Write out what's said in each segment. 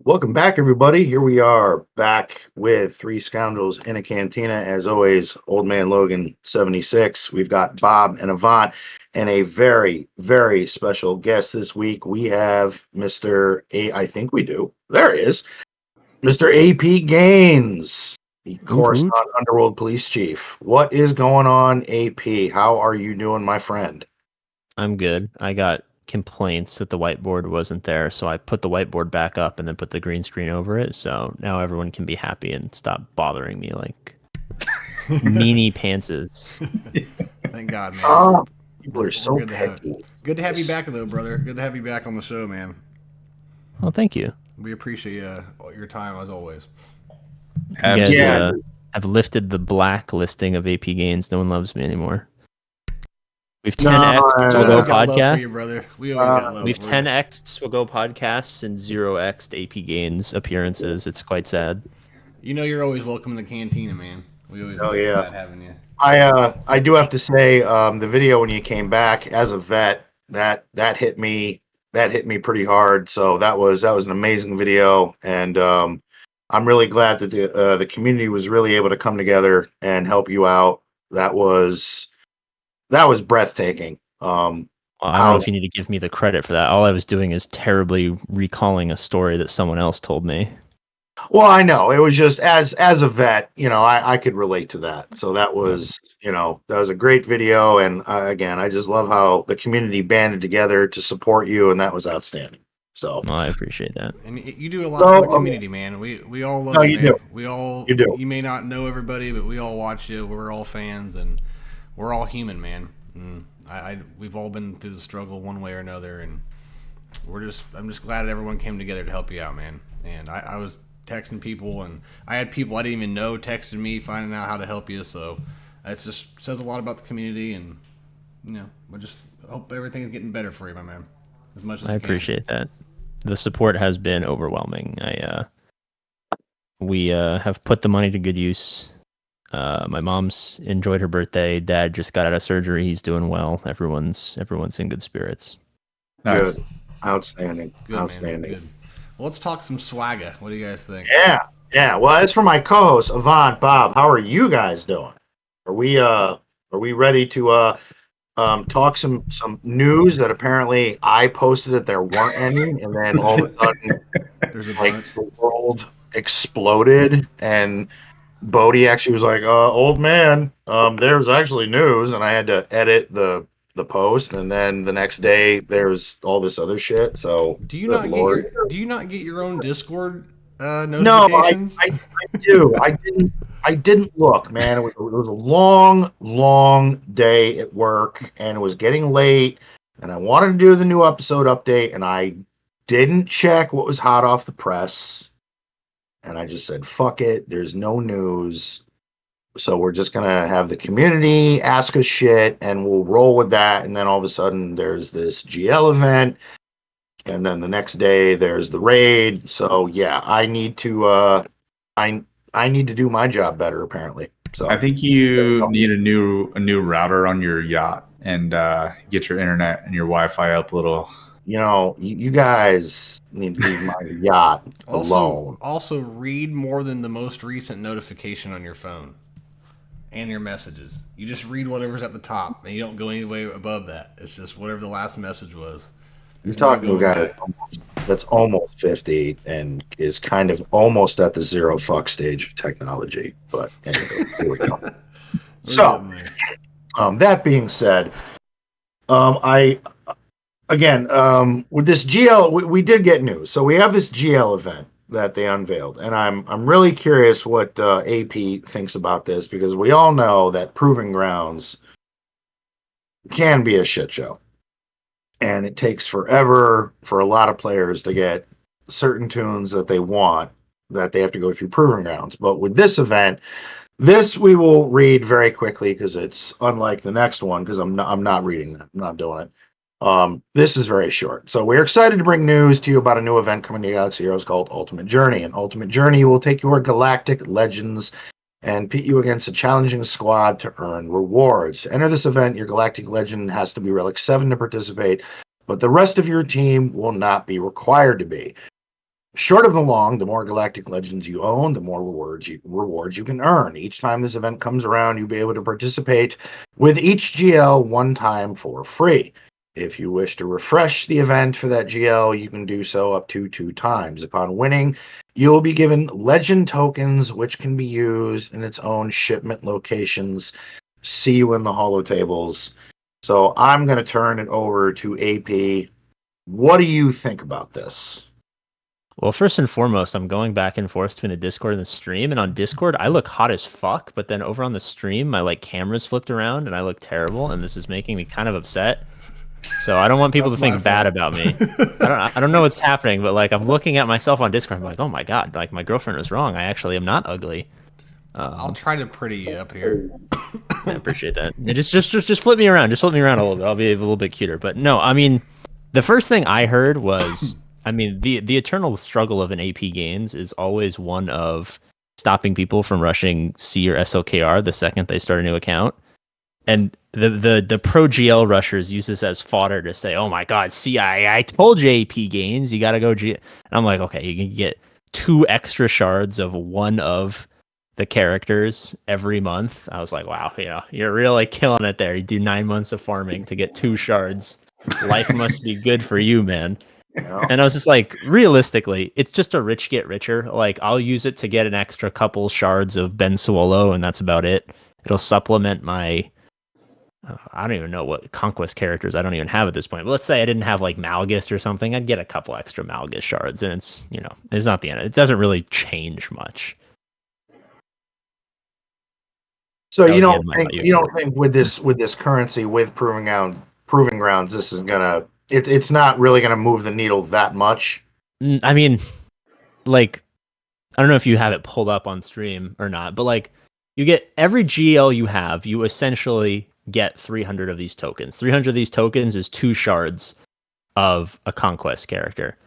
Welcome back, everybody. Here we are back with three scoundrels in a cantina. As always, Old Man Logan 76. We've got Bob and Avant, and a very, very special guest this week. We have Mr. A. I think we do. There he is, Mr. APGAINS, the Coruscant Underworld Police Chief. What is going on, AP? How are you doing, my friend? I'm good. I got complaints that the whiteboard wasn't there, so I put the whiteboard back up and then put the green screen over it, so now everyone can be happy and stop bothering me like meanie pantses. Thank God, man. Oh, people are so picky. Good to have you back, though, brother. Good to have you back on the show, man. Well, thank you. We appreciate your time, as always. You guys have lifted the blacklisting of APGAINS. No one loves me anymore. We've 10x Swaggo podcasts. We've 10x Swaggo podcasts and 0x APGAINS appearances. It's quite sad. You know you're always welcome in the cantina, man. We always glad having you. I do have to say, the video when you came back as a vet, that hit me pretty hard. So that was an amazing video, and I'm really glad that the community was really able to come together and help you out. That was breathtaking. I don't know if you need to give me the credit for that. All I was doing is terribly recalling a story that someone else told me. Well, I know. It was just as a vet, I could relate to that. So that was a great video. And again, I just love how the community banded together to support you, and that was outstanding. So I appreciate that. And you do a lot for the community, man. We all love you, man. You do. You may not know everybody, but we all watch you. We're all fans, and we're all human, man. And we've all been through the struggle one way or another, and I'm just glad everyone came together to help you out, man. And I was texting people, and I had people I didn't even know texting me, finding out how to help you. So it just says a lot about the community, and I just hope everything is getting better for you, my man. As much as I appreciate that. The support has been overwhelming. We have put the money to good use. My mom's enjoyed her birthday. Dad just got out of surgery. He's doing well. Everyone's in good spirits. Nice. Good. Outstanding. Good, outstanding. Man. Good. Well, let's talk some swagger. What do you guys think? Yeah. Well, as for my co-hosts, Avant, Bob, how are you guys doing? Are we ready to talk some news that apparently I posted that there weren't any, and then all of a sudden the world exploded, and Bodie actually was like, old man, there's actually news, and I had to edit the post, and then the next day there's all this other shit. So do you not get your own Discord notifications? No, I do. I didn't look, man. It was a long day at work, and it was getting late, and I wanted to do the new episode update, and I didn't check what was hot off the press, and I just said, fuck it, there's no news, so we're just gonna have the community ask us shit, and we'll roll with that. And then all of a sudden there's this GL event, and then the next day there's the raid. So yeah, I need to do my job better, apparently. So I think you need a new router on your yacht, and get your internet and your Wi-Fi up a little. You guys need to leave my yacht alone. Also, read more than the most recent notification on your phone and your messages. You just read whatever's at the top, and you don't go any way above that. It's just whatever the last message was. You're talking to a guy that's almost 50 and is kind of almost at the zero fuck stage of technology. But anyway, here we go. So, that being said, with this GL, we did get news. So we have this GL event that they unveiled, and I'm really curious what AP thinks about this, because we all know that Proving Grounds can be a shit show. And it takes forever for a lot of players to get certain tunes that they want, that they have to go through Proving Grounds. But with this event, this we will read very quickly, because it's unlike the next one, because I'm not reading that. I'm not doing it. This is very short. So we're excited to bring news to you about a new event coming to Galaxy Heroes called Ultimate Journey. And Ultimate Journey will take your galactic legends and pit you against a challenging squad to earn rewards. To enter this event, your galactic legend has to be Relic 7 to participate, but the rest of your team will not be required to be. Short of the long, the more galactic legends you own, the more rewards you can earn. Each time this event comes around, you'll be able to participate with each GL one time for free. If you wish to refresh the event for that GL, you can do so up to 2 times. Upon winning, you'll be given legend tokens, which can be used in its own shipment locations. See you in the holotables. So I'm going to turn it over to AP. What do you think about this? Well, first and foremost, I'm going back and forth between the Discord and the stream. And on Discord, I look hot as fuck. But then over on the stream, my camera's flipped around and I look terrible. And this is making me kind of upset. So I don't want people to think bad about me. I don't know what's happening, but I'm looking at myself on Discord. I'm like, oh my god, my girlfriend was wrong. I actually am not ugly. I'll try to pretty you up here. I appreciate that. Just flip me around. Just flip me around a little bit. I'll be a little bit cuter. But no, I mean, the first thing I heard was, I mean, the eternal struggle of an APGAINS is always one of stopping people from rushing C or SLKR the second they start a new account. And the pro GL rushers use this as fodder to say, oh my god, see, I told you APGAINS, you gotta go G. And I'm like, okay, you can get 2 extra shards of one of the characters every month. I was like, wow, you're really killing it there. You do 9 months of farming to get 2 shards. Life must be good for you, man. And I was just like, realistically, it's just a rich get richer. I'll use it to get an extra couple shards of Ben Suolo, and that's about it. It'll supplement my I don't even know what conquest characters I don't even have at this point. But let's say I didn't have Malgus or something. I'd get a couple extra Malgus shards, and it's it's not the end. It doesn't really change much. So you don't think with this currency, with proving grounds, this is gonna it's not really gonna move the needle that much? I mean, I don't know if you have it pulled up on stream or not, but you get every GL you have, you essentially get 300 of these tokens. 300 of these tokens is 2 shards of a conquest character.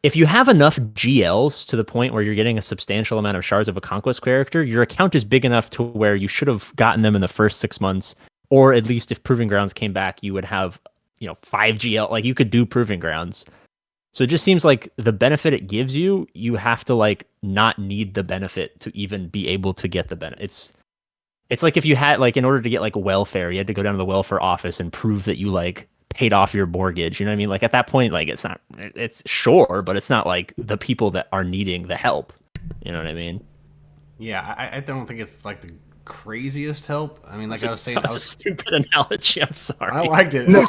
If you have enough GLs to the point where you're getting a substantial amount of shards of a conquest character, your account is big enough to where you should have gotten them in the first 6 months, or at least if Proving Grounds came back, you would have 5 GL. You could do Proving Grounds. So it just seems like the benefit it gives you, you have to not need the benefit to even be able to get the benefit. It's like if you had in order to get welfare, you had to go down to the welfare office and prove that you paid off your mortgage. You know what I mean? At that point, it's sure, but it's not the people that are needing the help. You know what I mean? Yeah, I don't think it's the craziest help. I mean, I was saying, that was a stupid analogy. I'm sorry. I liked it. No,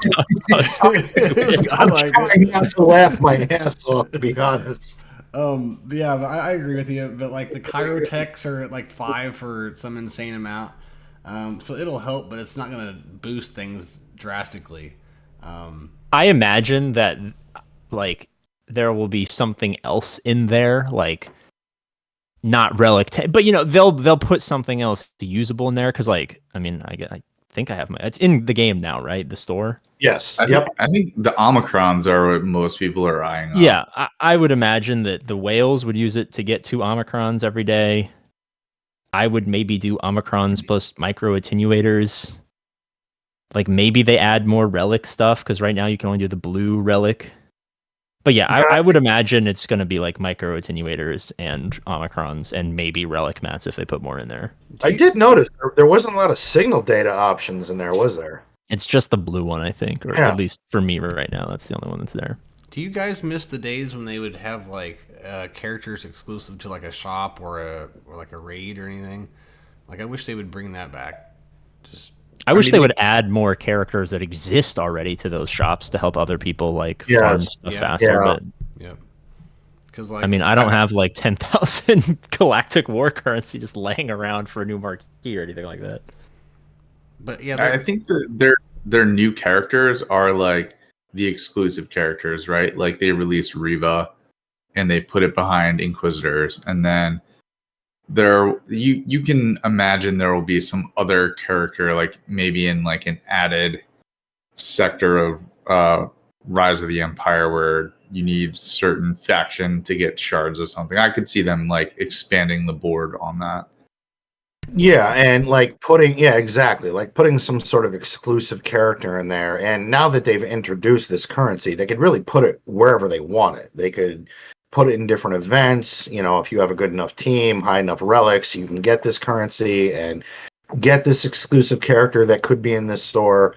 I liked it. Not to laugh my ass off, to be honest. Yeah, but I agree with you. But the chirotechs are at 5 for some insane amount. So it'll help, but it's not gonna boost things drastically. I imagine that there will be something else in there, not relic, but they'll put something else usable in there because I think I have it's in the game now, right? The store. Yes. I think the Omicrons are what most people are eyeing on. Yeah, I would imagine that the whales would use it to get 2 Omicrons every day. I would maybe do Omicrons plus micro attenuators. Maybe they add more relic stuff because right now you can only do the blue relic. But yeah, I would imagine it's going to be micro attenuators and Omicrons and maybe relic mats if they put more in there. I did notice there wasn't a lot of signal data options in there, was there? It's just the blue one, I think, or at least for me right now, that's the only one that's there. Do you guys miss the days when they would have characters exclusive to a shop or a raid or anything? I wish they would bring that back. I wish they would add more characters that exist already to those shops to help other people farm stuff faster. But because I don't have 10,000 galactic war currency just laying around for a new marquee or anything like that. But yeah, I think their new characters are the exclusive characters, right? They released Riva and they put it behind Inquisitors, and then you can imagine there will be some other character maybe in an added sector of Rise of the Empire where you need certain faction to get shards of something. I could see them expanding the board on that. Yeah, and putting some sort of exclusive character in there. And now that they've introduced this currency, they could really put it wherever they want it. They could put it in different events. If you have a good enough team, high enough relics, you can get this currency and get this exclusive character that could be in this store,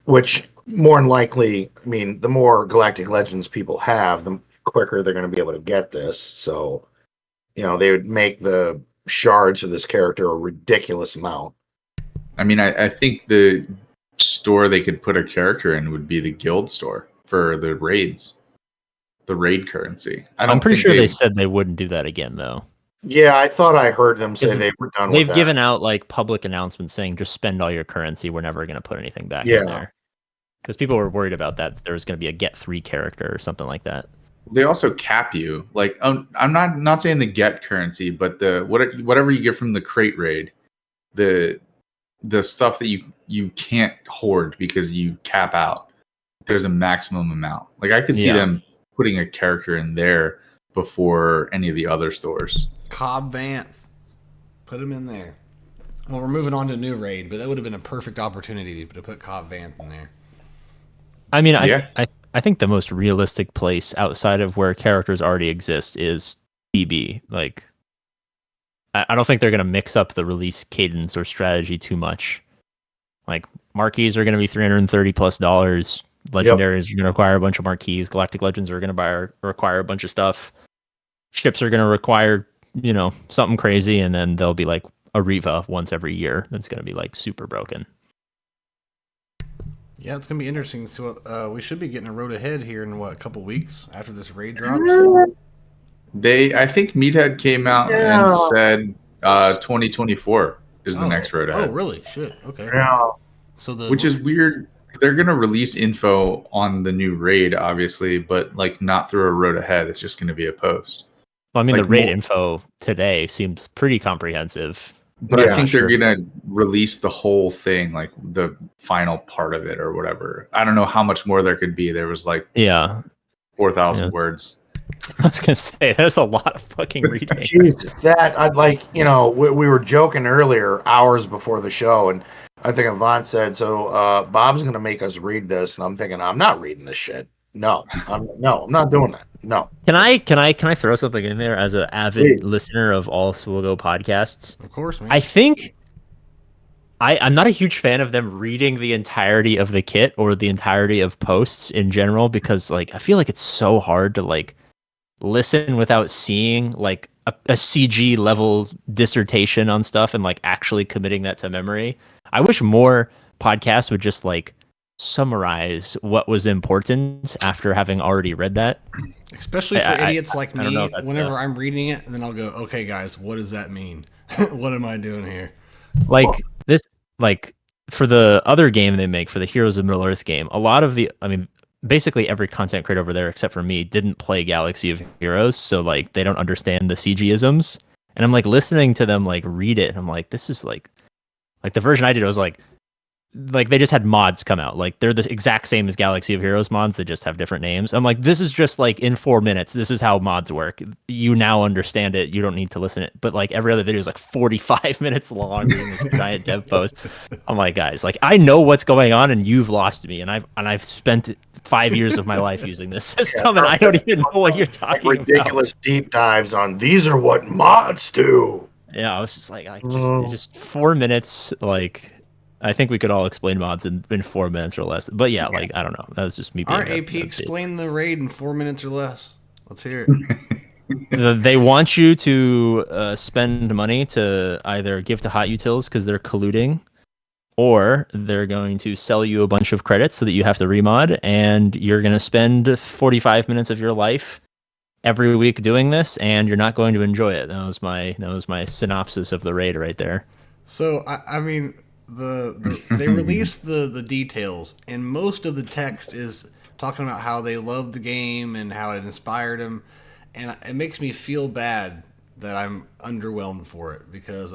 which more than likely, I mean, the more Galactic Legends people have, the quicker they're going to be able to get this. So, they would make the shards of this character a ridiculous amount. I mean, I think the store they could put a character in would be the guild store for the raids, the raid currency. I'm pretty sure they said they wouldn't do that again, though. Yeah, I thought I heard them say they were done with that. They've given out like public announcements saying just spend all your currency. We're never going to put anything back in there. Because people were worried about that. There was going to be a get 3 character or something like that. They also cap you. Like, I'm not saying the get currency, but whatever you get from the crate raid, the stuff that you can't hoard because you cap out. There's a maximum amount. Like, I could see them putting a character in there before any of the other stores. Cobb Vanth. Put him in there. Well, we're moving on to new raid, but that would have been a perfect opportunity to put Cobb Vanth in there. I mean, I think the most realistic place outside of where characters already exist is PB. Like, I don't think they're going to mix up the release cadence or strategy too much. Like, marquees are going to be $330+. Legendaries are going to require a bunch of marquees. Galactic Legends are going to require a bunch of stuff. Ships are going to require, something crazy, and then there'll be like a Riva once every year that's going to be like super broken. Yeah, it's going to be interesting. So we should be getting a road ahead here in a couple weeks after this raid drops. I think Meathead came out and said 2024 is the next road ahead. Oh, really? Shit. Okay. Yeah. Which is weird. They're going to release info on the new raid, obviously, but like not through a road ahead. It's just going to be a post. Well, I mean, the raid info today seemed pretty comprehensive. But I think they're going to release the whole thing, like the final part of it or whatever. I don't know how much more there could be. There was like 4,000 words. I was going to say, there's a lot of fucking reading. Jesus, I'd like, we were joking earlier, hours before the show, and I think Avant said, so Bob's going to make us read this. And I'm thinking, I'm not reading this shit. No, I'm not doing that. No. Can I throw something in there as an avid listener of all Swogo podcasts? Of course, man. I think I'm not a huge fan of them reading the entirety of the kit or the entirety of posts in general, because like I feel like it's so hard to like listen without seeing like a CG level dissertation on stuff and like actually committing that to memory. I wish more podcasts would just like summarize what was important after having already read that. Especially for idiots like me, whenever I'm reading it, and then I'll go, okay, guys, what does that mean? What am I doing here? Like this, like for the other game they make, for the Heroes of Middle-earth game, a lot of basically every content creator over there, except for me, didn't play Galaxy of Heroes, so like they don't understand the CG-isms. And I'm like listening to them like read it, and I'm like, this is like the version I did, I was like they just had mods come out. Like they're the exact same as Galaxy of Heroes mods, they just have different names. I'm like, this is just like in 4 minutes, this is how mods work. You now understand it. You don't need to listen it. But like every other video is like 45 minutes long, reading this giant dev post. I'm like, guys, like I know what's going on, and you've lost me. And I've spent 5 years of my life using this system, and I don't even know what you're talking about. Ridiculous deep dives on these are what mods do. Yeah, I was just like it's just 4 minutes. Like, I think we could all explain mods in 4 minutes or less. But yeah, like I don't know. That was just me being. Our AP explain the raid in 4 minutes or less. Let's hear it. They want you to spend money to either give to hot utils because they're colluding, or they're going to sell you a bunch of credits so that you have to remod, and you're going to spend 45 minutes of your life every week doing this, and you're not going to enjoy it. That was my synopsis of the raid right there. So I mean, they released the details, and most of the text is talking about how they loved the game and how it inspired them, and it makes me feel bad that I'm underwhelmed for it, because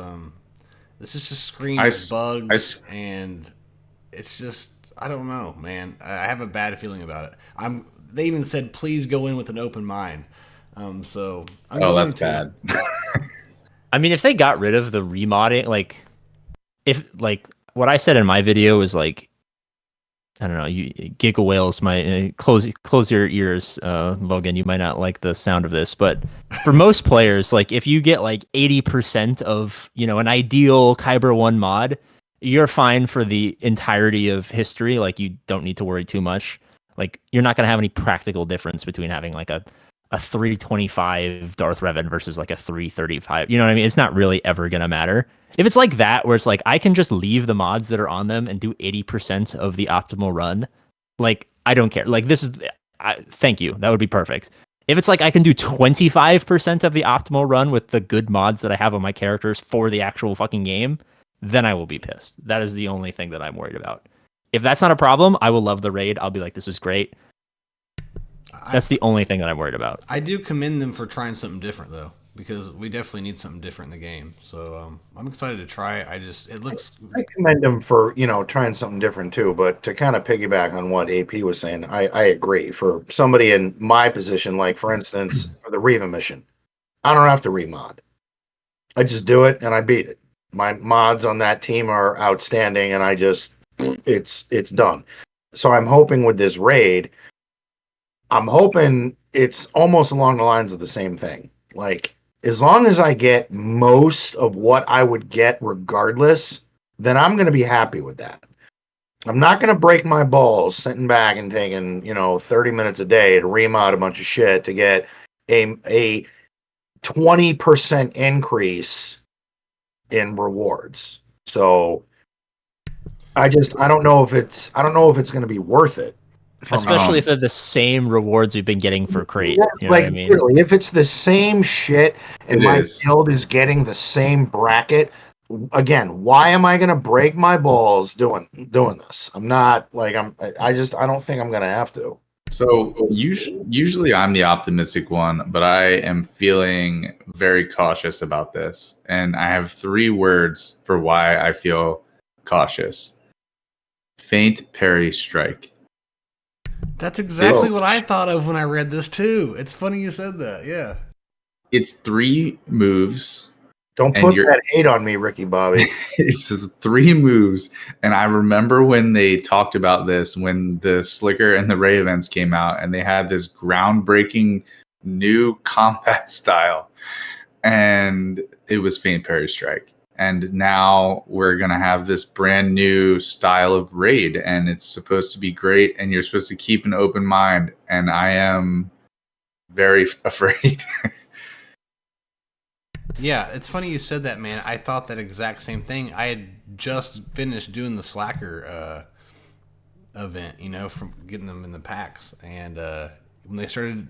this is just screams bugs, and it's just, I don't know, man. I have a bad feeling about it. They even said please go in with an open mind. So that's bad. I mean, if they got rid of the remodding, like if like what I said in my video is like I don't know. You Giga Whales might close your ears, Logan. You might not like the sound of this, but for most players, like if you get like 80% of an ideal Kyber 1 mod, you're fine for the entirety of history. Like you don't need to worry too much. Like you're not gonna have any practical difference between having like a 325 Darth Revan versus like a 335. You know what I mean? It's not really ever gonna matter. If it's like that, where it's like I can just leave the mods that are on them and do 80% of the optimal run, like I don't care. Like this is, thank you. That would be perfect. If it's like I can do 25% of the optimal run with the good mods that I have on my characters for the actual fucking game, then I will be pissed. That is the only thing that I'm worried about. If that's not a problem, I will love the raid. I'll be like, this is great. That's the only thing that I'm worried about. I do commend them for trying something different, though, because we definitely need something different in the game. So I'm excited to try it. I commend them for trying something different too. But to kind of piggyback on what AP was saying, I agree. For somebody in my position, like for instance, for the Riva mission, I don't have to remod. I just do it and I beat it. My mods on that team are outstanding, and I just it's done. So I'm hoping with this raid, I'm hoping it's almost along the lines of the same thing. Like, as long as I get most of what I would get regardless, then I'm going to be happy with that. I'm not going to break my balls sitting back and taking, 30 minutes a day to remod a bunch of shit to get a 20% increase in rewards. So I don't know if it's going to be worth it. Especially if they're the same rewards we've been getting for crate. Yeah, you know what I mean? Really, if it's the same shit and my guild is getting the same bracket, again, why am I gonna break my balls doing this? I'm not like I don't think I'm gonna have to. So usually I'm the optimistic one, but I am feeling very cautious about this, and I have 3 words for why I feel cautious: faint parry strike. That's exactly what I thought of when I read this too. It's funny you said that. Yeah. It's 3 moves. Don't put that hate on me, Ricky Bobby. It's 3 moves. And I remember when they talked about this, when the Slicker and the Ray events came out, and they had this groundbreaking new combat style. And it was faint parry strike. And now we're going to have this brand new style of raid, and it's supposed to be great, and you're supposed to keep an open mind, and I am very afraid. Yeah, it's funny you said that, man. I thought that exact same thing. I had just finished doing the Slacker event, from getting them in the packs, and when they started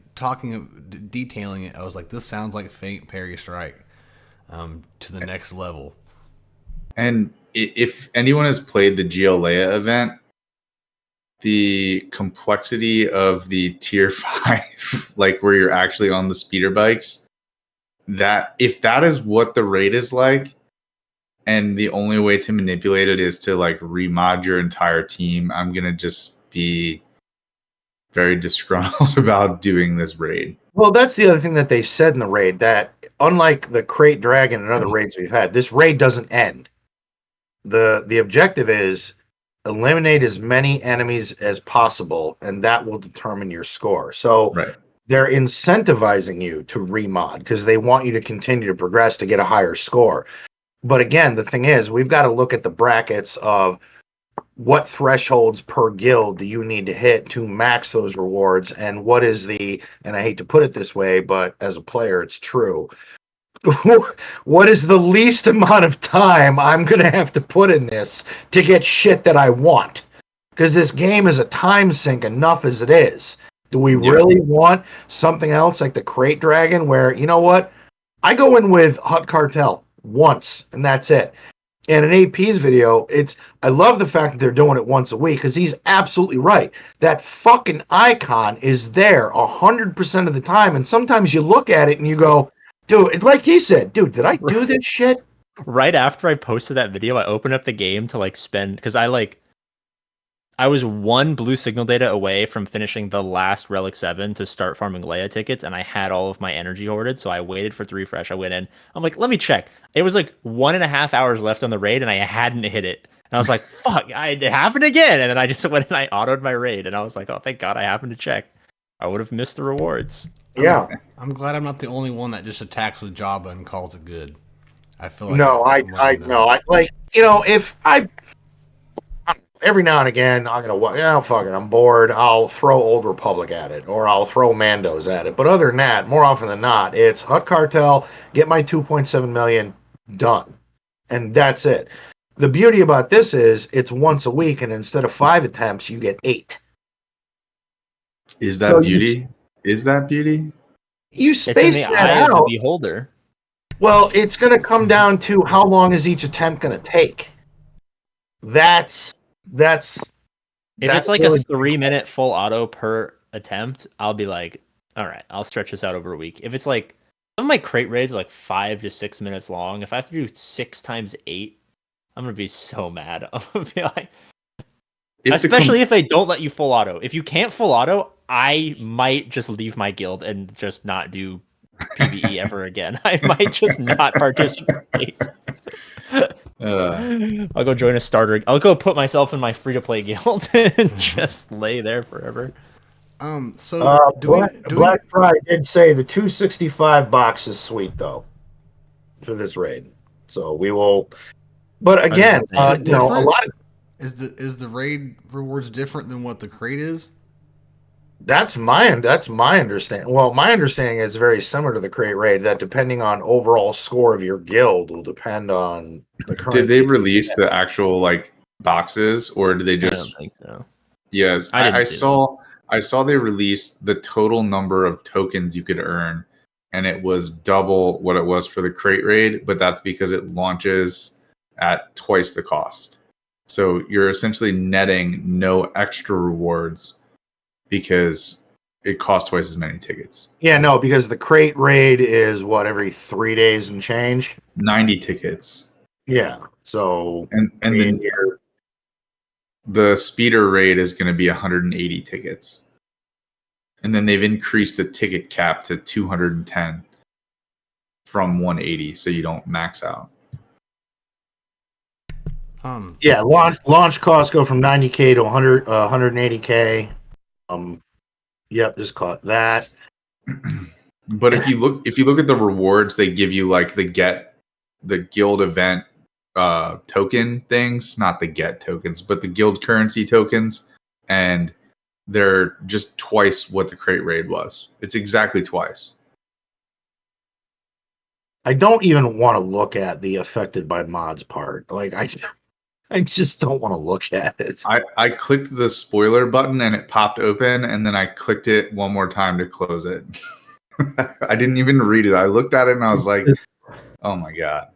detailing it, I was like, this sounds like faint parry strike. To the next level. And if anyone has played the GLA event, the complexity of the tier 5, like where you're actually on the speeder bikes, that if that is what the raid is like, and the only way to manipulate it is to like remod your entire team, I'm going to just be very disgruntled about doing this raid. Well, that's the other thing that they said in the raid, that unlike the Crate Dragon and other raids we've had, this raid doesn't end. The objective is eliminate as many enemies as possible, and that will determine your score. So they're incentivizing you to remod because they want you to continue to progress to get a higher score. But again, the thing is, we've got to look at the brackets of what thresholds per guild do you need to hit to max those rewards, and what is and I hate to put it this way, but as a player, it's true. What is the least amount of time I'm going to have to put in this to get shit that I want? Because this game is a time sink enough as it is. Do we really want something else like the Crate Dragon where, you know what? I go in with Hut Cartel once, and that's it. And in AP's video, I love the fact that they're doing it once a week, because he's absolutely right. That fucking icon is there 100% of the time, and sometimes you look at it and you go, dude, like he said, dude, did I do this shit? Right after I posted that video, I opened up the game to like spend, because I I was one blue signal data away from finishing the last Relic 7 to start farming Leia tickets, and I had all of my energy hoarded, so I waited for it to refresh. I went in. I'm like, let me check. It was like 1.5 hours left on the raid, and I hadn't hit it. And I was like, fuck, it happened again. And then I just went and I autoed my raid, and I was like, oh, thank God I happened to check. I would have missed the rewards. Yeah. I'm glad I'm not the only one that just attacks with Jabba and calls it good. I feel like No, I like, if I every now and again I'm gonna fuck it, I'm bored, I'll throw Old Republic at it, or I'll throw Mandos at it. But other than that, more often than not, it's Hut Cartel, get my 2.7 million done, and that's it. The beauty about this is it's once a week, and instead of 5 attempts, you get 8. Is that beauty? Is that beauty? You space it's in the that eye out. of the beholder. Well, it's going to come down to how long is each attempt going to take. If it's like really a 3-minute full auto per attempt, I'll be like, all right, I'll stretch this out over a week. If it's like some of my crate raids are like 5 to 6 minutes long, if I have to do 6 times 8, I'm gonna be so mad. I'm gonna be like, especially if they don't let you full auto. If you can't full auto, I might just leave my guild and just not do PvE ever again. I might just not participate. I'll go join a starter. I'll go put myself in my free-to-play guild and just lay there forever. Black Friday did say the 265 box is sweet though for this raid, so we will. But again, a lot of is the raid rewards different than what the crate is? That's my understanding. Well, my understanding is very similar to the crate raid. That depending on overall score of your guild will depend on the currency. Did they release the actual like boxes, or did they just? I don't think so. Yes, I saw they released the total number of tokens you could earn, and it was double what it was for the crate raid. But that's because it launches at twice the cost. So you're essentially netting no extra rewards, because it costs twice as many tickets. Yeah, no, because the crate raid is every 3 days and change. 90 tickets. Yeah. So and then the speeder raid is going to be 180 tickets. And then they've increased the ticket cap to 210 from 180, so you don't max out. Yeah, launch costs go from 90K to 180K. Yep, just caught that. But if you look at the rewards, they give you like the guild event token things, not the get tokens, but the guild currency tokens, and they're just twice what the crate raid was. It's exactly twice. I don't even want to look at the affected by mods part. Like I just don't want to look at it. I clicked the spoiler button and it popped open, and then I clicked it one more time to close it. I didn't even read it. I looked at it and I was like, oh my God.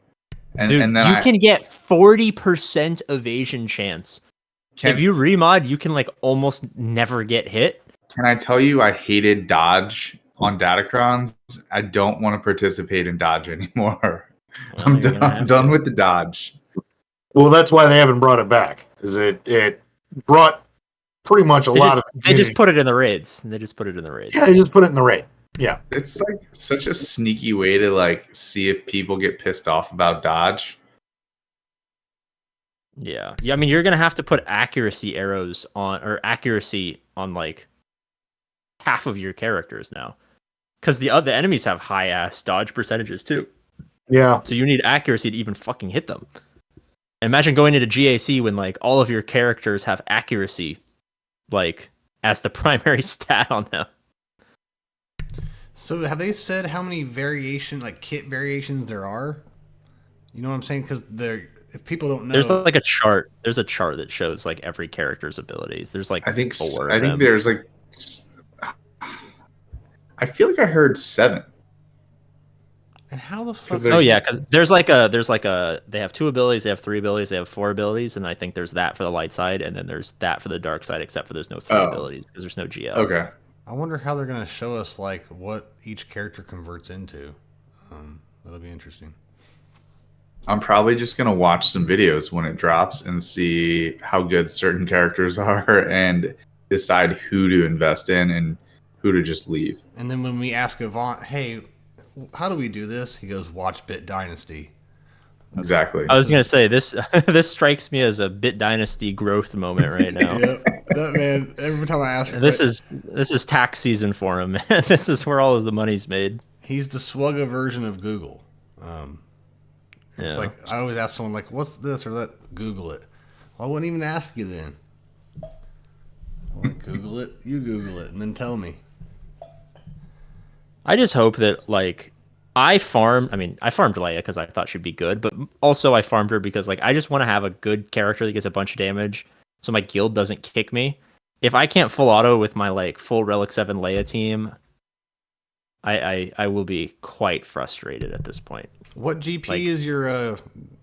And then you can get 40% evasion chance. If you remod, you can like almost never get hit. Can I tell you, I hated dodge on Datacrons. I don't want to participate in dodge anymore. Well, I'm done with the dodge. Well, that's why they haven't brought it back. Is it brought pretty much they just put it in the raids. Yeah, they just put it in the raid. Yeah. It's like such a sneaky way to like see if people get pissed off about dodge. Yeah. I mean, you're gonna have to put accuracy arrows on, or accuracy on like half of your characters now, because the enemies have high ass dodge percentages too. Yeah. So you need accuracy to even fucking hit them. Imagine going into GAC when like all of your characters have accuracy, like as the primary stat on them. So have they said how many kit variations there are? You know what I'm saying? Because if people don't know, there's like a chart. There's a chart that shows like every character's abilities. There's like I think there's like, I feel like I heard 7. And how the fuck? Oh yeah, because there's like a they have 2 abilities, they have 3 abilities, they have 4 abilities, and I think there's that for the light side, and then there's that for the dark side, except for there's no 3 abilities because there's no GL. Okay. I wonder how they're gonna show us like what each character converts into. That'll be interesting. I'm probably just gonna watch some videos when it drops and see how good certain characters are and decide who to invest in and who to just leave. And then when we ask Avant, hey, how do we do this? He goes, watch Bit Dynasty. Exactly. I was gonna say this. This strikes me as a Bit Dynasty growth moment right now. Yep. That man. Every time I ask him, this is tax season for him. Man. This is where all of the money's made. He's the Swugga version of Google. It's Yeah. like I always ask someone like, "What's this?" or that. Google it. Well, I wouldn't even ask you then. Google it. You Google it, and then tell me. I just hope that like I farmed Leia because I thought she'd be good, but also I farmed her because like I just want to have a good character that gets a bunch of damage, so my guild doesn't kick me. If I can't full auto with my like full Relic 7 Leia team, I will be quite frustrated at this point. What GP is your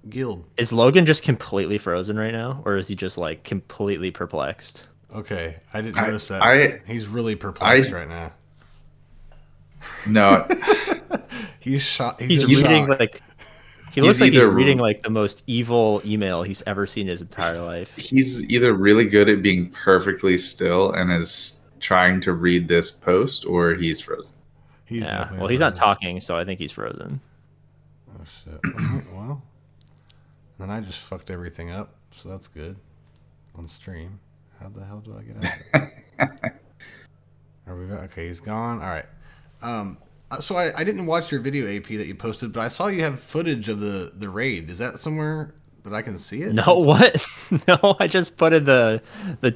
guild? Is Logan just completely frozen right now, or is he just like completely perplexed? Okay, I didn't notice that. He's really perplexed right now. No, he's shot. He's reading like. He looks like he's reading like the most evil email he's ever seen in his entire life. He's either really good at being perfectly still and is trying to read this post, or he's frozen. He's well, he's not talking, so I think he's frozen. Oh shit! Well, then I just fucked everything up, so that's good. On stream, how the hell do I get out? Are we back? Okay, he's gone. All right. So I didn't watch your video, AP, that you posted, but I saw you have footage of the raid. Is that somewhere that I can see it? No, what? No, I just put in the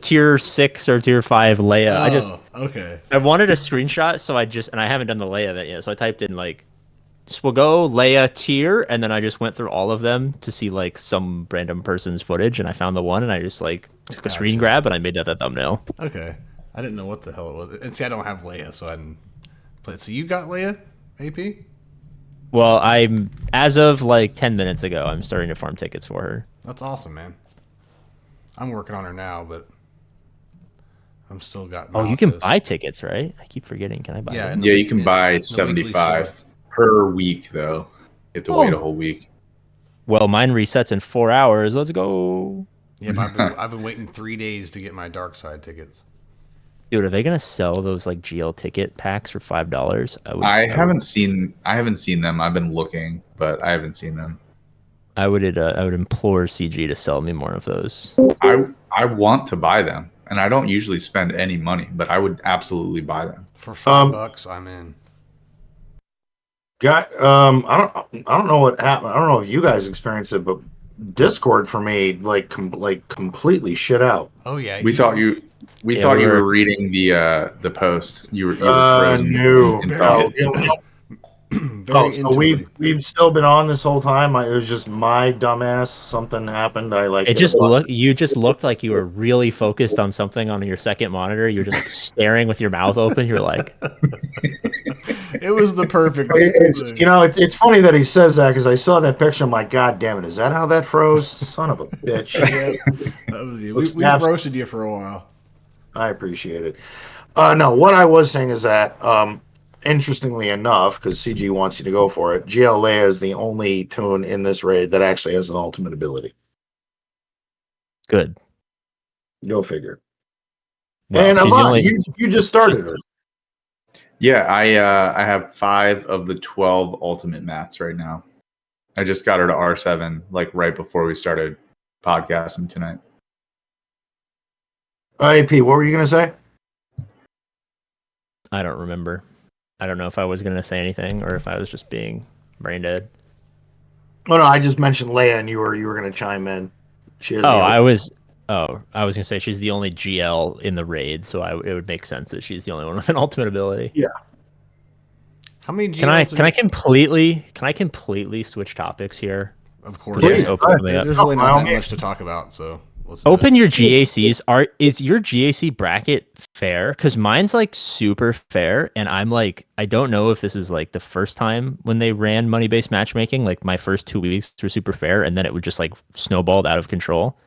tier 6 or tier 5 Leia. Okay. I wanted a screenshot, so I haven't done the Leia event yet, so I typed in like Swago Leia tier, and then I just went through all of them to see like some random person's footage, and I found the one, and I just like took a screen grab, and I made that the thumbnail. Okay. I didn't know what the hell it was. And see, I don't have Leia, so I didn't play it. So you got Leia, AP? Well, as of like 10 minutes ago, I'm starting to farm tickets for her. That's awesome, man. I'm working on her now, but I'm still got. Oh, you can buy tickets, right? I keep forgetting. Can I buy them? Yeah, you can buy 75 per week, though. You have to wait a whole week. Well, mine resets in 4 hours. Let's go. Yeah, but I've been waiting 3 days to get my dark side tickets. Dude, are they gonna sell those like GL ticket packs for $5? I haven't seen them. I've been looking, but I haven't seen them. I would implore CG to sell me more of those. I want to buy them, and I don't usually spend any money, but I would absolutely buy them. For $5, I'm in. I don't know what happened. I don't know if you guys experienced it, but Discord for me like completely shit out. Oh yeah, we thought you were reading the post. You were frozen. No. So we've still been on this whole time. It was just my dumbass. Something happened. You just looked like you were really focused on something on your second monitor. You were just like staring with your mouth open. You're like, it was the perfect. It's funny that he says that because I saw that picture. I'm like, God damn it! Is that how that froze? Son of a bitch. Yeah, that was you. We roasted you for a while. I appreciate it. No, what I was saying is that, interestingly enough, because CG wants you to go for it, GL Leia is the only toon in this raid that actually has an ultimate ability. Good. Go figure. Well, and Avant, you just started her. Yeah, I have 5 of the 12 ultimate mats right now. I just got her to R7 like right before we started podcasting tonight. AP, what were you gonna say? I don't remember. I don't know if I was gonna say anything or if I was just being brain dead. Oh no, I just mentioned Leia, and you were gonna chime in. I was gonna say she's the only GL in the raid, so it would make sense that she's the only one with an ultimate ability. Yeah. How many GLs can I completely switch topics here? Of course. There's really not that much to talk about, so open your GACs. Is your GAC bracket fair? Because mine's like super fair, and I'm like, I don't know if this is like the first time when they ran money-based matchmaking. Like my first 2 weeks were super fair, and then it would just like snowballed out of control.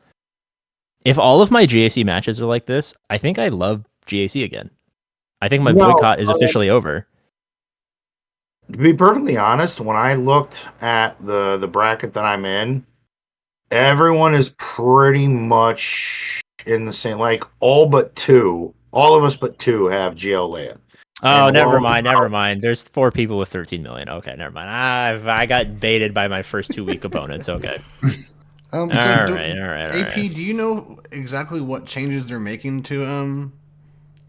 If all of my GAC matches are like this, I think I love GAC again. I think my boycott is officially over. To be perfectly honest, when I looked at the bracket that I'm in, everyone is pretty much in the same. Like all of us but two have GL Leia. Oh, never mind. There's 4 people with 13 million. Okay, never mind. I got baited by my first 2-week opponents. Okay. All right. AP, do you know exactly what changes they're making to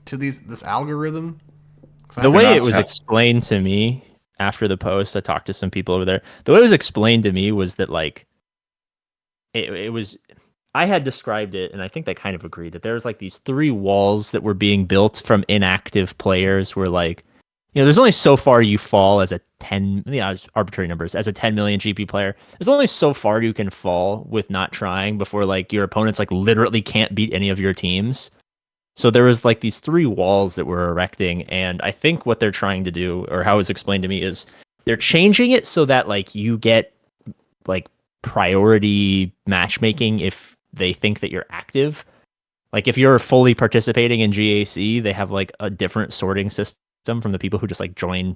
this algorithm? The way it was explained to me after the post, I talked to some people over there. The way it was explained to me was that like it was. I had described it, and I think they kind of agreed that there was like these 3 walls that were being built from inactive players. Where like, there's only so far you fall as a 10, arbitrary numbers, as a 10 million GP player. There's only so far you can fall with not trying before like your opponents like literally can't beat any of your teams. So there was like these 3 walls that we're erecting, and I think what they're trying to do, or how it was explained to me, is they're changing it so that like you get like priority matchmaking if they think that you're active. Like if you're fully participating in GAC, they have like a different sorting system from the people who just like join,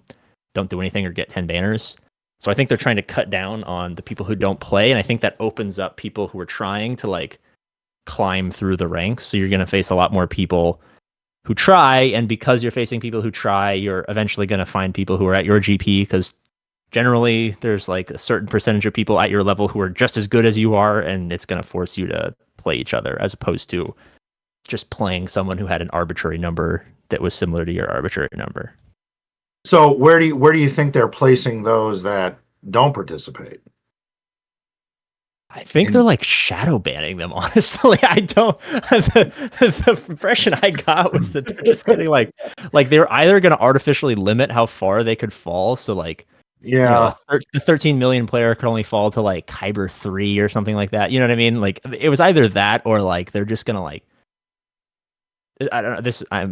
don't do anything, or get 10 banners. So I think they're trying to cut down on the people who don't play, and I think that opens up people who are trying to like climb through the ranks. So you're going to face a lot more people who try, and because you're facing people who try, you're eventually going to find people who are at your GP, because generally there's like a certain percentage of people at your level who are just as good as you are, and it's going to force you to play each other as opposed to just playing someone who had an arbitrary number that was similar to your arbitrary number. So where do you think they're placing those that don't participate? I think they're like shadow banning them, honestly. I don't. The impression I got was that they're just getting like they're either going to artificially limit how far they could fall. So like, yeah, a 13 million player could only fall to like Kyber 3 or something like that. You know what I mean? Like it was either that or like they're just gonna like. I don't know.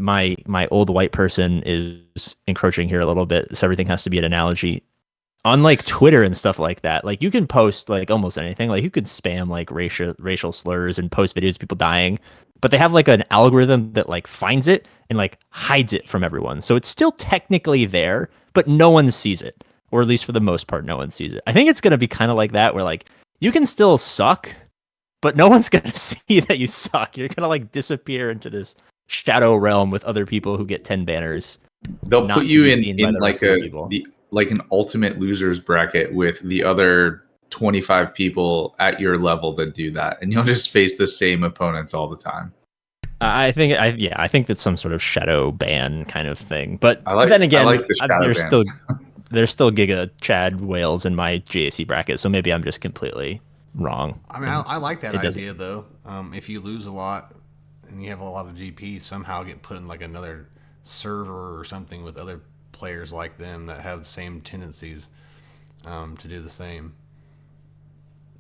My old white person is encroaching here a little bit, so everything has to be an analogy. On like Twitter and stuff like that, like you can post like almost anything. Like you could spam like racial slurs and post videos of people dying, but they have like an algorithm that like finds it and like hides it from everyone. So it's still technically there, but no one sees it, or at least for the most part, no one sees it. I think it's gonna be kind of like that, where like you can still suck, but no one's gonna see that you suck. You're gonna like disappear into this shadow realm with other people who get 10 banners. They'll put you in like like an ultimate losers bracket with the other 25 people at your level that do that, and you'll just face the same opponents all the time. I think that's some sort of shadow ban kind of thing. But then again, there's still Giga Chad whales in my GAC bracket, so maybe I'm just completely wrong. I mean, I like that idea though. If you lose a lot and you have a lot of GP, somehow get put in like another server or something with other players like them that have the same tendencies to do the same.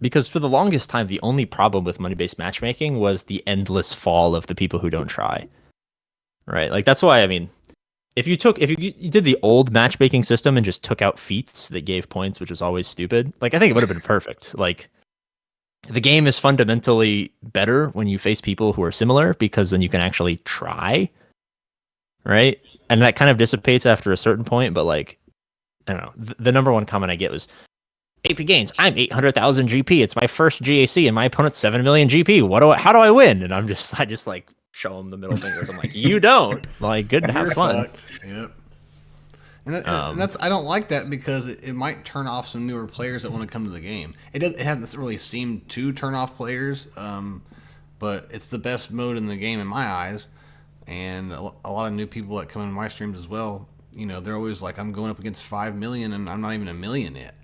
Because for the longest time, the only problem with money-based matchmaking was the endless fall of the people who don't try. Right? Like that's why, I mean, if you did the old matchmaking system and just took out feats that gave points, which was always stupid, like I think it would have been perfect. Like the game is fundamentally better when you face people who are similar, because then you can actually try. Right? And that kind of dissipates after a certain point, but like, I don't know. The number one comment I get was, APGAINS, I'm 800,000 GP. It's my first GAC, and my opponent's 7 million GP. How do I win? And I just like show them the middle fingers. I'm like, you don't. Like, good to have fun. Yep. And that's I don't like that, because it might turn off some newer players that want to come to the game. It hasn't really seemed to turn off players, but it's the best mode in the game in my eyes. And a lot of new people that come into my streams as well, they're always like, I'm going up against 5 million and I'm not even a million yet.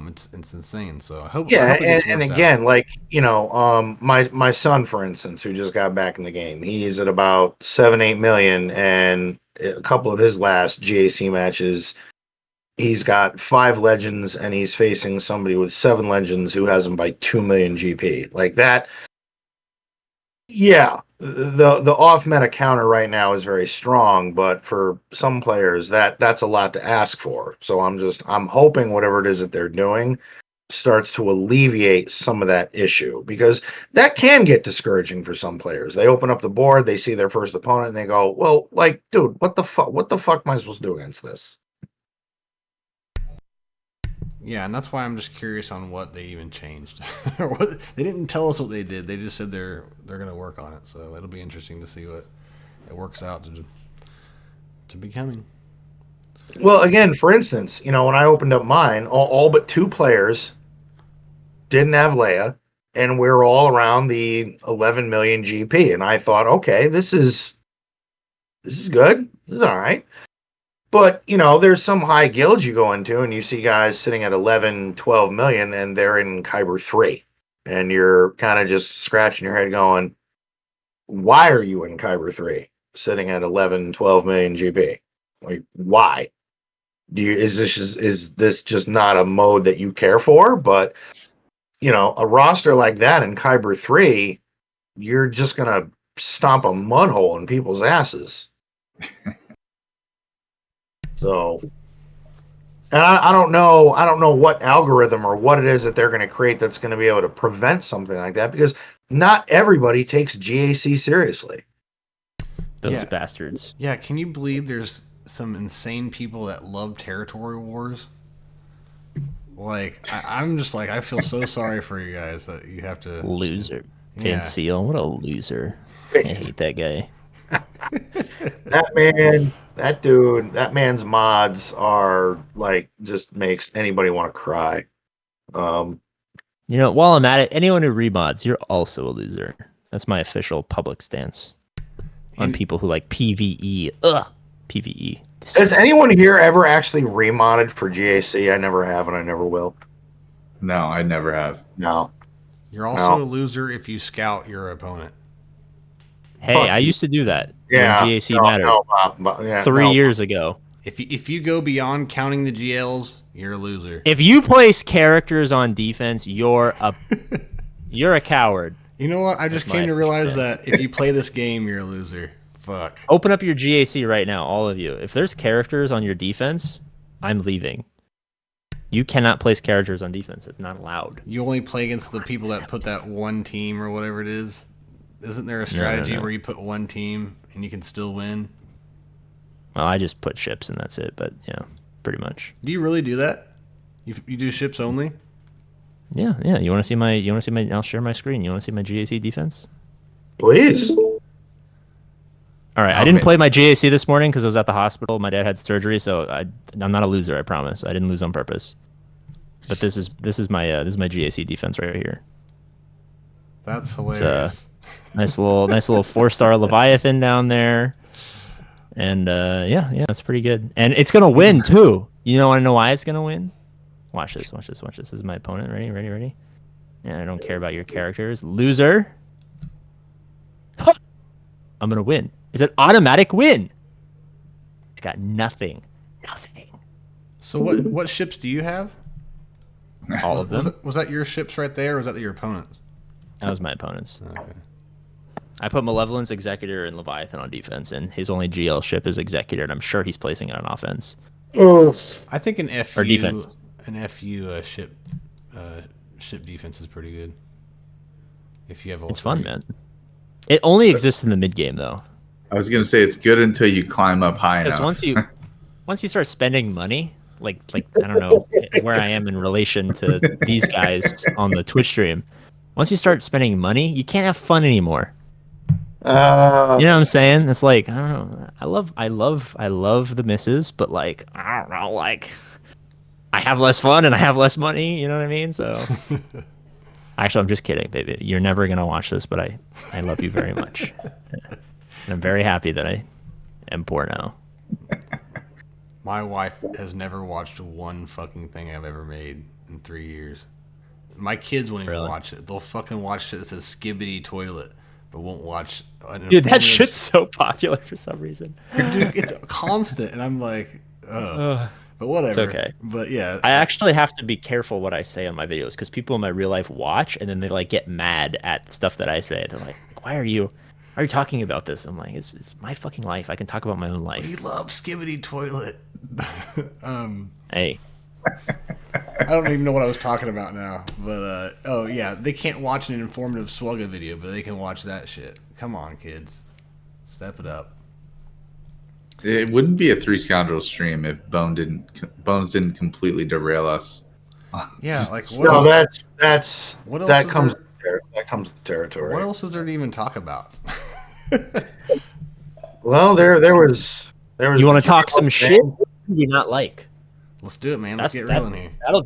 It's insane. So I hope. Yeah, I hope it gets and again, out. Like my son, for instance, who just got back in the game, he's at about 7-8 million, and a couple of his last GAC matches, he's got 5 legends, and he's facing somebody with 7 legends who has him by 2 million GP. Like that. Yeah, the off meta counter right now is very strong, but for some players that's a lot to ask for. So I'm hoping whatever it is that they're doing starts to alleviate some of that issue, because that can get discouraging for some players. They open up the board, they see their first opponent, and they go, "Well, like, dude, what the fuck am I supposed to do against this?" Yeah, and that's why I'm just curious on what they even changed. Or what they didn't tell us what they did. They just said they're going to work on it. So it'll be interesting to see what it works out to becoming. Well, again, for instance, when I opened up mine, all but 2 players didn't have Leia, and we're all around the 11 million GP. And I thought, okay, this is good. This is all right. But, there's some high guilds you go into and you see guys sitting at 11, 12 million and they're in Kyber 3. And you're kind of just scratching your head going, why are you in Kyber 3 sitting at 11, 12 million GP? Like, why? Is this just not a mode that you care for? But, a roster like that in Kyber 3, you're just going to stomp a mud hole in people's asses. So, and I don't know what algorithm or what it is that they're going to create that's going to be able to prevent something like that, because not everybody takes GAC seriously. Those bastards. Yeah, can you believe there's some insane people that love territory wars? Like, I'm just like, I feel so sorry for you guys that you have to... Loser. Van Seal, what a loser. I hate that guy. That dude, that man's mods are like, just makes anybody want to cry. While I'm at it, anyone who remods, you're also a loser. That's my official public stance on people who like PvE. PvE. Has anyone here ever actually remodded for GAC? I never have, and I never will. No, I never have. No. You're also a loser if you scout your opponent. Hey, I used to do that. Yeah, when GAC mattered. 3 years ago. If you go beyond counting the GLs, you're a loser. If you place characters on defense, you're a coward. You know what? I just came to realize that if you play this game, you're a loser. Fuck. Open up your GAC right now, all of you. If there's characters on your defense, I'm leaving. You cannot place characters on defense. It's not allowed. You only play against the people that put that one team or whatever it is. Isn't there a strategy where you put one team and you can still win? Well, I just put ships and that's it, but yeah, pretty much. Do you really do that? You do ships only? Yeah. You want to see my I'll share my screen. You want to see my GAC defense? Please. All right, I didn't play my GAC this morning because I was at the hospital. My dad had surgery, so I'm not a loser. I promise. I didn't lose on purpose. But this is my GAC defense right here. That's hilarious. Nice little 4-star Leviathan down there, and yeah, it's pretty good. And it's gonna win too. You want to know why it's gonna win? Watch this. This is my opponent. Ready? Yeah, I don't care about your characters, loser. I'm gonna win. It's an automatic win. It's got nothing. So what ships do you have? All of them. Was that your ships right there, or was that your opponent's? That was my opponent's. Okay. I put Malevolence, Executor, and Leviathan on defense, and his only GL ship is Executor, and I'm sure he's placing it on offense. I think an FU or defense. Ship defense is pretty good. If you have all it's fun, man. It only exists in the mid game, though. I was gonna say it's good until you climb up high enough. Because once you start spending money, like I don't know where I am in relation to these guys on the Twitch stream. Once you start spending money, you can't have fun anymore. You know what I'm saying? It's like, I don't know. I love the misses, but like, I don't know, like I have less fun and I have less money, you know what I mean? So actually, I'm just kidding, baby. You're never going to watch this, but I love you very much. And I'm very happy that I am poor now. My wife has never watched one fucking thing I've ever made in 3 years. My kids won't even watch it. They'll fucking watch shit that says Skibbity Toilet, but won't watch. Dude, that shit's so popular for some reason. Dude, it's constant, and I'm like, ugh. But whatever. It's okay. But yeah. I actually have to be careful what I say on my videos because people in my real life watch and then they like get mad at stuff that I say. They're like, why are you talking about this? I'm like, it's my fucking life. I can talk about my own life. We love Skibbity Toilet. Hey. I don't even know what I was talking about now. But, oh, yeah. They can't watch an informative Swugga video, but they can watch that shit. Come on, kids. Step it up. It wouldn't be a Three Scoundrels stream if Bones didn't completely derail us. Yeah, like what no, else, that comes with the territory. What else is there to even talk about? Well, there was You want to talk some shit? Who do you not like? Let's do it, man. Let's get real in here. That'll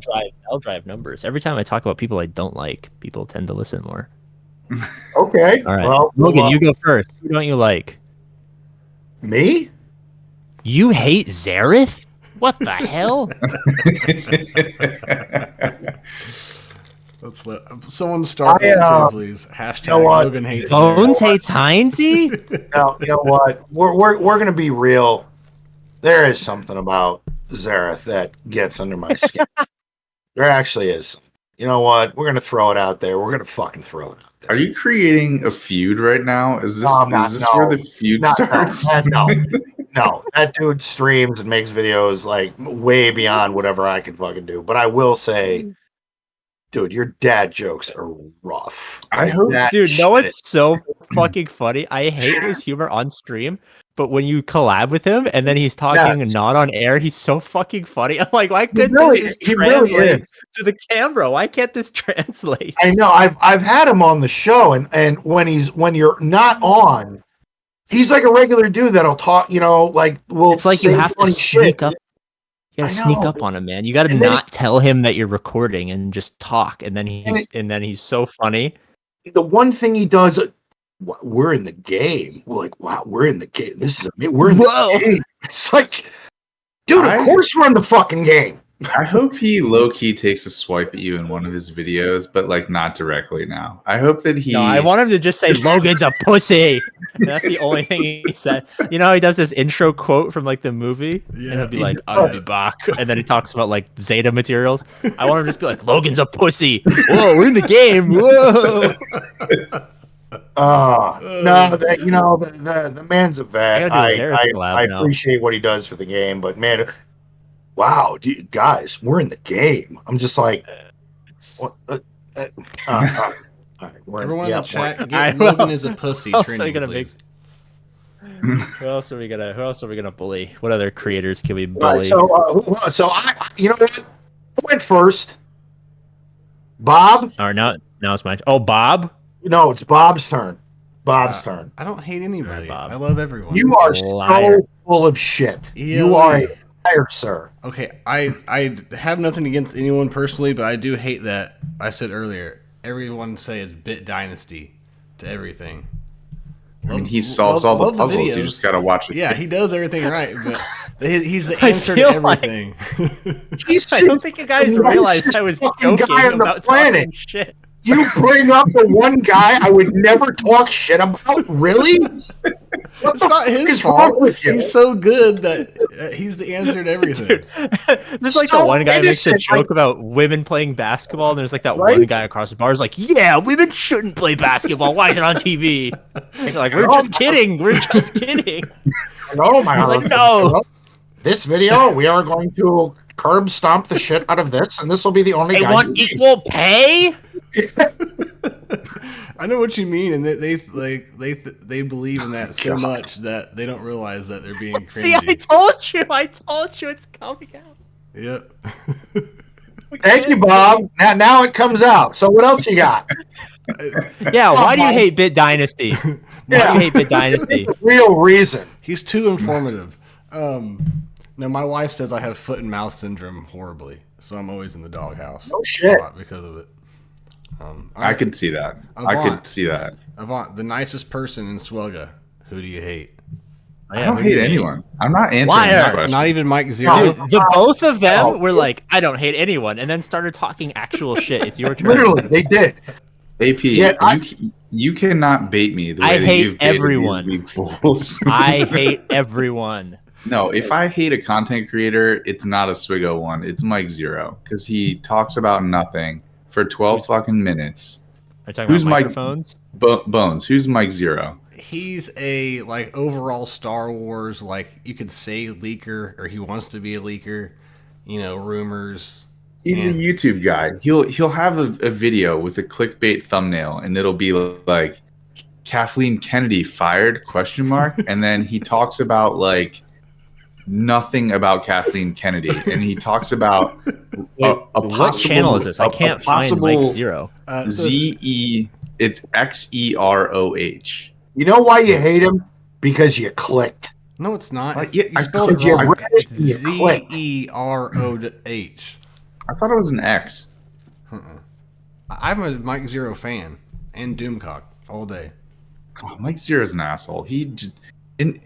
drive numbers. Every time I talk about people I don't like, people tend to listen more. Okay. All right. Well, Logan, you go first. Who don't you like? Me? You hate Zareth? What the hell? Let's let someone start that too, please. Hashtag Logan hates Bones hates Heinzie? No, you know what? We're gonna be real. There is something about Zareth that gets under my skin. There actually is. You know what? We're gonna throw it out there. We're gonna fucking throw it out there. Are you creating a feud right now? Is this where the feud starts? No, that dude streams and makes videos like way beyond whatever I can fucking do. But I will say, dude, your dad jokes are rough. I hope, dude. No, it's so fucking funny. I hate his humor on stream, but when you collab with him and then he's talking not on air, he's so fucking funny. I'm like, why couldn't this translate to the camera? Why can't this translate? I know. I've had him on the show, and when you're not on, he's like a regular dude that'll talk. You know, like it's like you have to sneak up. You gotta sneak up on him, man. You gotta not tell him that you're recording and just talk, and then he's so funny. The one thing he does, we're in the game. We're like, wow, we're in the game. This is we're in the game. It's like, dude, of course we're in the fucking game. I hope he low-key takes a swipe at you in one of his videos, but like not directly now. I hope that he... No, I want him to just say, Logan's a pussy. That's the only thing he said. You know, he does this intro quote from like the movie, and he'll be like, I'll be back. And then he talks about like Zeta materials. I want him to just be like, Logan's a pussy. Whoa, we're in the game. Whoa. No, the man's a vet. I appreciate what he does for the game, but man... Wow, guys, we're in the game. I'm just like, what? Everyone in the chat, Logan is a pussy. Who else are we gonna bully? What other creators can we bully? Right, so I, you know what? I went first. Bob. Or now it's my. Oh, Bob. No, it's Bob's turn. Bob's turn. I don't hate anybody. I love everyone. You are so full of shit. You are a liar, sir. Okay, I have nothing against anyone personally, but I do hate that I said earlier. Everyone say it's Bit Dynasty to everything. I mean, he solves all the puzzles. You just gotta watch it. Yeah, he does everything right, but he's the answer to everything. I don't think you guys realized I was joking about talking shit. You bring up the one guy I would never talk shit about? Really? It's not his fault. He's so good that he's the answer to everything. Dude, there's like the one guy makes a joke about women playing basketball, and there's like that one guy across the bar is like, yeah, women shouldn't play basketball. Why is it on TV? And like, we're just kidding. We're just kidding. No, my He's like, no. This video, we are going to curb stomp the shit out of this, and this will be the only guy. They want equal pay? I know what you mean, and they believe in that so much that they don't realize that they're being cringy. See, I told you it's coming out. Yep. Thank you, Bob. Now it comes out. So what else you got? Yeah, why do you hate Bit Dynasty? Why do you hate Bit Dynasty? Real reason. He's too informative. No, my wife says I have foot and mouth syndrome horribly, so I'm always in the doghouse. No shit. Because of it. I could see that. Avant, the nicest person in Swelga. Who do you hate? I don't hate anyone. I'm not answering this question. Not even Mike Zero. Dude, the both of them were like, I don't hate anyone, and then started talking actual shit. It's your turn. Literally, they did. AP, you cannot bait me the way I that hate you've baited everyone. these weak fools. I hate everyone. No, if I hate a content creator, it's not a Swiggo one. It's Mike Zero, because he talks about nothing for 12 fucking minutes. Are you talking about microphones? Bones. Who's Mike Zero? He's a overall Star Wars, you could say leaker, or he wants to be a leaker. You know, rumors. He's a YouTube guy. He'll have a video with a clickbait thumbnail, and it'll be like Kathleen Kennedy fired ? And then he talks about nothing about Kathleen Kennedy, and he talks about a possible. What channel is this? I can't find Mike Zero. ZE. It's XEROH. You know why you hate him? Because you clicked. No, it's not. Yeah, you spelled it wrong. It's ZEROH. I thought it was an X. I'm a Mike Zero fan and Doomcock all day. Oh, Mike Zero's an asshole. He just in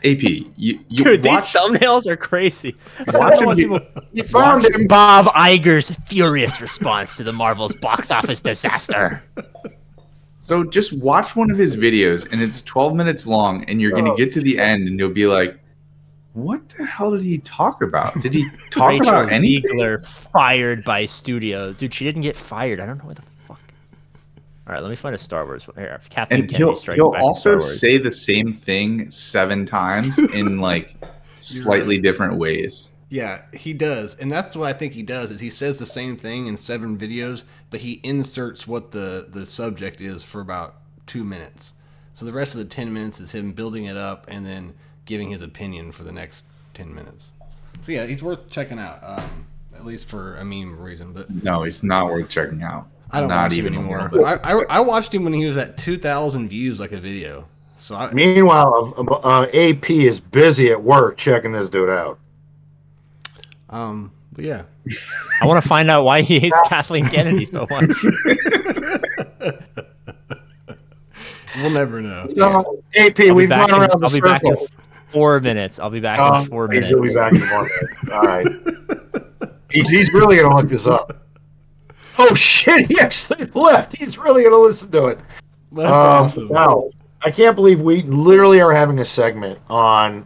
AP. You Dude, watch, these thumbnails are crazy. Watch him. You found him. Bob Iger's furious response to the Marvel's box office disaster. So just watch one of his videos, and it's 12 minutes long, and you're gonna get to the end, and you'll be like, "What the hell did he talk about? Did he talk Rachel about anything?" Ziegler fired by studio. Dude, she didn't get fired. I don't know what the fuck. All right, let me find a Star Wars one here. Kathleen And Kennedy he'll back also to Star Wars. say the same thing 7 times in like slightly different ways. Yeah, he does, and that's what I think he does. Is he says the same thing in 7 videos, but he inserts what the subject is for about 2 minutes. So the rest of the 10 minutes is him building it up and then giving his opinion for the next 10 minutes. So yeah, he's worth checking out, at least for a meme reason. But No, he's not worth checking out. I don't Not watch him even anymore. a little bit. I watched him when he was at 2,000 views, like a video. So Meanwhile, AP is busy at work checking this dude out. but yeah. I want to find out why he hates Kathleen Kennedy so much. We'll never know. So, AP, we've gone around the I'll be back in circle. 4 minutes. I'll be back in 4 minutes. He'll be back in 4 minutes. All right. He's really going to look this up. Oh, shit, he actually left. He's really going to listen to it. That's awesome. Now, I can't believe we literally are having a segment on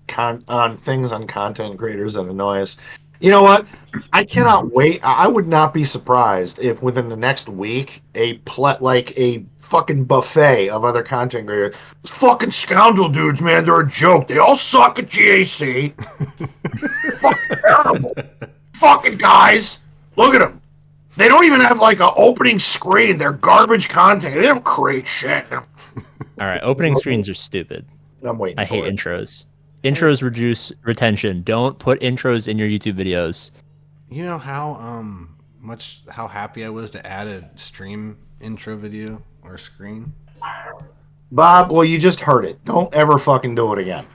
things on content creators that annoy us. You know what? I cannot wait. I would not be surprised if within the next week a fucking buffet of other content creators. Fucking scoundrel dudes, man, they're a joke. They all suck at GAC. Fucking terrible. Fucking guys. Look at them. They don't even have like an opening screen. They're garbage content. They don't create shit. All right, opening screens are stupid. I'm waiting. I hate intros. Intros reduce retention. Don't put intros in your YouTube videos. You know how how happy I was to add a stream intro video or screen? Bob, well, you just heard it. Don't ever fucking do it again.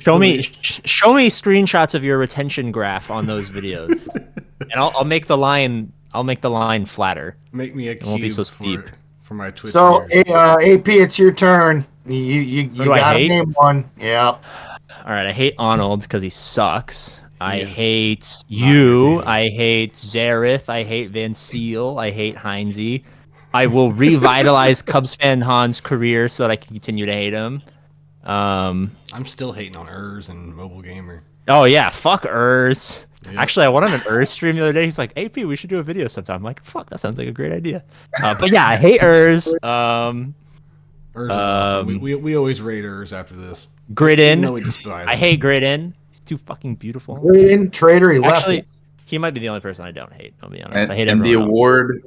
Show me screenshots of your retention graph on those videos, and I'll make the line. I'll make the line flatter. Make me a cube. It won't be so steep. For my Twitch. So, AP, it's your turn. You gotta name one. Yeah. All right, I hate Arnold because he sucks. I hate you. I hate Zareth. I hate Van Seal. I hate Heinze. I will revitalize Cubs fan Han's career so that I can continue to hate him. I'm still hating on Urs and Mobile Gamer. Oh yeah, fuck Urs. Yep. Actually, I went on an Urs stream the other day. He's like, AP, we should do a video sometime. I'm like, fuck, that sounds like a great idea. But yeah, I hate Urs. Urs is awesome. We always rate Urs after this. Gridin. I hate Gridin. He's too fucking beautiful. Gridin, traitor, he left. Actually, he might be the only person I don't hate. I'll be honest. And, I hate and the award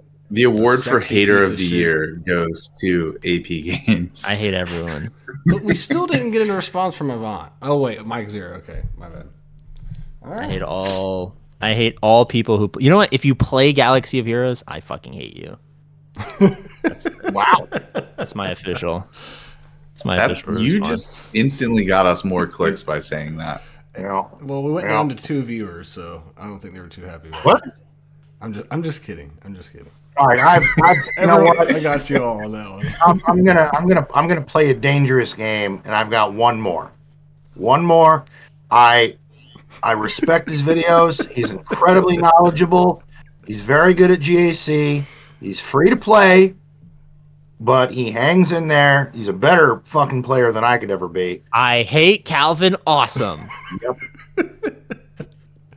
for Sexy hater piece of the of year goes to APGAINS. I hate everyone. But we still didn't get a response from Avant. Oh wait, Mike Zero. Okay, my bad. All right. I hate all people who. You know what? If you play Galaxy of Heroes, I fucking hate you. Wow. That's my official. It's my official You response. just instantly got us more clicks by saying that. Yeah. Well, we went down to 2 viewers, so I don't think they were too happy. With What? it. I'm just kidding. All right, you know what? I got you all on that one. I'm gonna play a dangerous game, and I've got one more. One more. I respect his videos. He's incredibly knowledgeable. He's very good at GAC. He's free to play, but he hangs in there. He's a better fucking player than I could ever be. I hate Calvin Awesome. Yep.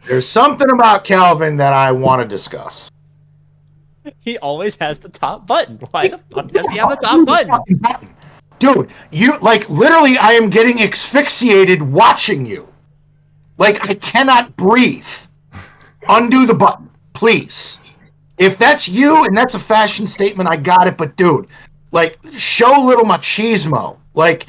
There's something about Calvin that I want to discuss. He always has the top button. Why the fuck does he have the top button? Dude, you literally I am getting asphyxiated watching you. Like I cannot breathe. Undo the button, please. If that's you and that's a fashion statement, I got it, but dude, like show a little machismo. Like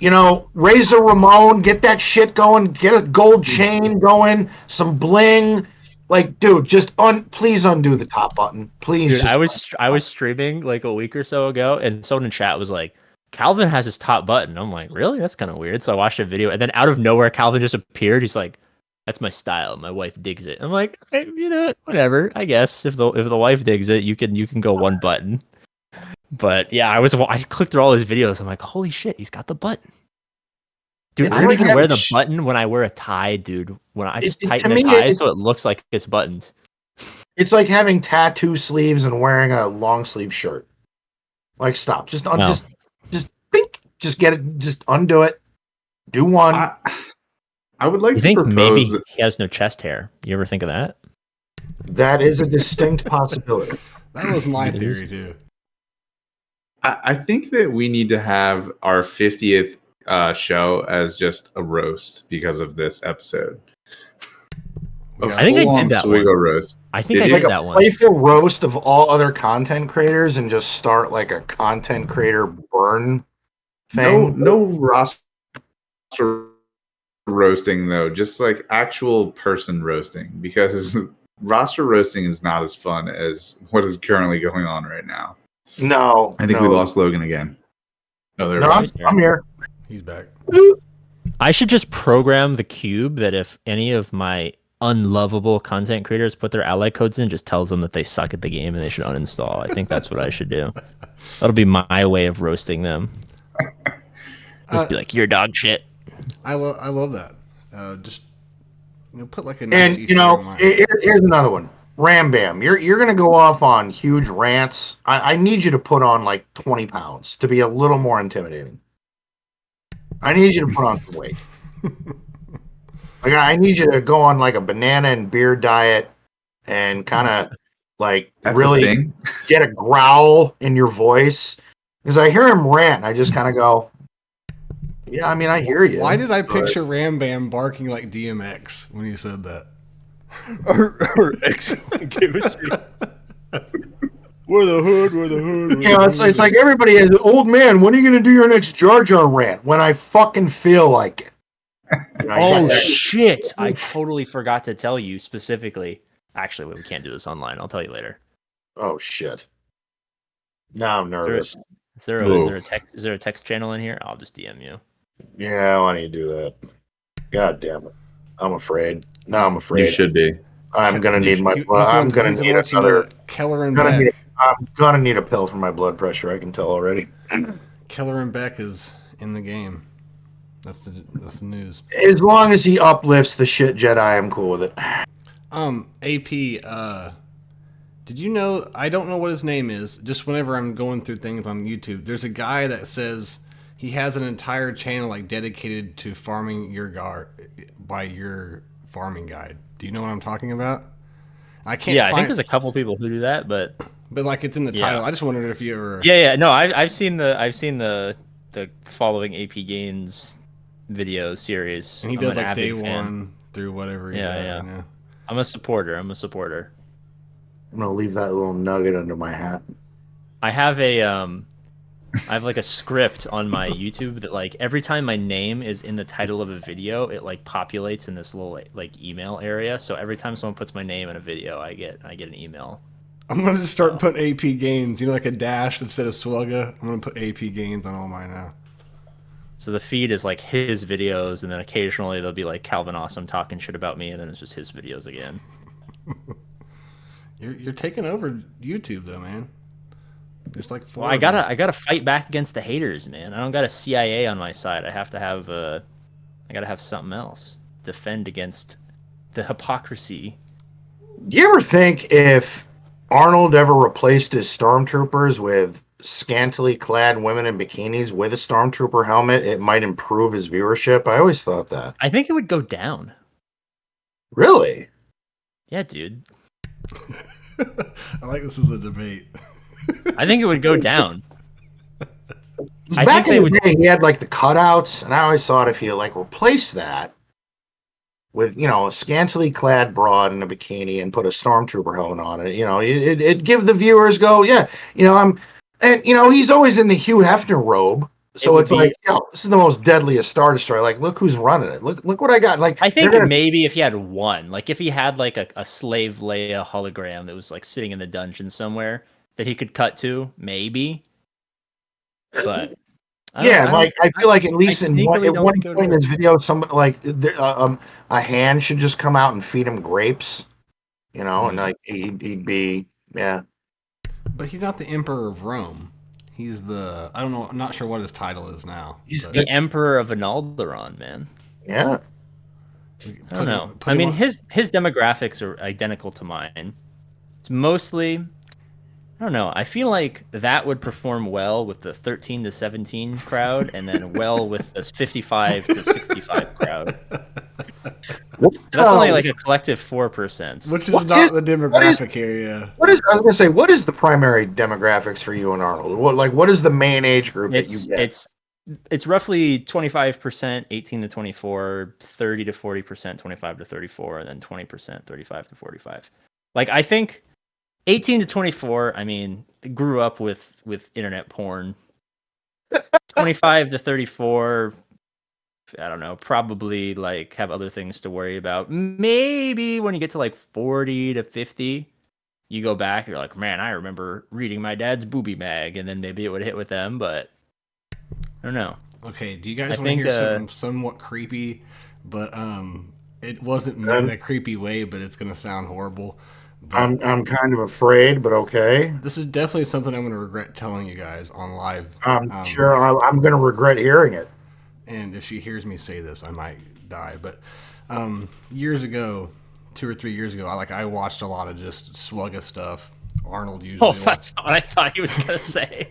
Razor Ramon, get that shit going, get a gold chain going, some bling. Like, dude, just please undo the top button. Please. Dude, I was streaming like a week or so ago, and someone in chat was like, Calvin has his top button. I'm like, really? That's kind of weird. So I watched a video, and then out of nowhere, Calvin just appeared. He's like, that's my style. My wife digs it. I'm like, hey, whatever. I guess if the wife digs it, you can go one button. But yeah, I clicked through all his videos. I'm like, holy shit, he's got the button. Dude, I don't even wear the button when I wear a tie, dude. When I just tighten the tie so it looks like it's buttoned. It's like having tattoo sleeves and wearing a long sleeve shirt. Like, stop. Just get it. Just undo it. Do one. I would like to think propose maybe he has no chest hair. You ever think of that? That is a distinct possibility. That was my theory too. I think that we need to have our 50th show as just a roast because of this episode. I think I did that one. Roast. I think I did that one. Playful roast of all other content creators and just start like a content creator burn thing. No roster roasting though, just like actual person roasting, because roster roasting is not as fun as what is currently going on right now. No, I think we lost Logan again. I'm here. He's back. I should just program the cube that if any of my unlovable content creators put their ally codes in, just tells them that they suck at the game and they should uninstall. I think that's what I should do. That'll be my way of roasting them. Just be like, you're dog shit. I love that. Just put like a nice and here's another one. Ram Bam, you're gonna go off on huge rants. I need you to put on like 20 pounds to be a little more intimidating. I need you to put on some weight. Like, I need you to go on like a banana and beer diet and kind of like really get a growl in your voice. Because I hear him rant and I just kind of go, yeah, I mean, I hear you. Why did I picture Ram Bam barking like DMX when you said that? or X gave it to you. We're the hood. Yeah, it's like everybody is, old man, when are you going to do your next Jar Jar rant? When I fucking feel like it. Oh shit! I totally forgot to tell you specifically. Actually, we can't do this online. I'll tell you later. Oh shit! Now I'm nervous. Is there a text channel in here? I'll just DM you. Yeah, why don't you do that? God damn it! I'm afraid. No, I'm afraid. You should be. I'm gonna need my. I'm gonna need another. Keller and Beck. I'm gonna need a pill for my blood pressure. I can tell already. Keller and Beck is in the game. That's the news. As long as he uplifts the shit Jedi, I'm cool with it. AP, did you know, I don't know what his name is, just whenever I'm going through things on YouTube, there's a guy that says he has an entire channel like dedicated to farming by your farming guide. Do you know what I'm talking about? I think there's a couple people who do that, but like it's in the title. I just wondered if you ever. Yeah. No, I've seen the following APGAINS video series, and he does like day one through whatever. Yeah. I'm a supporter. I'm gonna leave that little nugget under my hat. I have like a script on my YouTube that like every time my name is in the title of a video, it like populates in this little like email area. So every time someone puts my name in a video, I get an email. I'm gonna just start putting APGAINS, like a dash instead of Swugga. I'm gonna put APGAINS on all mine now. So the feed is like his videos, and then occasionally there'll be like Calvin Awesome talking shit about me, and then it's just his videos again. You're taking over YouTube though, man. There's like four. Well, I gotta fight back against the haters, man. I don't got a CIA on my side. I have to have I gotta have something else. Defend against the hypocrisy. Do you ever think if Arnold ever replaced his stormtroopers with scantily clad women in bikinis with a stormtrooper helmet, it might improve his viewership? I always thought that. I think it would go down. Really? Yeah, dude. I like this as a debate. I think it would go down. Back in the day, he had like the cutouts, and I always thought if you like replace that with a scantily clad broad in a bikini and put a stormtrooper helmet on it, it'd give the viewers go, yeah, and he's always in the Hugh Hefner robe, So it's like, this is the most deadliest Star Destroyer. Like, look who's running it. Look what I got. Like, I think maybe if he had one, like if he had like a slave Leia hologram that was like sitting in the dungeon somewhere that he could cut to, maybe. But I feel like at least at one point in this video, somebody like a hand should just come out and feed him grapes, and like he'd be But he's not the Emperor of Rome. He's the I don't know. I'm not sure what his title is now. He's the Emperor of Alderaan, man. Yeah. I don't know. I mean, his demographics are identical to mine. It's mostly, I don't know. I feel like that would perform well with the 13 to 17 crowd, and then well with this 55 to 65 crowd. That's only like a collective 4%. Which is not the demographic area. I was gonna say, what is the primary demographics for you and Arnold? What is the main age group that you get? It's roughly 25% 18 to 24, 30 to 40% 25 to 34, and then 20% 35 to 45. Like I think 18 to 24, I mean, grew up with internet porn. 25 to 34, I don't know, probably like have other things to worry about. Maybe when you get to like 40 to 50, you go back, you're like, man, I remember reading my dad's booby mag, and then maybe it would hit with them, but I don't know. Okay, do you guys want to hear something somewhat creepy? But it wasn't meant in a creepy way, but it's gonna sound horrible. But I'm kind of afraid, but okay. This is definitely something I'm gonna regret telling you guys on live. I'm sure I'm gonna regret hearing it. And if she hears me say this, I might die. But years ago, 2 or 3 years ago, I watched a lot of just Swugga stuff. Arnold usually. Oh, that's not what I thought he was gonna say.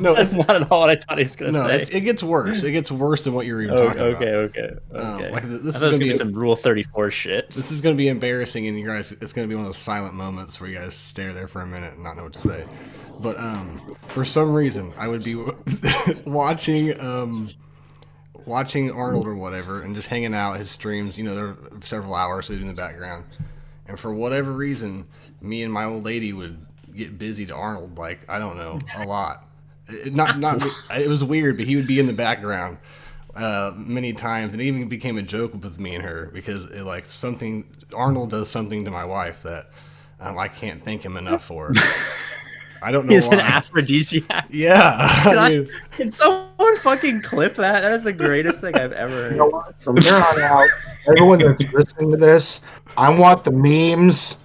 No, that's not at all what I thought he was gonna say. It gets worse. It gets worse than what you're even talking about. Okay. Like this is gonna be some Rule 34 shit. This is gonna be embarrassing, and you guys, it's gonna be one of those silent moments where you guys stare there for a minute and not know what to say. But for some reason, I would be watching Arnold or whatever, and just hanging out his streams. There are several hours so in the background. And for whatever reason, me and my old lady would get busy to Arnold, like, I don't know, a lot. It was weird, but he would be in the background many times, and it even became a joke with me and her because Arnold does something to my wife that I can't thank him enough for. I don't know He's why. an aphrodisiac. Yeah. Can someone fucking clip that? That is the greatest thing I've ever heard. You know what? From here on out, everyone that's listening to this, I want the memes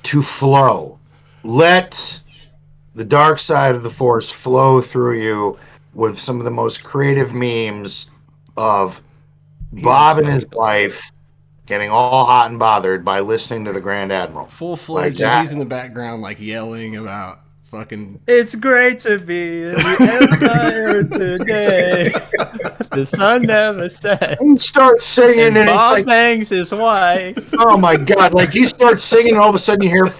to flow. Let the dark side of the Force flow through you with some of the most creative memes of Bob and his wife getting all hot and bothered by listening to the Grand Admiral. Full-fledged, like and he's in the background, like, yelling about fucking... It's great to be in the Empire today. The sun never sets. He starts singing, and Bob it's like... bangs his wife. Oh, my God. Like, he starts singing, and all of a sudden you hear...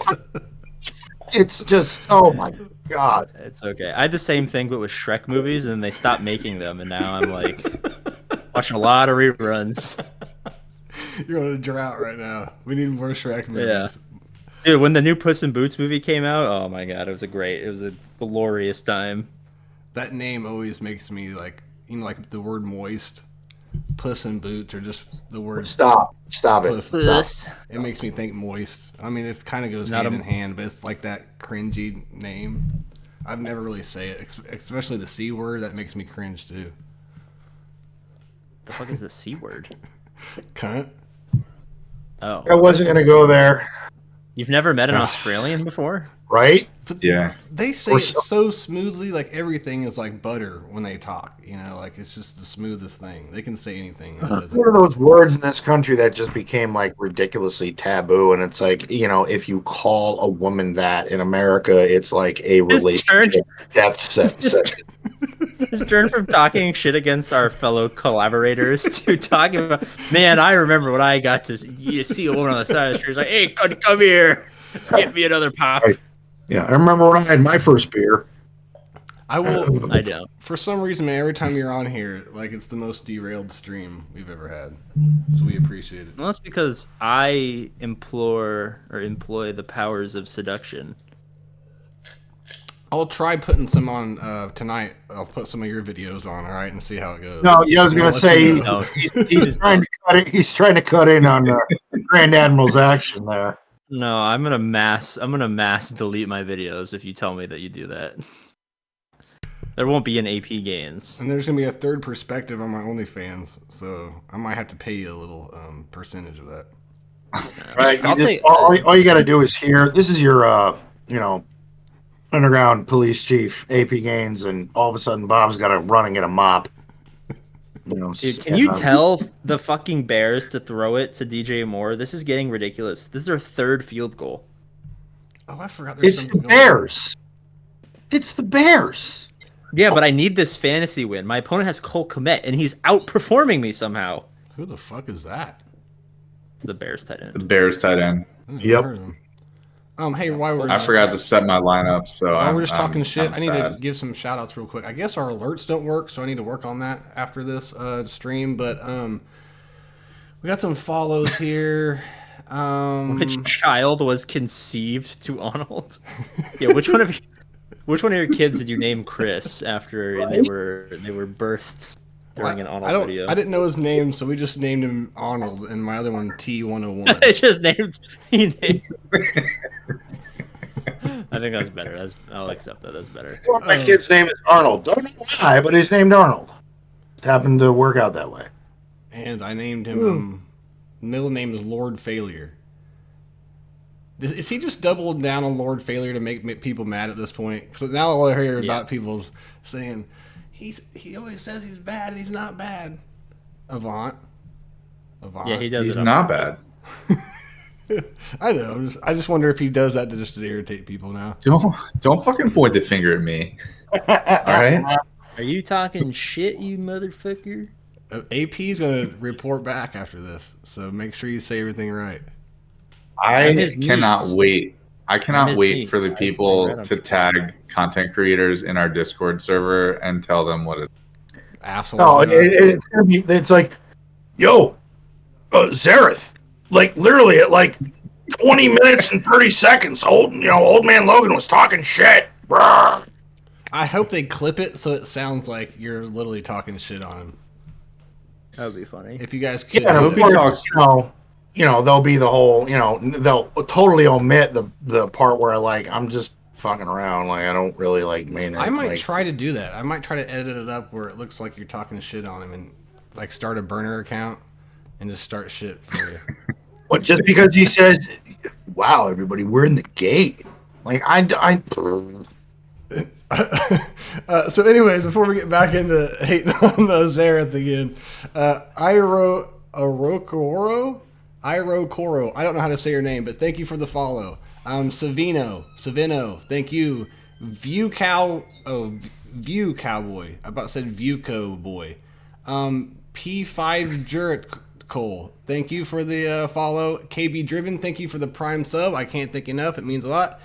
It's just... Oh, my God. It's okay. I had the same thing, but with Shrek movies, and then they stopped making them, and now I'm, like, watching a lot of reruns. You're on a drought right now. We need more Shrek movies. Yeah. Dude, when the new Puss in Boots movie came out, oh my God, it was a glorious time. That name always makes me like the word moist. Puss in Boots, or just the word. Stop it. Stop. It makes me think moist. I mean, it kind of goes hand in hand, but it's like that cringy name. I've never really say it, especially the C word. That makes me cringe too. The fuck is the C word? Cunt. Oh. I wasn't going to go there. You've never met an Australian before? Right? Yeah. They say it so smoothly, like everything is like butter when they talk. Like it's just the smoothest thing. They can say anything. It's one of those words in this country that just became like ridiculously taboo. And it's like, if you call a woman that in America, it's like a relationship death sentence. Just turn from talking shit against our fellow collaborators to talking about, man, I remember when I got to see a woman on the side of the street. It's like, hey, come here. Get me another pop. Yeah, I remember when I had my first beer. I will. I don't. For some reason, man, every time you're on here, like it's the most derailed stream we've ever had. So we appreciate it. Well, that's because I employ the powers of seduction. I'll try putting some on tonight. I'll put some of your videos on, all right, and see how it goes. No, yeah, I was going to say he's trying to cut it. He's trying to cut in on Grand Admiral's action there. No, I'm gonna mass delete my videos if you tell me that you do that. There won't be an APGAINS. And there's gonna be a third perspective on my OnlyFans, so I might have to pay you a little percentage of that. Right. All you got to do is hear. This is your, underground police chief, APGAINS, and all of a sudden Bob's got to run and get a mop. Dude, can you tell the fucking Bears to throw it to DJ Moore? This is getting ridiculous. This is their third field goal. Oh, I forgot. It's the Bears. It's the Bears. Yeah, but I need this fantasy win. My opponent has Cole Kmet, and he's outperforming me somehow. Who the fuck is that? It's the Bears tight end. The Bears tight end. Yep. Hey, I forgot to set my lineup, so we're just talking shit. I'm I need sad. to give some shout outs real quick. I guess our alerts don't work, so I need to work on that after this stream. But we got some follows here. Which child was conceived to Arnold? Yeah, which one of your kids did you name Chris after they were birthed during an Arnold video? I didn't know his name, so we just named him Arnold, and my other one T101. They just named. I think that's better. I'll accept that. That's better. My kid's name is Arnold. Don't know why, but he's named Arnold. It happened to work out that way. And I named him. Middle name is Lord Failure. Is he just doubled down on Lord Failure to make people mad at this point? Because now all I hear about people's saying he always says he's bad and he's not bad. Avant. Yeah, he does. He's not bad. I know. I just wonder if he does that to irritate people now. Don't fucking point the finger at me. All right. Are you talking shit, you motherfucker? AP's gonna report back after this, so make sure you say everything right. I cannot wait. I cannot wait for the people to tag content creators in our Discord server and tell them what it is. Asshole. No, it's gonna be. It's like, yo, Zareth. Like literally at like 20 minutes and 30 seconds, old man Logan was talking shit. Brr. I hope they clip it so it sounds like you're literally talking shit on him. That would be funny. If you guys could, yeah, of course, there'll be the whole, they'll totally omit the part where like I'm just fucking around, like I don't really like mean it. I might try to do that. I might try to edit it up where it looks like you're talking shit on him and like start a burner account and just start shit for you. But just because he says, "Wow, everybody, we're in the game," like so, anyways, before we get back into hating on Zareth again, Iro Koro. I don't know how to say your name, but thank you for the follow. Savino, thank you. View Cowboy. I about said Viewco Boy. P5 Jurat Cole, thank you for the follow. KB Driven, thank you for the prime sub. I can't thank enough. It means a lot.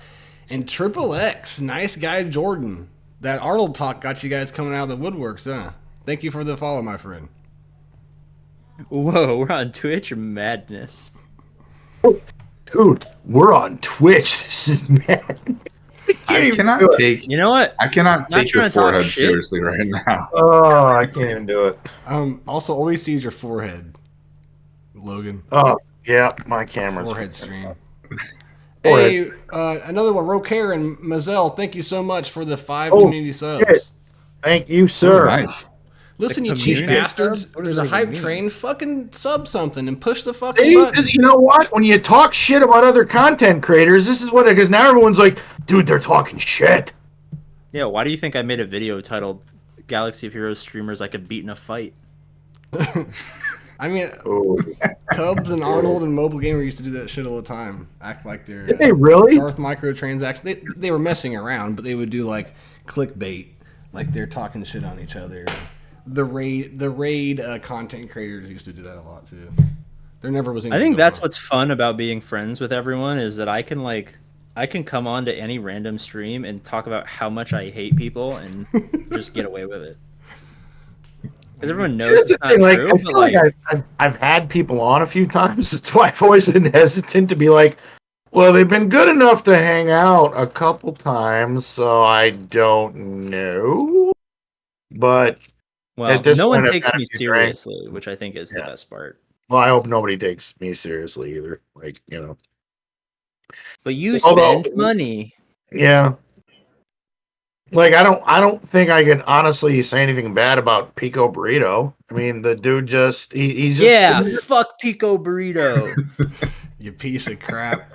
And Triple X, nice guy Jordan. That Arnold talk got you guys coming out of the woodworks, huh? Thank you for the follow, my friend. Whoa, we're on Twitch? Madness. Dude, we're on Twitch. This is mad. I cannot take. You know what? I cannot take your forehead seriously right now. Oh, I can't even do it. Also, always sees your forehead, Logan. Oh, yeah, my camera's forehead stream. Hey, another one, Rocaire and Mazel, thank you so much for the 5 community subs. Shit. Thank you, sir. Oh, nice. Listen, you cheap bastards. There's a hype train. Fucking sub something and push the fucking button. You know what? When you talk shit about other content creators, this is what, because now everyone's like, dude, they're talking shit. Yeah, why do you think I made a video titled Galaxy of Heroes streamers I could beat in a fight? I mean, Cubs and Arnold and Mobile Gamer used to do that shit all the time. Act like they're Did they really? Darth microtransactions. They were messing around, but they would do like clickbait, like they're talking shit on each other. The raid content creators used to do that a lot too. There never was any. I think that's what's fun about being friends with everyone is that I can come on to any random stream and talk about how much I hate people and just get away with it. Because everyone knows it's not true. I feel like I've had people on a few times. That's why I've always been hesitant to be like, Well, they've been good enough to hang out a couple times, so I don't know. But Well, at this no one point, I've takes had a me few drinks. seriously, which I think is the Yeah. best part. Well, I hope nobody takes me seriously either. Like, But you Although, spend money. yeah. Like, I don't think I can honestly say anything bad about Pico Burrito. I mean, the dude he's just Yeah, fuck Pico Burrito. You piece of crap.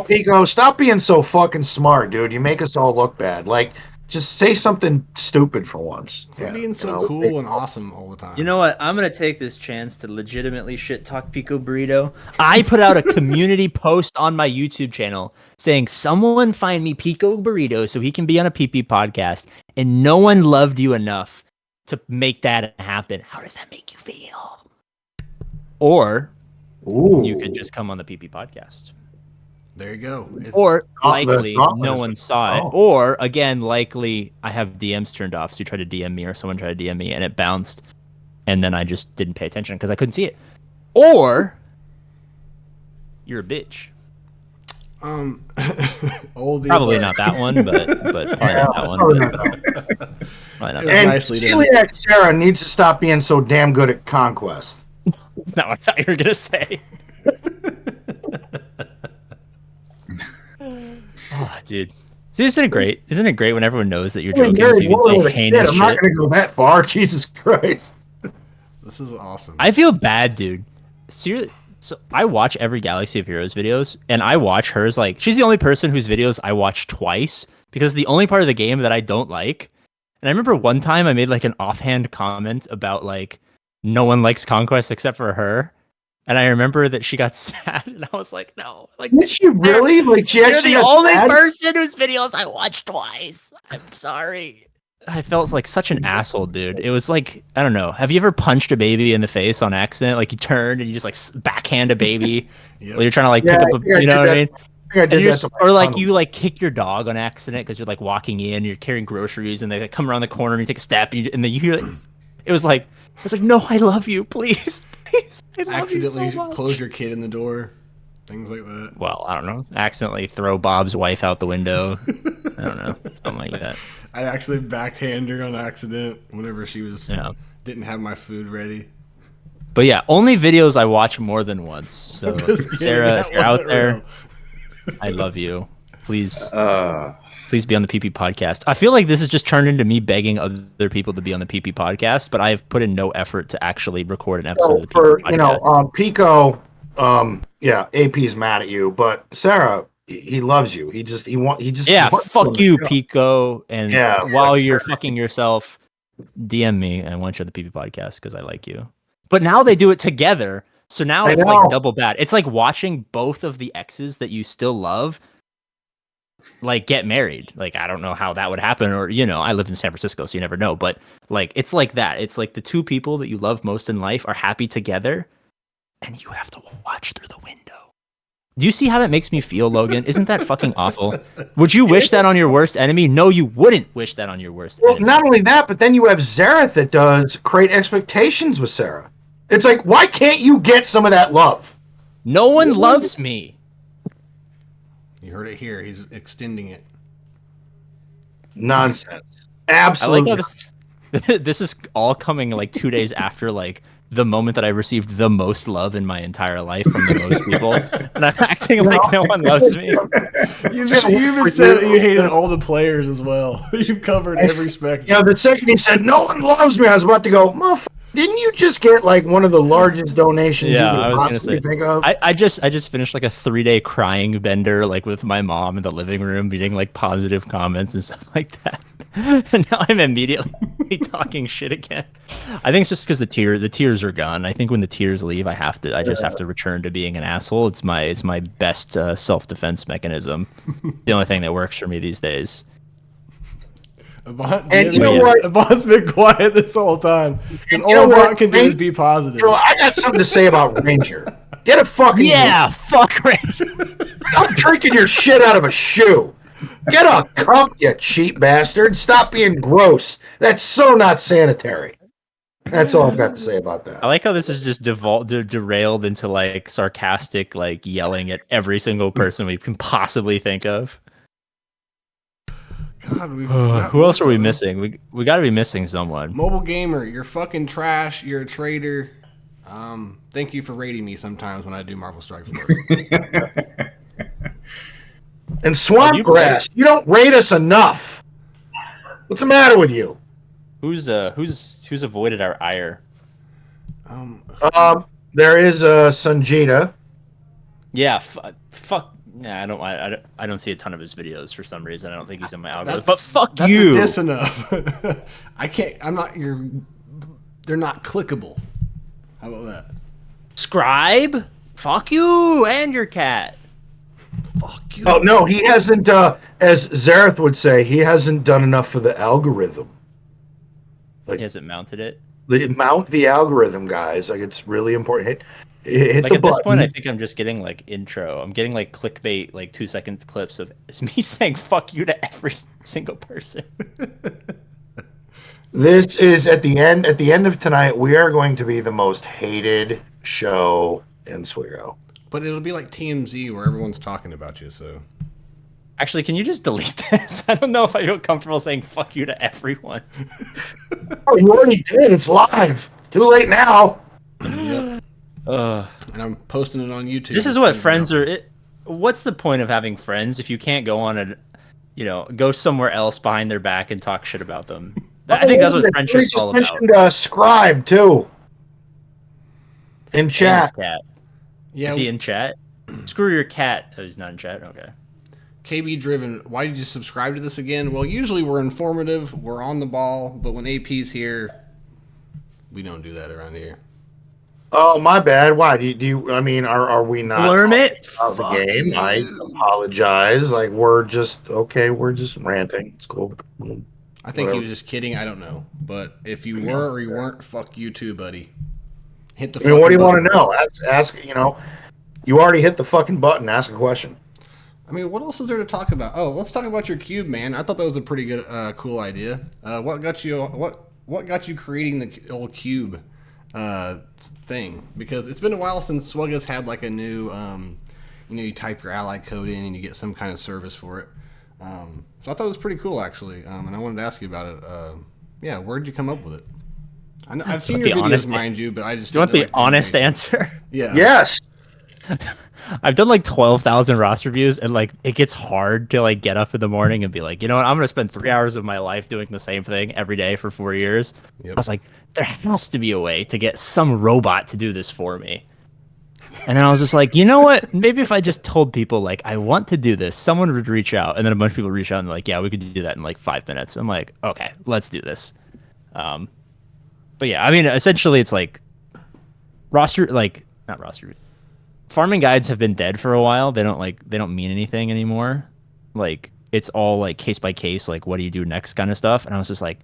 Pico, stop being so fucking smart, dude. You make us all look bad. Like, just say something stupid for once. Quit being so cool and awesome all the time. You know what? I'm going to take this chance to legitimately shit talk Pico Burrito. I put out a community post on my YouTube channel saying, someone find me Pico Burrito so he can be on a PP podcast. And no one loved you enough to make that happen. How does that make you feel? Or you could just come on the PP podcast. There you go. Or likely no one saw it. Or again, likely I have DMs turned off. So you try to DM me or someone tried to DM me and it bounced. And then I just didn't pay attention because I couldn't see it. Or you're a bitch. Probably not that one, but probably not that one. Probably not and Celiac Sarah needs to stop being so damn good at conquest. That's not what I thought you were gonna say. Oh, dude. See, isn't it great? Isn't it great when everyone knows that you're joking so you can say heinous shit? I'm not gonna go that far. Jesus Christ. This is awesome. I feel bad, dude. Seriously. So I watch every Galaxy of Heroes videos, and I watch hers like she's the only person whose videos I watch twice because the only part of the game that I don't like. And I remember one time I made like an offhand comment about like no one likes Conquest except for her. And I remember that she got sad, and I was like, "No, like did she really? Like she actually you're the only person whose videos I watched twice. I'm sorry." I felt like such an asshole, dude. It was like, I don't know. Have you ever punched a baby in the face on accident? Like you turned and you just like backhand a baby while you're trying to like pick up a, you know what I mean? Or like you like kick your dog on accident because you're like walking in, you're carrying groceries, and they like, come around the corner and you take a step, and then you hear like, it was like, no, I love you, please, please. I love accidentally you so much. Close your kid in the door, things like that. Well, I don't know. Accidentally throw Bob's wife out the window. I don't know, something like that. I actually backhand her on accident whenever she was didn't have my food ready. But yeah, only videos I watch more than once. So Sarah, if you're out there, I love you. Please be on the PP podcast. I feel like this has just turned into me begging other people to be on the PP podcast, but I have put in no effort to actually record an episode of the PP podcast. Pico, AP's mad at you, but Sarah, he loves you. He just fuck you, Pico. And while you're fucking yourself, DM me and I want you on the PP podcast because I like you. But now they do it together, so now it's like double bad. It's like watching both of the exes that you still love like get married. Like I don't know how that would happen, or I live in San Francisco, so you never know. But like it's like that. It's like the two people that you love most in life are happy together, and you have to watch through the window. Do you see how that makes me feel, Logan? Isn't that fucking awful? Would you wish that on your worst enemy? No, you wouldn't wish that on your worst enemy. Well, not only that, but then you have Zareth that does create expectations with Sarah. It's like, why can't you get some of that love? No one loves me. You heard it here. He's extending it. Nonsense. Absolutely. I like how this is all coming like 2 days after like the moment that I received the most love in my entire life from the most people, and I'm acting like no one loves me. You even said that you hated all the players as well. You've covered every spectrum. Yeah, the second he said no one loves me, I was about to go, motherfucker. Didn't you just get like one of the largest donations you could possibly think of? I just finished like a 3-day crying bender like with my mom in the living room, reading like positive comments and stuff like that. And now I'm immediately talking shit again. I think it's just because the tears are gone. I think when the tears leave, I just have to return to being an asshole. It's my best self-defense mechanism. The only thing that works for me these days. And you know what? Avant's been quiet this whole time. And all Avant can do is be positive. I got something to say about Ranger. Get a fucking fuck Ranger. I'm drinking your shit out of a shoe. Get a cup, you cheap bastard. Stop being gross. That's so not sanitary. That's all I've got to say about that. I like how this is just derailed into like sarcastic, like yelling at every single person we can possibly think of. God, who else are we missing? We got to be missing someone. Mobile Gamer, you're fucking trash. You're a traitor. Thank you for rating me sometimes when I do Marvel Strike Force. And Swampgrass, you don't rate us enough. What's the matter with you? Who's avoided our ire? There is Sanjita. Yeah, fuck. Nah, I don't see a ton of his videos for some reason. I don't think he's in my algorithm. That's, but fuck that's you. That's enough. I can't. I'm not your. They're not clickable. How about that? Scribe. Fuck you and your cat. Fuck you. Oh no, he hasn't. As Zareth would say, he hasn't done enough for the algorithm. Like, he hasn't mounted it. Mount the algorithm, guys. Like, it's really important. Hit like the at button. This point, I think I'm just getting like intro. I'm getting like clickbait, like 2 second clips of me saying "fuck you" to every single person. This is at the end. At the end of tonight, we are going to be the most hated show in Swigo. But it'll be like TMZ where everyone's talking about you. So, actually, can you just delete this? I don't know if I feel comfortable saying "fuck you" to everyone. Oh, you already did. It's live. It's too late now. Yep. And I'm posting it on YouTube. This is what friends are. What's the point of having friends if you can't go on go somewhere else behind their back and talk shit about them? I think that's what friendship's all about. Mentioned Scribe too. In chat. Yeah. Is he in chat? Screw your cat. Oh, he's not in chat. Okay. KB Driven, why did you subscribe to this again? Well, usually we're informative, we're on the ball, but when AP's here, we don't do that around here. Oh, my bad. Why do you? I mean, are we not learn it? About the game? You. I apologize. Like, we're just ranting. It's cool. I think he was just kidding. I don't know, but if you were or you weren't, fuck you too, buddy. Hit the. I mean, what do you want to know? Ask. You already hit the fucking button. Ask a question. I mean, what else is there to talk about? Oh, let's talk about your cube, man. I thought that was a pretty good, cool idea. What got you creating the old cube thing? Because it's been a while since Swugga's had like a new, you type your ally code in and you get some kind of service for it. So I thought it was pretty cool, actually. And I wanted to ask you about it. Yeah, where'd you come up with it? I've seen your videos, mind you, but I just. Do you want the honest answer? Yeah. Yes. I've done like 12,000 roster reviews, and like it gets hard to like get up in the morning and be like, you know what, I'm gonna spend 3 hours of my life doing the same thing every day for 4 years. Yep. I was like, there has to be a way to get some robot to do this for me. And then I was just like, you know what? Maybe if I just told people like I want to do this, someone would reach out, and then a bunch of people reach out and like, yeah, we could do that in like 5 minutes. I'm like, okay, let's do this. But yeah, I mean, essentially, it's like not roster. Farming guides have been dead for a while. They don't mean anything anymore. Like, it's all like case by case, like what do you do next kind of stuff. And I was just like,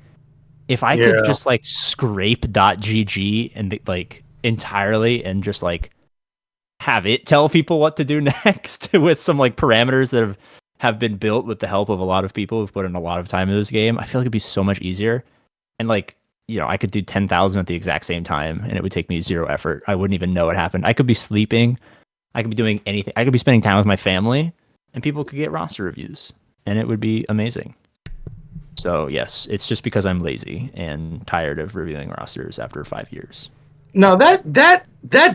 if I could just like scrape .gg and like entirely and just like have it tell people what to do next with some like parameters that have been built with the help of a lot of people who've put in a lot of time in this game, I feel like it'd be so much easier. And like, I could do 10,000 at the exact same time and it would take me 0 effort. I wouldn't even know what happened. I could be sleeping. I could be doing anything. I could be spending time with my family and people could get roster reviews and it would be amazing. So yes, it's just because I'm lazy and tired of reviewing rosters after 5 years. No, that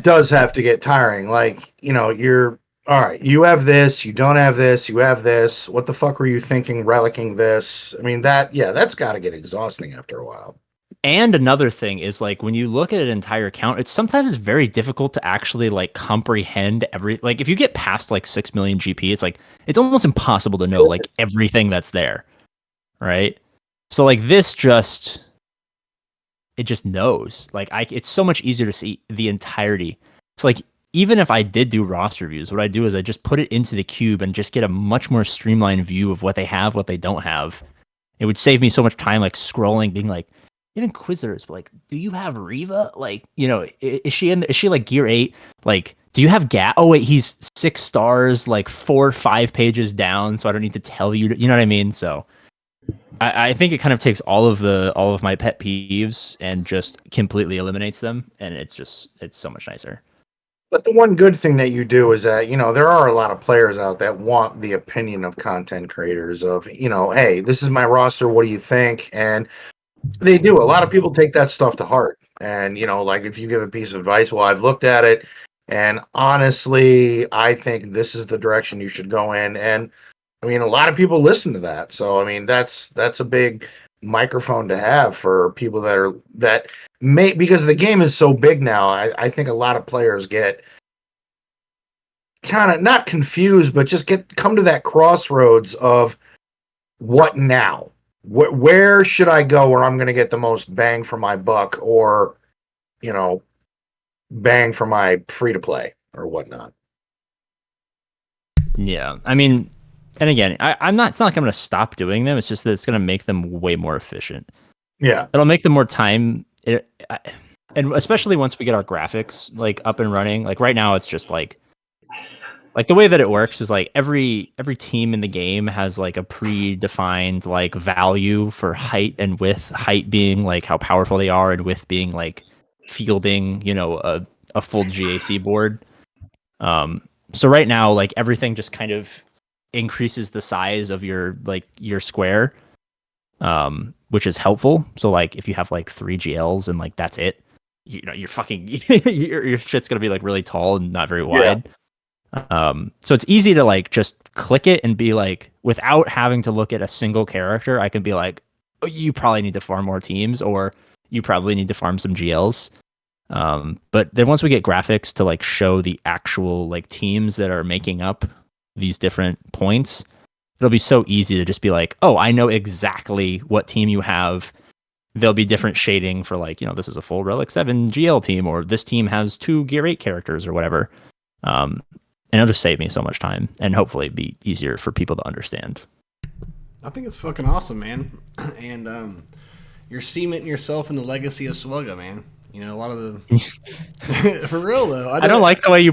does have to get tiring. Like, you're all right. You have this, you don't have this, you have this. What the fuck were you thinking relicking this? I mean, that's got to get exhausting after a while. And another thing is like when you look at an entire count, it's sometimes very difficult to actually like comprehend like if you get past like 6 million GP, it's almost impossible to know like everything that's there, right? So like it just knows. Like it's so much easier to see the entirety. It's like even if I did do roster reviews, what I do is I just put it into the cube and just get a much more streamlined view of what they have, what they don't have. It would save me so much time like scrolling, being like. Even Inquisitors, like, do you have Riva? Like, is she like gear 8? Like, do you have Gat? Oh wait, he's 6 stars, like 4 or 5 pages down, so I don't need to tell you. You know what I mean? So, I think it kind of takes all of my pet peeves and just completely eliminates them, and it's so much nicer. But the one good thing that you do is that, there are a lot of players out that want the opinion of content creators of, hey, this is my roster, what do you think? And they do. A lot of people take that stuff to heart. And, like if you give a piece of advice, well, I've looked at it and honestly, I think this is the direction you should go in. And I mean, a lot of people listen to that. So, I mean, that's a big microphone to have for people that may, because the game is so big now. I think a lot of players get kind of not confused, but just come to that crossroads of what now? Where should I go where I'm going to get the most bang for my buck, or bang for my free to play or whatnot? Yeah, I mean, and again, I'm not. It's not like I'm going to stop doing them. It's just that it's going to make them way more efficient. Yeah, it'll make them more time. And especially once we get our graphics like up and running. Like right now, it's just like the way that it works is like every team in the game has like a predefined like value for height and width. Height being like how powerful they are, and width being like fielding, a full GAC board. So right now, like everything just kind of increases the size of your square, which is helpful. So like if you have like 3 GLs and like that's it, you're fucking your shit's gonna be like really tall and not very wide. Yeah. So it's easy to like just click it and be like, without having to look at a single character, I can be like, oh, you probably need to farm more teams, or you probably need to farm some GLs. But then once we get graphics to like show the actual like teams that are making up these different points, it'll be so easy to just be like, oh, I know exactly what team you have. There'll be different shading for like, this is a full Relic 7 GL team, or this team has 2 Gear 8 characters or whatever. And it'll just save me so much time and hopefully be easier for people to understand. I think it's fucking awesome, man. And you're cementing yourself in the legacy of Swugga, man. A lot of the for real though. I don't like the way you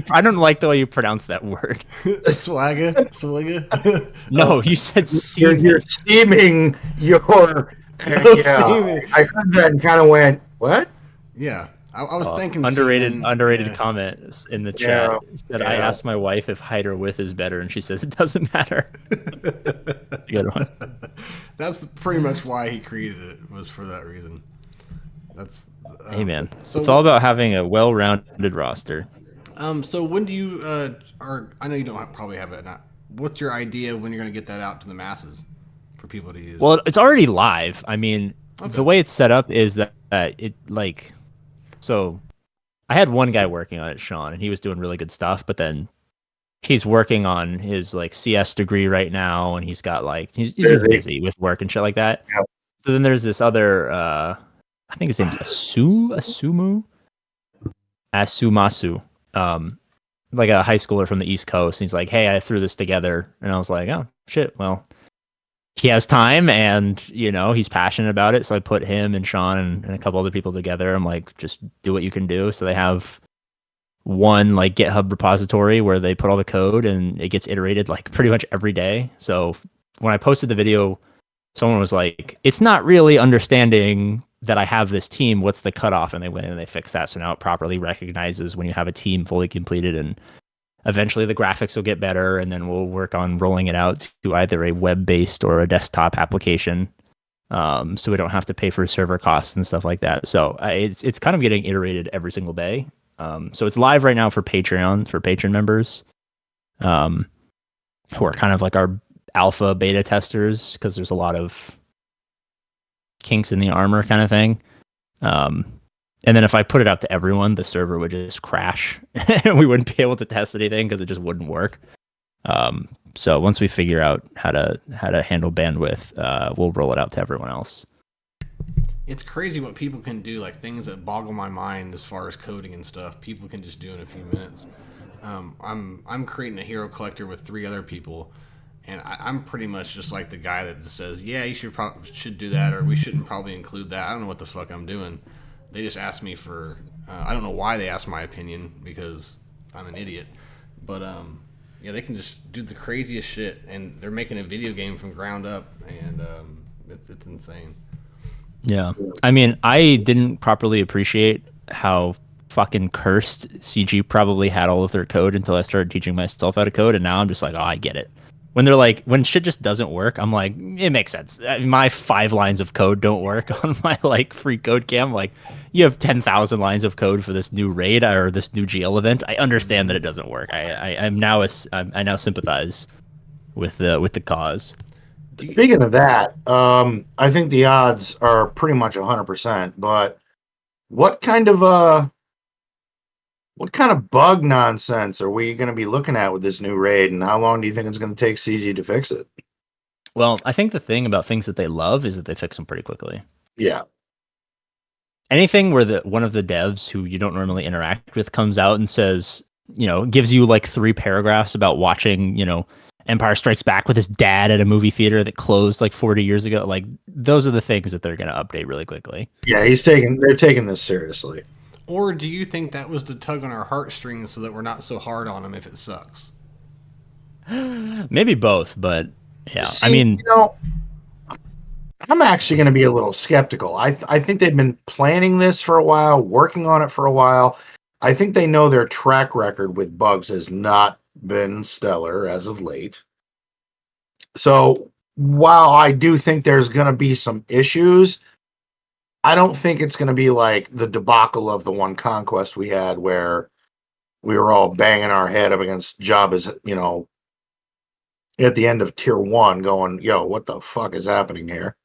pronounce that word. Swagga. No, you said you're steaming your. Yeah, I heard that and kind of went, what? Yeah. I was thinking underrated comment in the chat that I asked my wife if height or width is better, and she says it doesn't matter. Good one. That's pretty much why he created it, was for that reason. That's hey man, so it's all about having a well-rounded roster. So when do you I know you don't probably have it. What's your idea when you're going to get that out to the masses for people to use? Well, it's already live. I mean, the way it's set up is that it like. So I had one guy working on it, Sean, and he was doing really good stuff, but then he's working on his like CS degree right now, and he's got like he's just busy with work and shit like that. Yep. So then there's this other I think his name's Asumasu, like a high schooler from the East Coast, and he's like, hey, I threw this together, and I was like, oh shit, well, he has time, and he's passionate about it, so I put him and Sean and a couple other people together. I'm like, just do what you can do. So they have one like GitHub repository where they put all the code, and it gets iterated like pretty much every day. So when I posted the video, someone was like, it's not really understanding that I have this team, what's the cutoff? And they went in and they fixed that, so now it properly recognizes when you have a team fully completed, and eventually the graphics will get better, and then we'll work on rolling it out to either a web-based or a desktop application, so we don't have to pay for server costs and stuff like that. So it's kind of getting iterated every single day. So it's live right now for Patreon, for patron members, who are kind of like our alpha beta testers, because there's a lot of kinks in the armor kind of thing. And then if I put it out to everyone, the server would just crash and we wouldn't be able to test anything because it just wouldn't work. So once we figure out how to handle bandwidth, we'll roll it out to everyone else. It's crazy what people can do, like things that boggle my mind as far as coding and stuff. People can just do in a few minutes. I'm creating a hero collector with 3 other people, and I'm pretty much just like the guy that says, yeah, you should do that, or we shouldn't probably include that. I don't know what the fuck I'm doing. They just asked me for, I don't know why they asked my opinion, because I'm an idiot. But, yeah, they can just do the craziest shit, and they're making a video game from ground up, and It's insane. Yeah. I mean, I didn't properly appreciate how fucking cursed CG probably had all of their code until I started teaching myself how to code, and now I'm just like, oh, I get it. When they're like, when shit just doesn't work, I'm like, it makes sense. My 5 lines of code don't work on my like free code cam. Like, you have 10,000 lines of code for this new raid or this new GL event. I understand that it doesn't work. I now sympathize with the cause. Speaking of that, I think the odds are pretty much 100%. But what kind of bug nonsense are we going to be looking at with this new raid, and how long do you think it's going to take CG to fix it? Well, I think the thing about things that they love is that they fix them pretty quickly. Yeah. Anything where one of the devs who you don't normally interact with comes out and says, gives you like 3 paragraphs about watching, Empire Strikes Back with his dad at a movie theater that closed like 40 years ago. Like, those are the things that they're going to update really quickly. Yeah, they're taking this seriously. Or do you think that was to tug on our heartstrings so that we're not so hard on him if it sucks? Maybe both, but yeah. See, I mean, I'm actually going to be a little skeptical. I think they've been planning this for a while, working on it for a while. I think they know their track record with bugs has not been stellar as of late. So while I do think there's going to be some issues, I don't think it's going to be like the debacle of the one conquest we had where we were all banging our head up against Jabba's, at the end of tier 1 going, yo, what the fuck is happening here?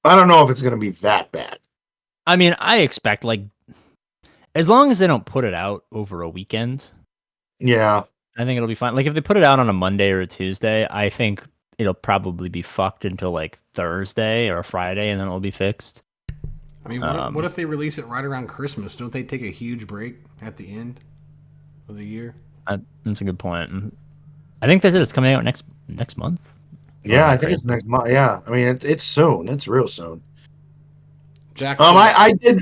I don't know if it's going to be that bad. I mean, I expect like, as long as they don't put it out over a weekend. Yeah. I think it'll be fine. Like, if they put it out on a Monday or a Tuesday, I think it'll probably be fucked until like Thursday or Friday, and then it'll be fixed. I mean, what if they release it right around Christmas? Don't they take a huge break at the end of the year? That's a good point. I think they said it's coming out next month. Yeah, I think it's next month. Yeah, I mean it's soon. It's real soon. Jack. I did.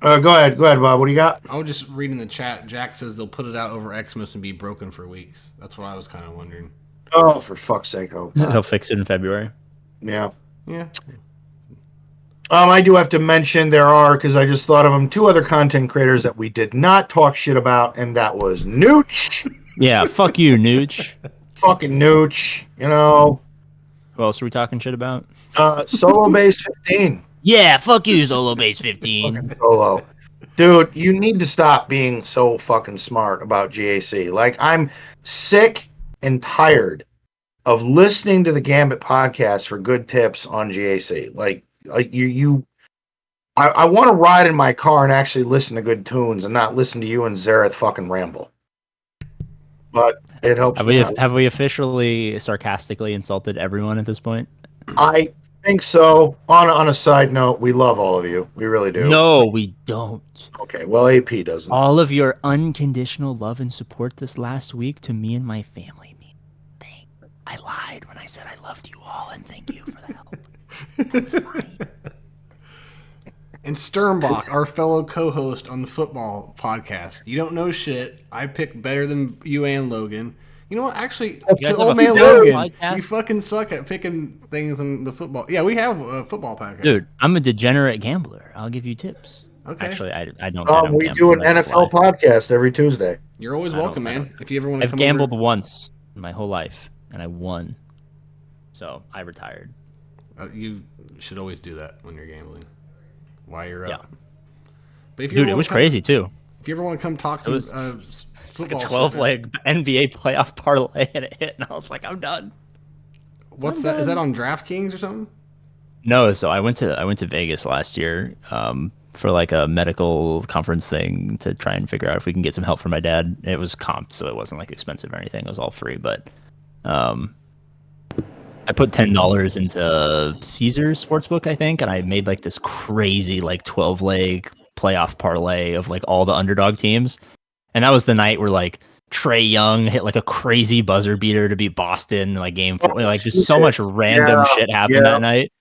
Go ahead, Bob. What do you got? I was just reading the chat. Jack says they'll put it out over Xmas and be broken for weeks. That's what I was kind of wondering. Oh, for fuck's sake! Oh, they'll fix it in February. Yeah. Yeah. I do have to mention there are, because I just thought of them, 2 other content creators that we did not talk shit about, and that was Nooch. Yeah, fuck you, Nooch. Fucking Nooch. Who else are we talking shit about? Solo Base 15. Yeah, fuck you, Solo Base 15. Fucking Solo. Dude, you need to stop being so fucking smart about GAC. Like, I'm sick and tired of listening to the Gambit podcast for good tips on GAC. Like I want to ride in my car and actually listen to good tunes and not listen to you and Zareth fucking ramble. But it helps. Have we officially sarcastically insulted everyone at this point? I think so. On a side note, we love all of you. We really do. No, we don't. Okay, well, AP doesn't. All of your unconditional love and support this last week to me and my family. I lied when I said I loved you all, and thank you for the help. I was lying. And Sternbach, our fellow co-host on the football podcast. You don't know shit. I pick better than you and Logan. You know what? Actually, to old man Logan, you fucking suck at picking things in the football. Yeah, we have a football podcast. Dude, I'm a degenerate gambler. I'll give you tips. Okay. Actually, I don't. We do an NFL podcast every Tuesday. You're always welcome, man. If you ever want to come I've gambled once in my whole life, and I won. So I retired. You should always do that when you're gambling. While you're up. Yeah. But if you Dude, it was crazy too. If you ever want to come talk to it's like a 12-leg NBA playoff parlay, and it hit, and I was like, I'm done. What's that? Is that on DraftKings or something? No, so I went to Vegas last year for like a medical conference thing to try and figure out if we can get some help for my dad. It was comped, so it wasn't like expensive or anything. It was all free, but I put $10 into Caesars Sportsbook, I think, and I made like this crazy like 12-leg playoff parlay of like all the underdog teams. And that was the night where like Trae Young hit like a crazy buzzer beater to beat Boston, like game 4. Like just so much random shit happened that night.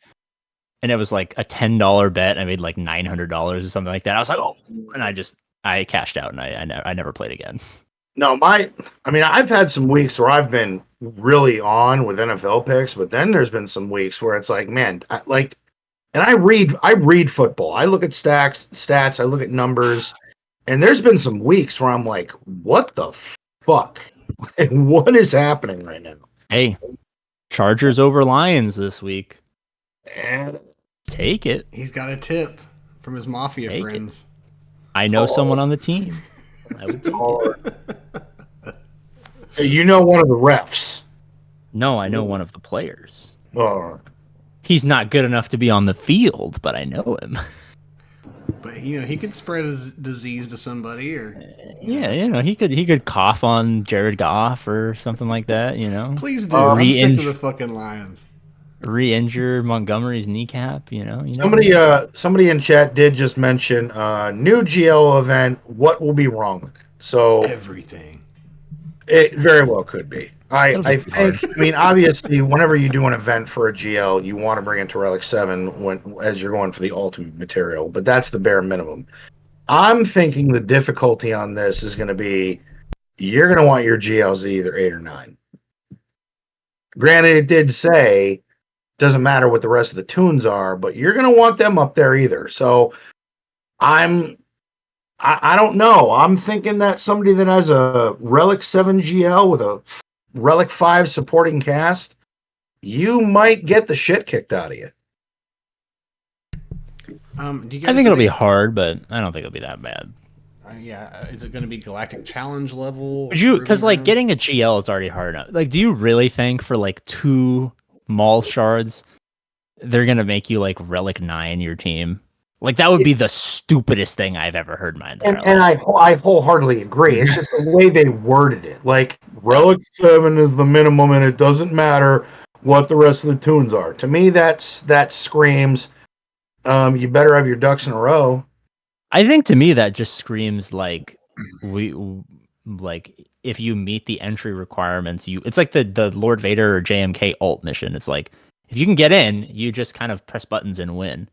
And it was like a $10 bet. I made like $900 or something like that. I was like, oh, and I cashed out, and I never played again. No, I've had some weeks where I've been really on with NFL picks, but then there's been some weeks where it's like, man, and I read football. I look at stats, I look at numbers, and there's been some weeks where I'm like, what the fuck? What is happening right now? Hey, Chargers over Lions this week. And take it. He's got a tip from his mafia friends. I know someone on the team. I would take it. You know one of the refs. No, I know one of the players. Oh. He's not good enough to be on the field, but I know him. But he could spread his disease to somebody, or yeah, he could cough on Jared Goff or something like that. Please do. I'm sick of the fucking Lions. Re-injure Montgomery's kneecap. Somebody in chat did just mention new GL event. What will be wrong with it? So everything. It very well could be. I think. I mean, obviously, whenever you do an event for a GL, you want to bring it to Relic 7 as you're going for the ultimate material, but that's the bare minimum. I'm thinking the difficulty on this is going to be you're going to want your GLs either 8 or 9. Granted, it did say doesn't matter what the rest of the tunes are, but you're going to want them up there either. So I don't know. I'm thinking that somebody that has a Relic 7 GL with a Relic 5 supporting cast, you might get the shit kicked out of you. I think it'll be hard, but I don't think it'll be that bad. Is it going to be Galactic Challenge level? Because getting a GL is already hard enough. Like, do you really think for 2 Maul shards, they're going to make you Relic 9 your team? That would be the stupidest thing I've ever heard in my entire life. And I wholeheartily agree. It's just the way they worded it. Relic 7 is the minimum, and it doesn't matter what the rest of the tunes are. To me, that screams, you better have your ducks in a row. I think to me that just screams if you meet the entry requirements, it's like the Lord Vader or JMK ult mission. It's like if you can get in, you just kind of press buttons and win.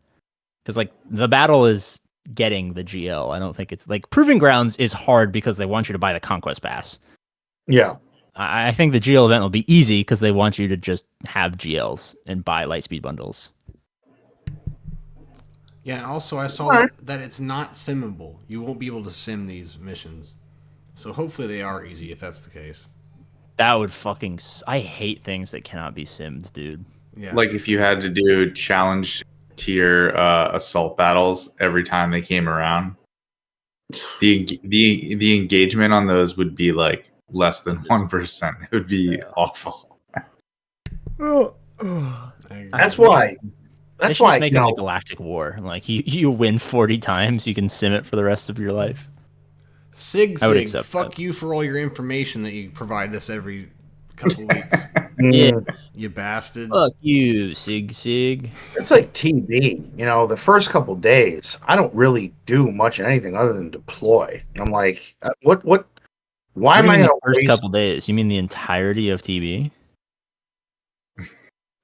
Because the battle is getting the GL. I don't think it's Proving Grounds is hard because they want you to buy the Conquest Pass. Yeah. I think the GL event will be easy because they want you to just have GLs and buy Lightspeed bundles. Yeah, and also I saw that it's not simmable. You won't be able to sim these missions. So hopefully they are easy if that's the case. That would I hate things that cannot be simmed, dude. Yeah. If you had to do challenge tier assault battles every time they came around, the engagement on those would be less than 1%. It would be awful. That's why. That's why make it a Galactic War. You win 40 times, you can sim it for the rest of your life. Sig, fuck you for all your information that you provide us every couple weeks. Yeah. You bastard. Fuck you, Sig. It's like TB. The first couple days, I don't really do much anything other than deploy. I'm like, what? Why am I going to first couple days? You mean the entirety of TB?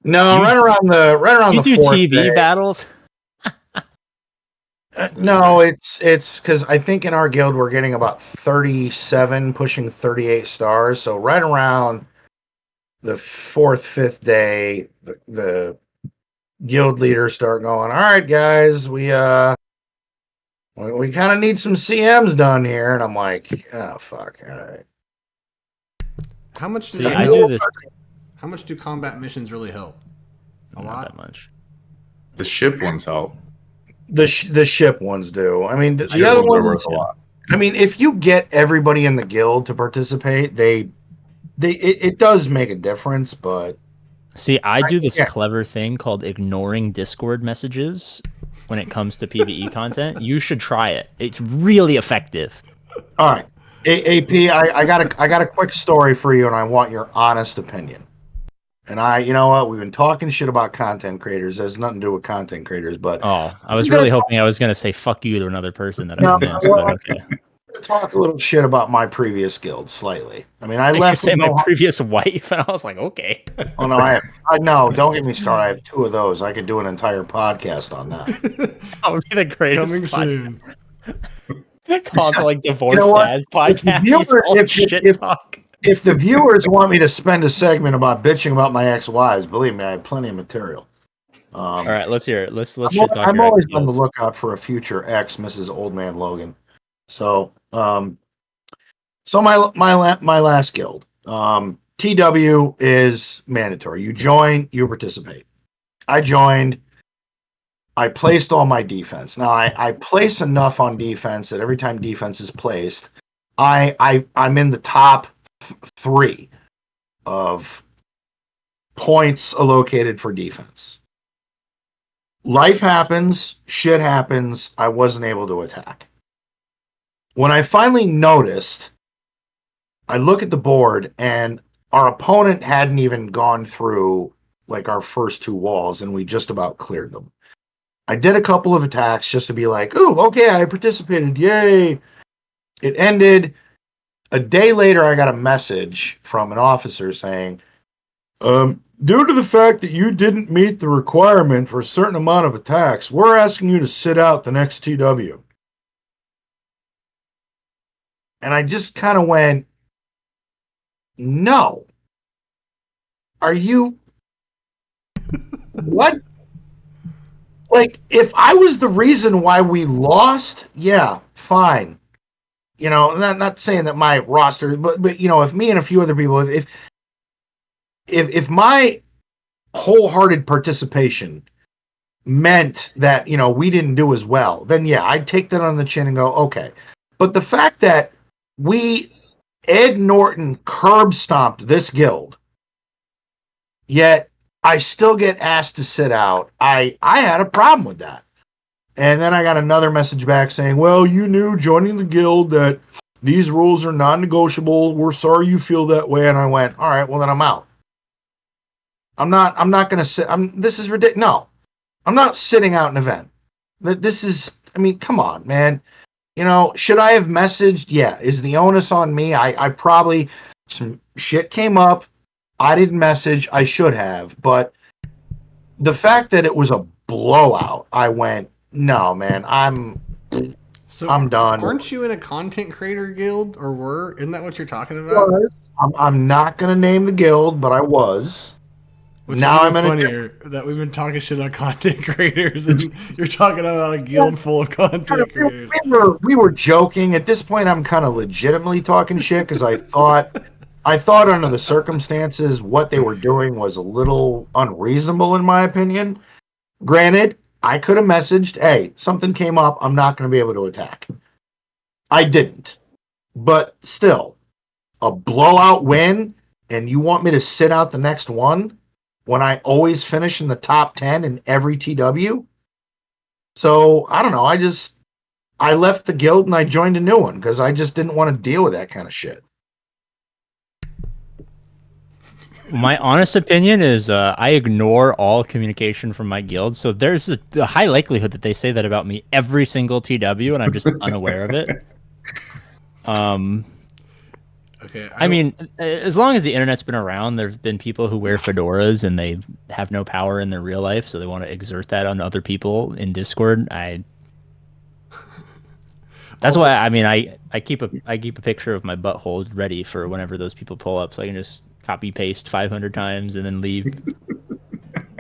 No, right around the do fourth TB day. battles? No, it's because I think in our guild we're getting about 37, pushing 38 stars. So right around the 4th, 5th day, the guild leaders start going, all right, guys, we kind of need some CMs done here. And I'm like, oh, fuck. All right. How much do How much do combat missions really help? Not that much. The ship ones help. The ship ones do. I mean, the other ones are worth a lot. I mean, if you get everybody in the guild to participate, it does make a difference, but see, I do this clever thing called ignoring Discord messages when it comes to PvE content. You should try it. It's really effective. All right. AP, I got a quick story for you, and I want your honest opinion. And you know what? We've been talking shit about content creators. It has nothing to do with content creators, but I was really hoping I was going to say fuck you to another person that I missed, but okay. Talk a little shit about my previous guild slightly. I mean, I left. Say my previous wife, and I was like, okay. Oh no, I no, don't get me started. I have 2 of those. I could do an entire podcast on that. That would be the greatest. Coming soon. Called Divorce Dads podcast. If if the viewers want me to spend a segment about bitching about my ex-wives, believe me, I have plenty of material. All right, let's hear it. Let's shit talk I'm your always ex on the guild. lookout for a future ex, Mrs. Old Man Logan. So, so my last guild, TW is mandatory. You join, you participate. I joined. I placed all my defense. Now I place enough on defense that every time defense is placed, I'm in the top 3 of points allocated for defense. Life happens, shit happens. I wasn't able to attack. When I finally noticed, I look at the board and our opponent hadn't even gone through like our first 2 walls, and we just about cleared them. I did a couple of attacks just to be like, "Oh, okay, I participated. Yay." It ended. A day later, I got a message from an officer saying, due to the fact that you didn't meet the requirement for a certain amount of attacks, we're asking you to sit out the next TW. And I just kind of went, no. Are you... What? Like, if I was the reason why we lost, yeah, fine. You know, not saying that my roster, but you know, if me and a few other people, if my wholehearted participation meant that, you know, we didn't do as well, then yeah, I'd take that on the chin and go, okay. But the fact that Ed Norton curb stomped this guild, yet I still get asked to sit out, I had a problem with that. And then I got another message back saying, well, you knew joining the guild that these rules are non-negotiable. We're sorry you feel that way. And I went, all right, well, then I'm out. I'm not going to sit. This is ridiculous. No, I'm not sitting out an event. This is, I mean, come on, man. You know, should I have messaged? Yeah. Is the onus on me? I probably, some shit came up. I didn't message. I should have. But the fact that it was a blowout, I went, no, man, I'm done. Aren't you in a content creator guild, or were? Isn't that what you're talking about? I'm not going to name the guild, but I was. Which now is even funnier that we've been talking shit on content creators, and you're talking about a guild full of content creators. We were joking. At this point, I'm kind of legitimately talking shit because I thought under the circumstances what they were doing was a little unreasonable in my opinion. Granted, I could have messaged, hey, something came up, I'm not going to be able to attack. I didn't. But still, a blowout win, and you want me to sit out the next one when I always finish in the top 10 in every TW? So, I don't know, I left the guild and I joined a new one because I just didn't want to deal with that kind of shit. My honest opinion is I ignore all communication from my guild, so there's a high likelihood that they say that about me every single TW, and I'm just unaware of it. Okay. I mean, as long as the internet's been around, there's been people who wear fedoras and they have no power in their real life, so they want to exert that on other people in Discord. That's why I mean I keep a picture of my butthole ready for whenever those people pull up, so I can just copy paste 500 times and then leave.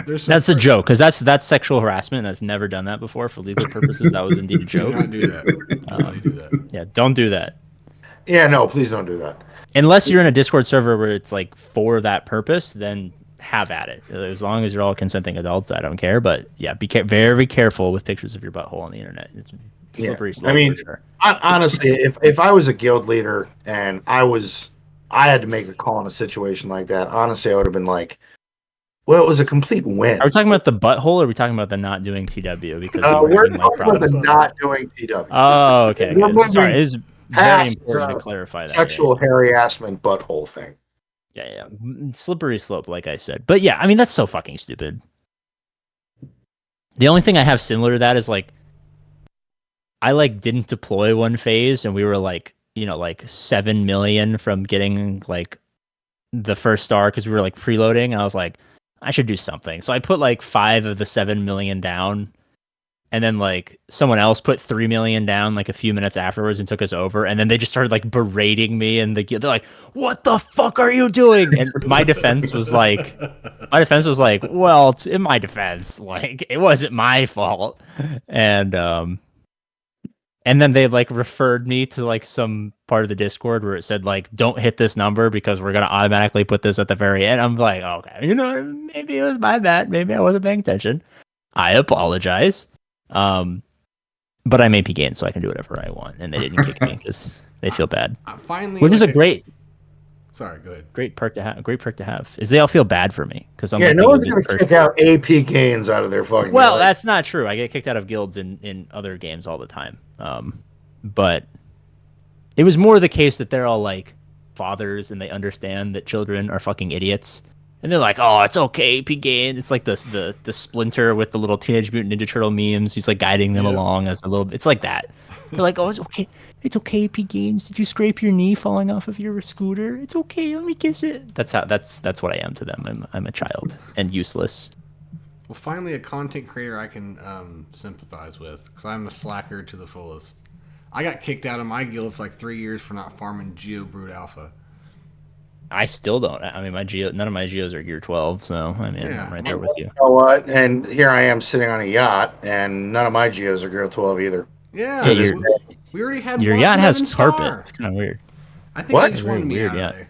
That's a joke, because that's sexual harassment, and I've never done that before for legal purposes. That was indeed a joke. Do not do that. Do that. Yeah, don't do that. Yeah, no, please don't do that. Unless you're in a Discord server where it's like for that purpose, then have at it. As long as you're all consenting adults, I don't care. But yeah, be very careful with pictures of your butthole on the internet. It's slippery slope. I mean, for sure. Honestly, if I was a guild leader and I had to make a call in a situation like that, honestly, I would have been like, well, it was a complete win. Are we talking about the butthole, or are we talking about the not doing TW? Because we're talking about the not doing TW. Oh, okay. Sorry, it is very important to clarify that. Sexual harassment butthole thing. Yeah. Slippery slope, like I said. But yeah, I mean, that's so fucking stupid. The only thing I have similar to that is like, I like didn't deploy one phase, and we were like, you know, like 7 million from getting like the first star because we were like preloading. And I was like, I should do something. So I put like 5 of the 7 million down And then like someone else put 3 million down like a few minutes afterwards and took us over. And then they just started like berating me and they're like, "What the fuck are you doing?" And my defense was like, well, it's in my defense, like it wasn't my fault. And then they like referred me to like some part of the Discord where it said like, "Don't hit this number because we're gonna automatically put this at the very end." I'm like, okay, maybe it was my bad. Maybe I wasn't paying attention. I apologize. But I'm APGAINS, so I can do whatever I want, and they didn't kick me because they feel bad. Finally, which is a great. Sorry, go ahead. Great perk to have. Great perk to have is they all feel bad for me because I'm no one's gonna kick out APGAINS out of their fucking. Well, that's not true. I get kicked out of guilds in other games all the time. But it was more the case that they're all like fathers and they understand that children are fucking idiots. And they're like, "Oh, it's okay, APGAINS." It's like the Splinter with the little Teenage Mutant Ninja Turtle memes. He's like guiding them along as a little. It's like that. They're like, "Oh, it's okay. It's okay, APGAINS. Did you scrape your knee falling off of your scooter? It's okay. Let me kiss it." That's what I am to them. I'm a child and useless. Well, finally, a content creator I can sympathize with because I'm a slacker to the fullest. I got kicked out of my guild for like 3 years for not farming Geo Brood Alpha. I still don't. I mean, none of my Geos are Gear 12, so I mean, I'm right there with you. You know what? And here I am sitting on a yacht, and none of my Geos are Gear 12 either. Yeah, we already had your one yacht has 7-star. carpet. It's kind of weird. I think they just wanted me out of there.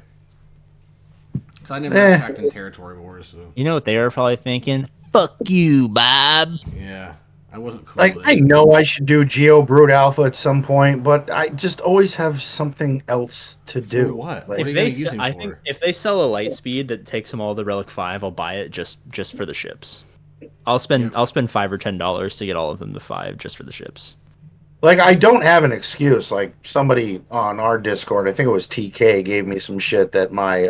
Because I never attacked in territory wars. So. You know what they were probably thinking? Fuck you, Bob. Yeah. I wasn't cool. Like, I know I should do Geo Brood Alpha at some point, but I just always have something else to do. For what? Like, What are you going to use him for? Think if they sell a light speed that takes them all the Relic 5, I'll buy it just for the ships. I'll spend $5 or $10 to get all of them to 5 just for the ships. Like, I don't have an excuse. Like, somebody on our Discord, I think it was TK, gave me some shit that my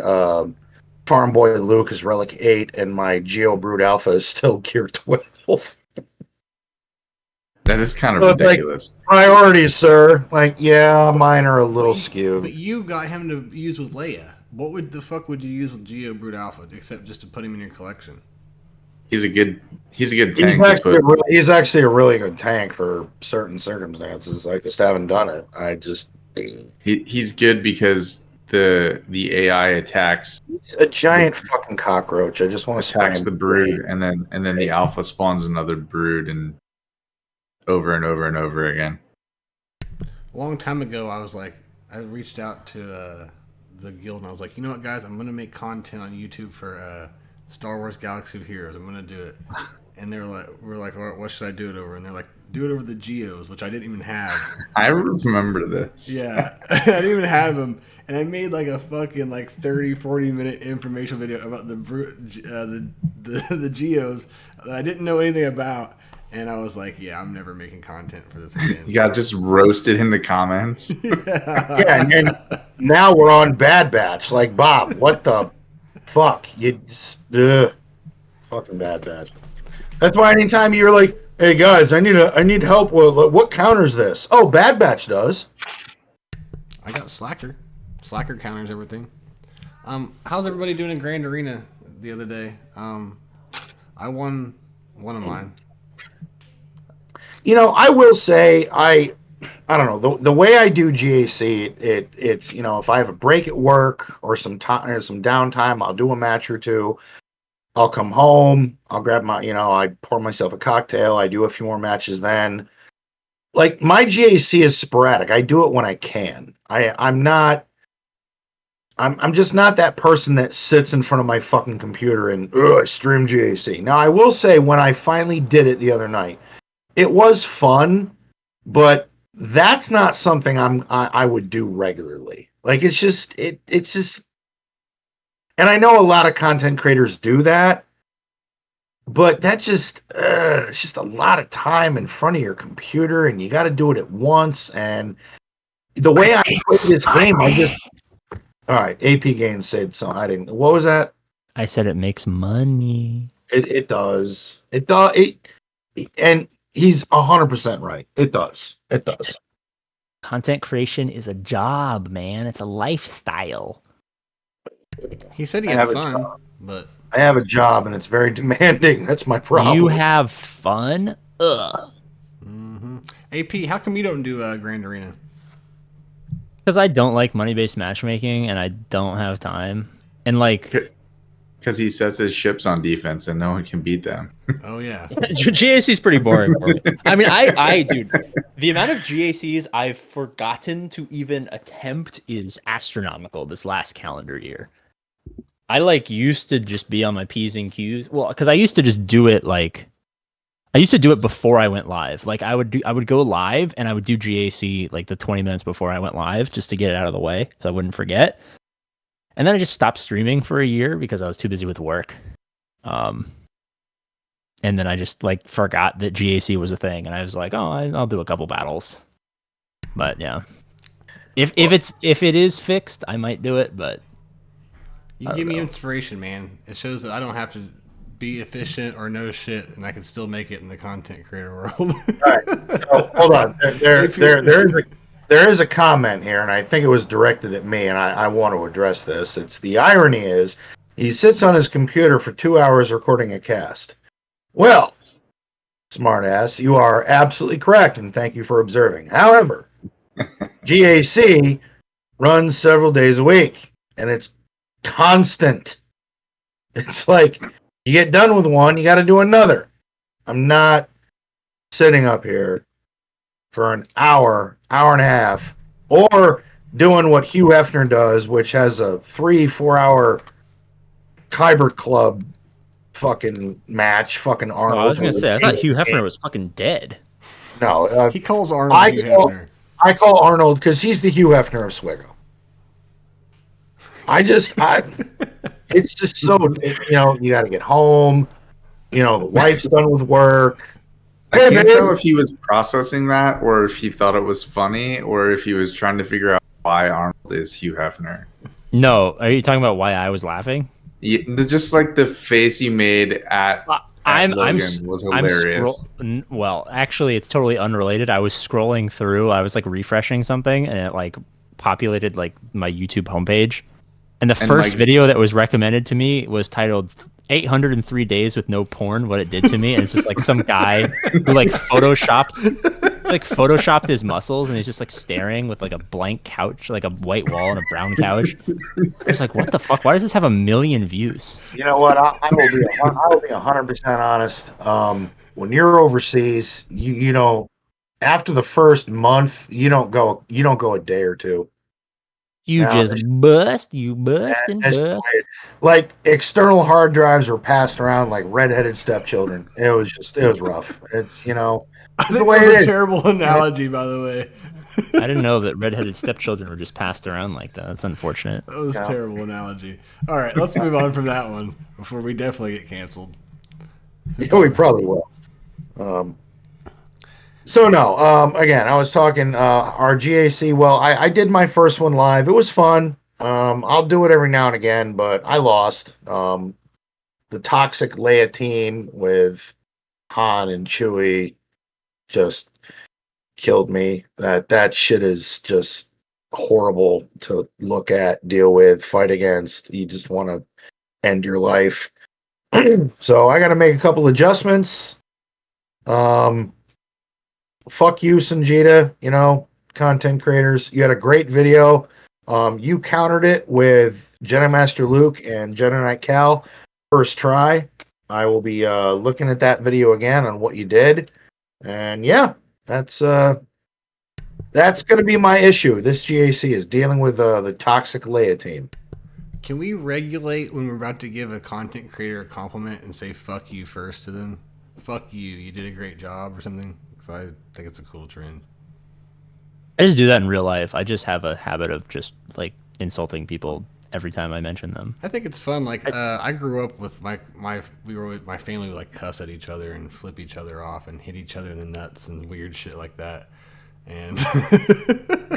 Farm Boy Luke is Relic 8 and my Geo Brood Alpha is still Gear 12. That is kind of ridiculous. Like, priorities, sir. Like, yeah, mine are a little skewed. But you got him to use with Leia. What the fuck would you use with Geo Brood Alpha except just to put him in your collection? He's a good tank. He's actually a really good tank for certain circumstances. I just haven't done it. He's good because the AI attacks. It's a giant fucking cockroach. I just want to attacks the brood, and then the alpha spawns another brood and over and over and over again. A long time ago, I reached out to the guild and I was like, you know what, guys, I'm gonna make content on YouTube for Star Wars Galaxy of Heroes. I'm gonna do it. And we're like, all right, what should I do it over? And they're like, do it over the Geos, which I didn't even have. I remember this. Yeah, I didn't even have them. And I made like a fucking 30-40 minute informational video about the Geos that I didn't know anything about. And I was like, yeah, I'm never making content for this again. You got just roasted in the comments. Yeah, and now we're on Bad Batch. Like, Bob, what the fuck? You just, fucking Bad Batch. That's why anytime you're like, hey guys, I need help with what counters this? Oh, Bad Batch does. I got Slacker. Slacker counters everything. How's everybody doing in Grand Arena the other day? I won one of mine. You know, I will say I don't know the way I do GAC. It's if I have a break at work or some time or some downtime, I'll do a match or two. I'll come home. I'll grab my I pour myself a cocktail. I do a few more matches then. Like my GAC is sporadic. I do it when I can. I'm just not that person that sits in front of my fucking computer and stream GAC. Now I will say when I finally did it the other night. It was fun, but that's not something I would do regularly. Like it's just, and I know a lot of content creators do that, but that just, it's just a lot of time in front of your computer, and you got to do it at once. And the way I play this game, all right, APGAINS said so. I didn't. What was that? I said it makes money. It does. And he's 100% right. It does. It does. Content creation is a job, man. It's a lifestyle. He said he had fun, but I have a job and it's very demanding. That's my problem. You have fun? Ugh. AP, how come you don't do Grand Arena? Because I don't like money-based matchmaking, and I don't have time. And like, because he sets his ships on defense and no one can beat them. Oh yeah, GAC is pretty boring for me. I mean, dude, the amount of GACs I've forgotten to even attempt is astronomical this last calendar year. I like used to just be on my P's and Q's. Well, because I used to just do it before I went live. Like I would go live and I would do GAC like the 20 minutes before I went live just to get it out of the way so I wouldn't forget. And then I just stopped streaming for a year because I was too busy with work. And then I just like forgot that GAC was a thing, and I was like, "Oh, I'll do a couple battles." But yeah, if it is fixed, I might do it. But you give me inspiration, man. It shows that I don't have to be efficient or know shit, and I can still make it in the content creator world. All right, so, hold on. There is a comment here, and I think it was directed at me, and I want to address this. It's the irony is he sits on his computer for 2 hours recording a cast. Well, smartass, you are absolutely correct, and thank you for observing. However, GAC runs several days a week, and it's constant. It's like you get done with one, you got to do another. I'm not sitting up here for an hour and a half, or doing what Hugh Hefner does, which has a 3-4 hour Kyber Club fucking match. Fucking Arnold. I was gonna say, I thought Hugh Hefner was fucking dead. No, he calls Arnold Hugh Hefner. I call Arnold because he's the Hugh Hefner of Swiggo. It's just so, you got to get home. The wife's done with work. I can't tell if he was processing that, or if he thought it was funny, or if he was trying to figure out why Arnold is Hugh Hefner. No, are you talking about why I was laughing? Yeah, just like the face you made at Logan was hilarious. Well, actually, it's totally unrelated. I was scrolling through. I was like refreshing something, and it like populated like my YouTube homepage. And the first video that was recommended to me was titled 803 Days with No Porn, What It Did to Me. And it's just like some guy who like photoshopped his muscles, and he's just like staring with like a blank couch, like a white wall and a brown couch. I was like, what the fuck? Why does this have 1 million views? You know what? I will be 100% honest. When you're overseas, after the first month, you don't go a day or two. You bust. Like external hard drives were passed around like redheaded stepchildren. It was rough. It's the way it is. Terrible analogy, by the way. I didn't know that redheaded stepchildren were just passed around like that. That's unfortunate. That was a terrible analogy. All right, let's move on from that one before we definitely get canceled. Yeah, we probably will. Again, I was talking our GAC. Well, I did my first one live. It was fun. I'll do it every now and again, but I lost. The Toxic Leia team with Han and Chewie just killed me. That shit is just horrible to look at, deal with, fight against. You just want to end your life. So I got to make a couple adjustments. Fuck you, Sanjita, content creators. You had a great video. You countered it with Jedi Master Luke and Jedi Knight Cal first try. I will be looking at that video again on what you did. And yeah, that's going to be my issue. This GAC is dealing with the Toxic Leia team. Can we regulate when we're about to give a content creator a compliment and say fuck you first to them? Fuck you, you did a great job or something? I think it's a cool trend. I just do that in real life. I just have a habit of just like insulting people every time I mention them. I think it's fun. Like I grew up with my family would like cuss at each other and flip each other off and hit each other in the nuts and weird shit like that. And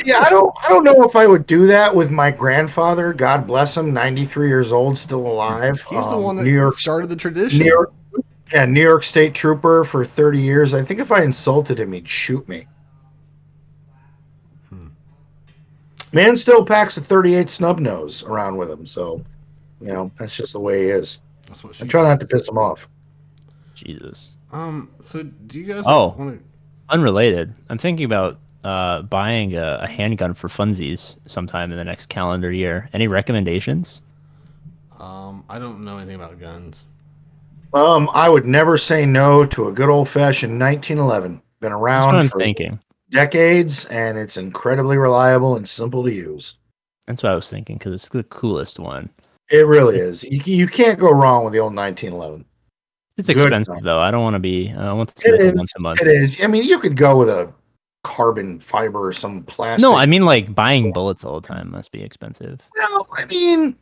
yeah, I don't know if I would do that with my grandfather. God bless him, 93 years old, still alive. He's the one that started the tradition. New York State Trooper for 30 years. I think if I insulted him, he'd shoot me. Man still packs a 38 snub nose around with him, so that's just the way he is. That's what I try not to piss him off. Jesus. So do you guys want to? Unrelated. I'm thinking about buying a handgun for funsies sometime in the next calendar year. Any recommendations? I don't know anything about guns. I would never say no to a good old-fashioned 1911. Been That's what around I'm for thinking. decades, and it's incredibly reliable and simple to use. That's what I was thinking because it's the coolest one. It really is. You can't go wrong with the old 1911. It's Good expensive gun. though. I don't want to be. I want this to It be like a is. once a month. It is. I mean, you could go with a carbon fiber or some plastic. No, I mean like buying bullets all the time must be expensive. Well, I mean,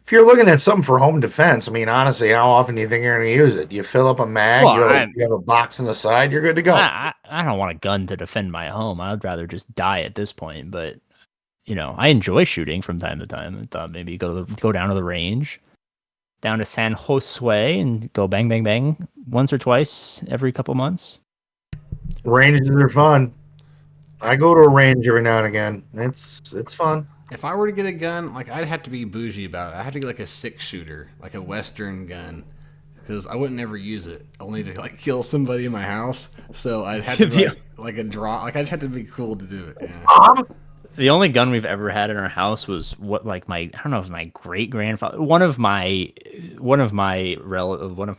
if you're looking at something for home defense, I mean, honestly, how often do you think you're going to use it? You fill up a mag, Well, you have a box on the side, you're good to go. I don't want a gun to defend my home. I'd rather just die at this point. But I enjoy shooting from time to time. I thought maybe go down to the range, down to San Jose, and go bang bang bang once or twice every couple months. Ranges are fun. I go to a range every now and again. It's fun. If I were to get a gun, like I'd have to be bougie about it. I had to get like a 6-shooter, like a Western gun, because I wouldn't ever use it, only to like kill somebody in my house. So I'd have to be like a draw. Like I just had to be cool to do it. Yeah. The only gun we've ever had in our house was I don't know if my great grandfather, one of my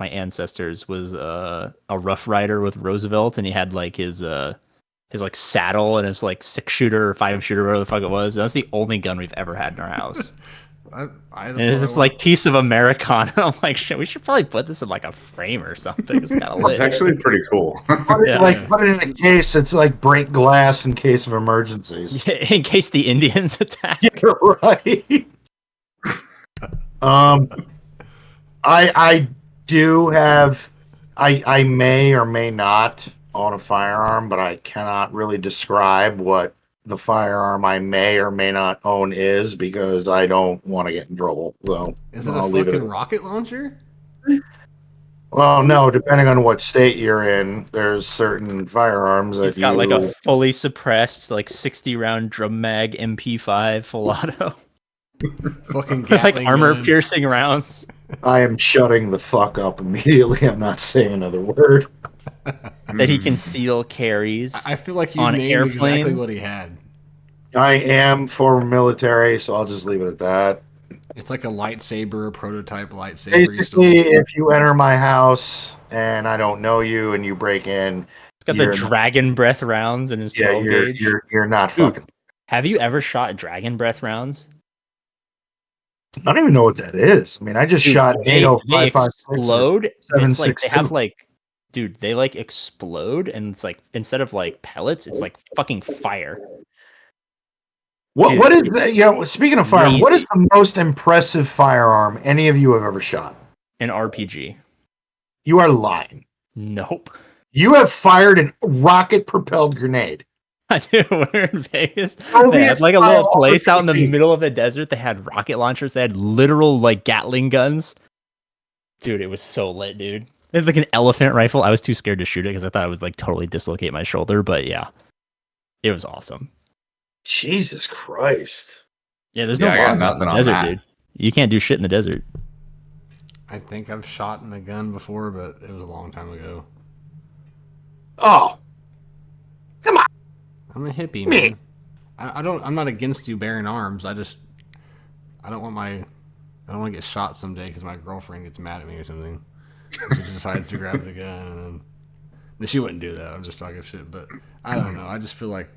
ancestors was a Rough Rider with Roosevelt, and he had like his like saddle and his like 6-shooter or 5-shooter, whatever the fuck it was. That's the only gun we've ever had in our house. And it's this like piece of Americana. I'm like, shit, we should probably put this in like a frame or something. It's kind of lit. It's actually pretty cool. Put it in a case. It's like break glass in case of emergencies. Yeah, in case the Indians attack. You're right. I do have. I may or may not own a firearm, but I cannot really describe what the firearm I may or may not own is because I don't want to get in trouble. So is it a fucking rocket launcher? Well, no, depending on what state you're in, there's certain firearms that He's got like a fully suppressed, like 60-round drum mag MP5 full auto. Fucking like armor-piercing rounds. I am shutting the fuck up immediately. I'm not saying another word. That he conceal carries. I feel like you on named airplanes. exactly what he had. I am former military, so I'll just leave it at that. It's like a lightsaber, a prototype lightsaber. Basically, if you enter my house and I don't know you and you break in, it's got the dragon breath rounds in his 12 gauge. You're not fucking. Have you ever shot dragon breath rounds? I don't even know what that is. I mean, I just shot they explode. It's like they have like, dude, they like explode, and it's like instead of like pellets, it's like fucking fire. What is the, speaking of firearm, what is the most impressive firearm any of you have ever shot? An RPG. You are lying. Nope. You have fired a rocket-propelled grenade. I do. We're in Vegas. They had like a little place out in the middle of the desert. They had rocket launchers. They had literal like Gatling guns. Dude, it was so lit, dude. They had like an elephant rifle. I was too scared to shoot it because I thought I would like totally dislocate my shoulder. But yeah, it was awesome. Jesus Christ. Yeah, there's no laws in the desert, dude. You can't do shit in the desert. I think I've shot in a gun before, but it was a long time ago. Oh. Come on. I'm a hippie, man. I'm not against you bearing arms. I don't want to get shot someday because my girlfriend gets mad at me or something. She decides to grab the gun, and then she wouldn't do that. I'm just talking shit, but I don't know. I just feel like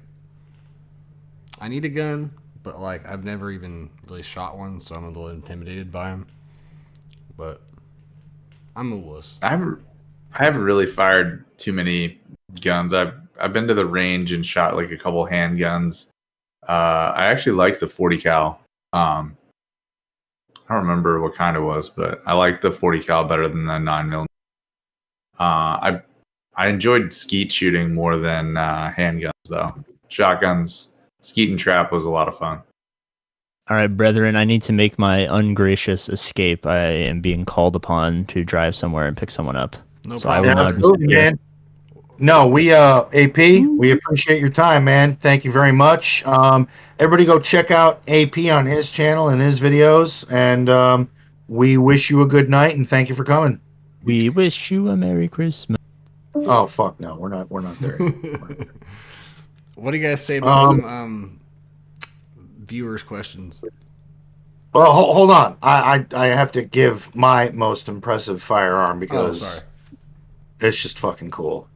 I need a gun, but like I've never even really shot one, so I'm a little intimidated by them. But I'm a wuss. I haven't really fired too many guns. I've been to the range and shot like a couple handguns. I actually like the 40 cal. I don't remember what kind it was, but I like the 40 cal better than the 9mm. I enjoyed skeet shooting more than handguns though. Shotguns, skeet and trap was a lot of fun. All right, brethren, I need to make my ungracious escape. I am being called upon to drive somewhere and pick someone up. No so problem. I will now man. No, we AP, we appreciate your time, man. Thank you very much. Everybody go check out AP on his channel and his videos, and we wish you a good night and thank you for coming. We wish you a Merry Christmas. Oh fuck no, we're not there. What do you guys say about some viewers' questions? Well, hold on. I have to give my most impressive firearm because it's just fucking cool.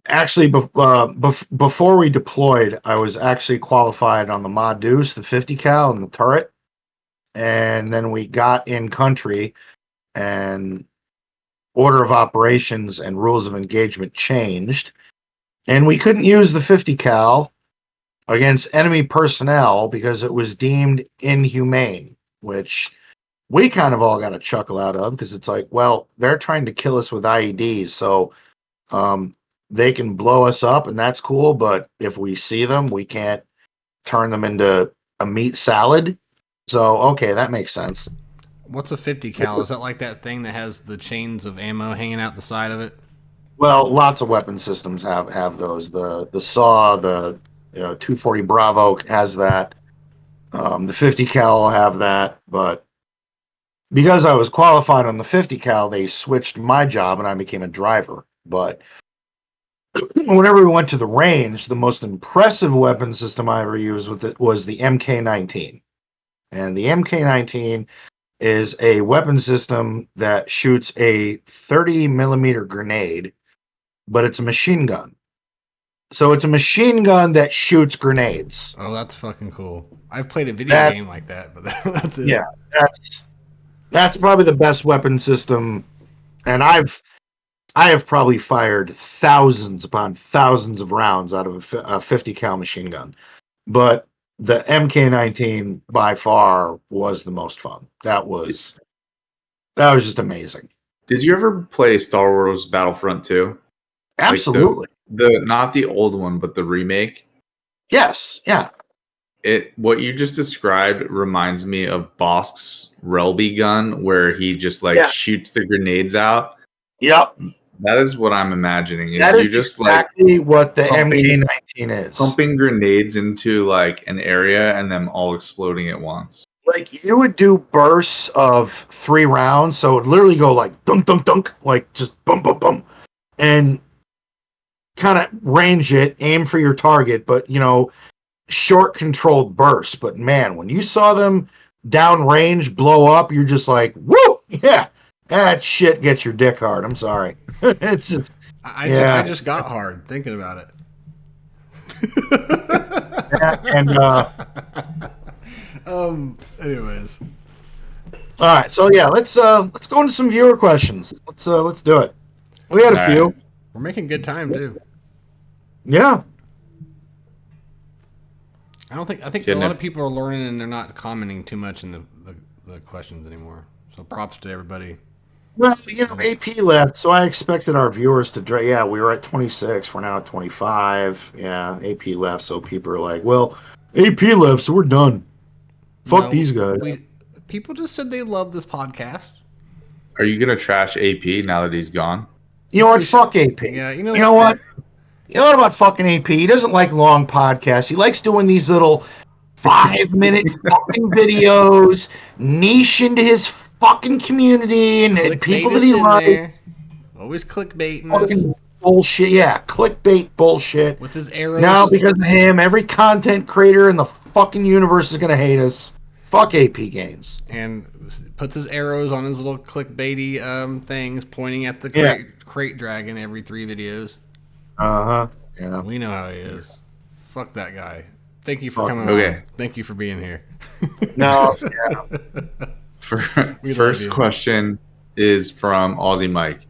Actually, before we deployed, I was actually qualified on the Mod Deuce, the 50 cal, and the turret. And then we got in country, and order of operations and rules of engagement changed, and we couldn't use the 50 cal against enemy personnel because it was deemed inhumane, which we kind of all got a chuckle out of because it's like, well, they're trying to kill us with IEDs, so they can blow us up, and that's cool, but if we see them, we can't turn them into a meat salad. So, okay, that makes sense. What's a 50 cal? Is that like that thing that has the chains of ammo hanging out the side of it? Well, lots of weapon systems have those. The SAW, the 240 Bravo has that. The 50 cal will have that, but because I was qualified on the 50 cal, they switched my job and I became a driver. But whenever we went to the range, the most impressive weapon system I ever used with it was the MK19. And the MK19 is a weapon system that shoots a 30 millimeter grenade, but it's a machine gun. So it's a machine gun that shoots grenades. Oh, that's fucking cool. I've played a video game like that, but that's it. Yeah, that's probably the best weapon system, and I have probably fired thousands upon thousands of rounds out of a 50 cal machine gun. But the MK19 by far was the most fun. That was just amazing. Did you ever play Star Wars Battlefront 2? Absolutely. The not the old one, but the remake. Yes, yeah. What you just described reminds me of Bosk's Relby gun, where he just shoots the grenades out. Yep. That is what I'm imagining. That is just exactly what the MK19 is. Pumping grenades into like an area and them all exploding at once. Like you would do bursts of 3 rounds, so it would literally go like dunk, dunk, dunk, like just bum, bum, bum, and kind of range it, aim for your target, but short controlled bursts. But man, when you saw them downrange blow up, you're just like, woo, yeah, that shit gets your dick hard. I'm sorry. It's just, I just got hard thinking about it. Anyways. All right, so yeah, let's go into some viewer questions. Let's do it. We had a few. Right. We're making good time too. Yeah. I think a lot of people are learning and they're not commenting too much in the questions anymore. So props to everybody. Well, AP left, so I expected our viewers to yeah, we were at 26, we're now at 25. Yeah, AP left, so people are like, well, AP left, so we're done. Fuck these guys. People just said they love this podcast. Are you gonna trash AP now that he's gone? You know what? Fuck AP. Yeah, you know what? You know what about fucking AP? He doesn't like long podcasts. He likes doing these little 5-minute fucking videos, niche into his fucking community and people that he likes. Always clickbaiting us. Bullshit. Yeah, clickbait bullshit. With his arrows. Now, because of him, every content creator in the fucking universe is going to hate us. Fuck APGAINS. And puts his arrows on his little clickbaity things, pointing at the crate dragon every 3 videos. Uh-huh. Yeah. We know how he is. Fuck that guy. Thank you for coming on. Thank you for being here. No, yeah. First question is from Aussie Mike.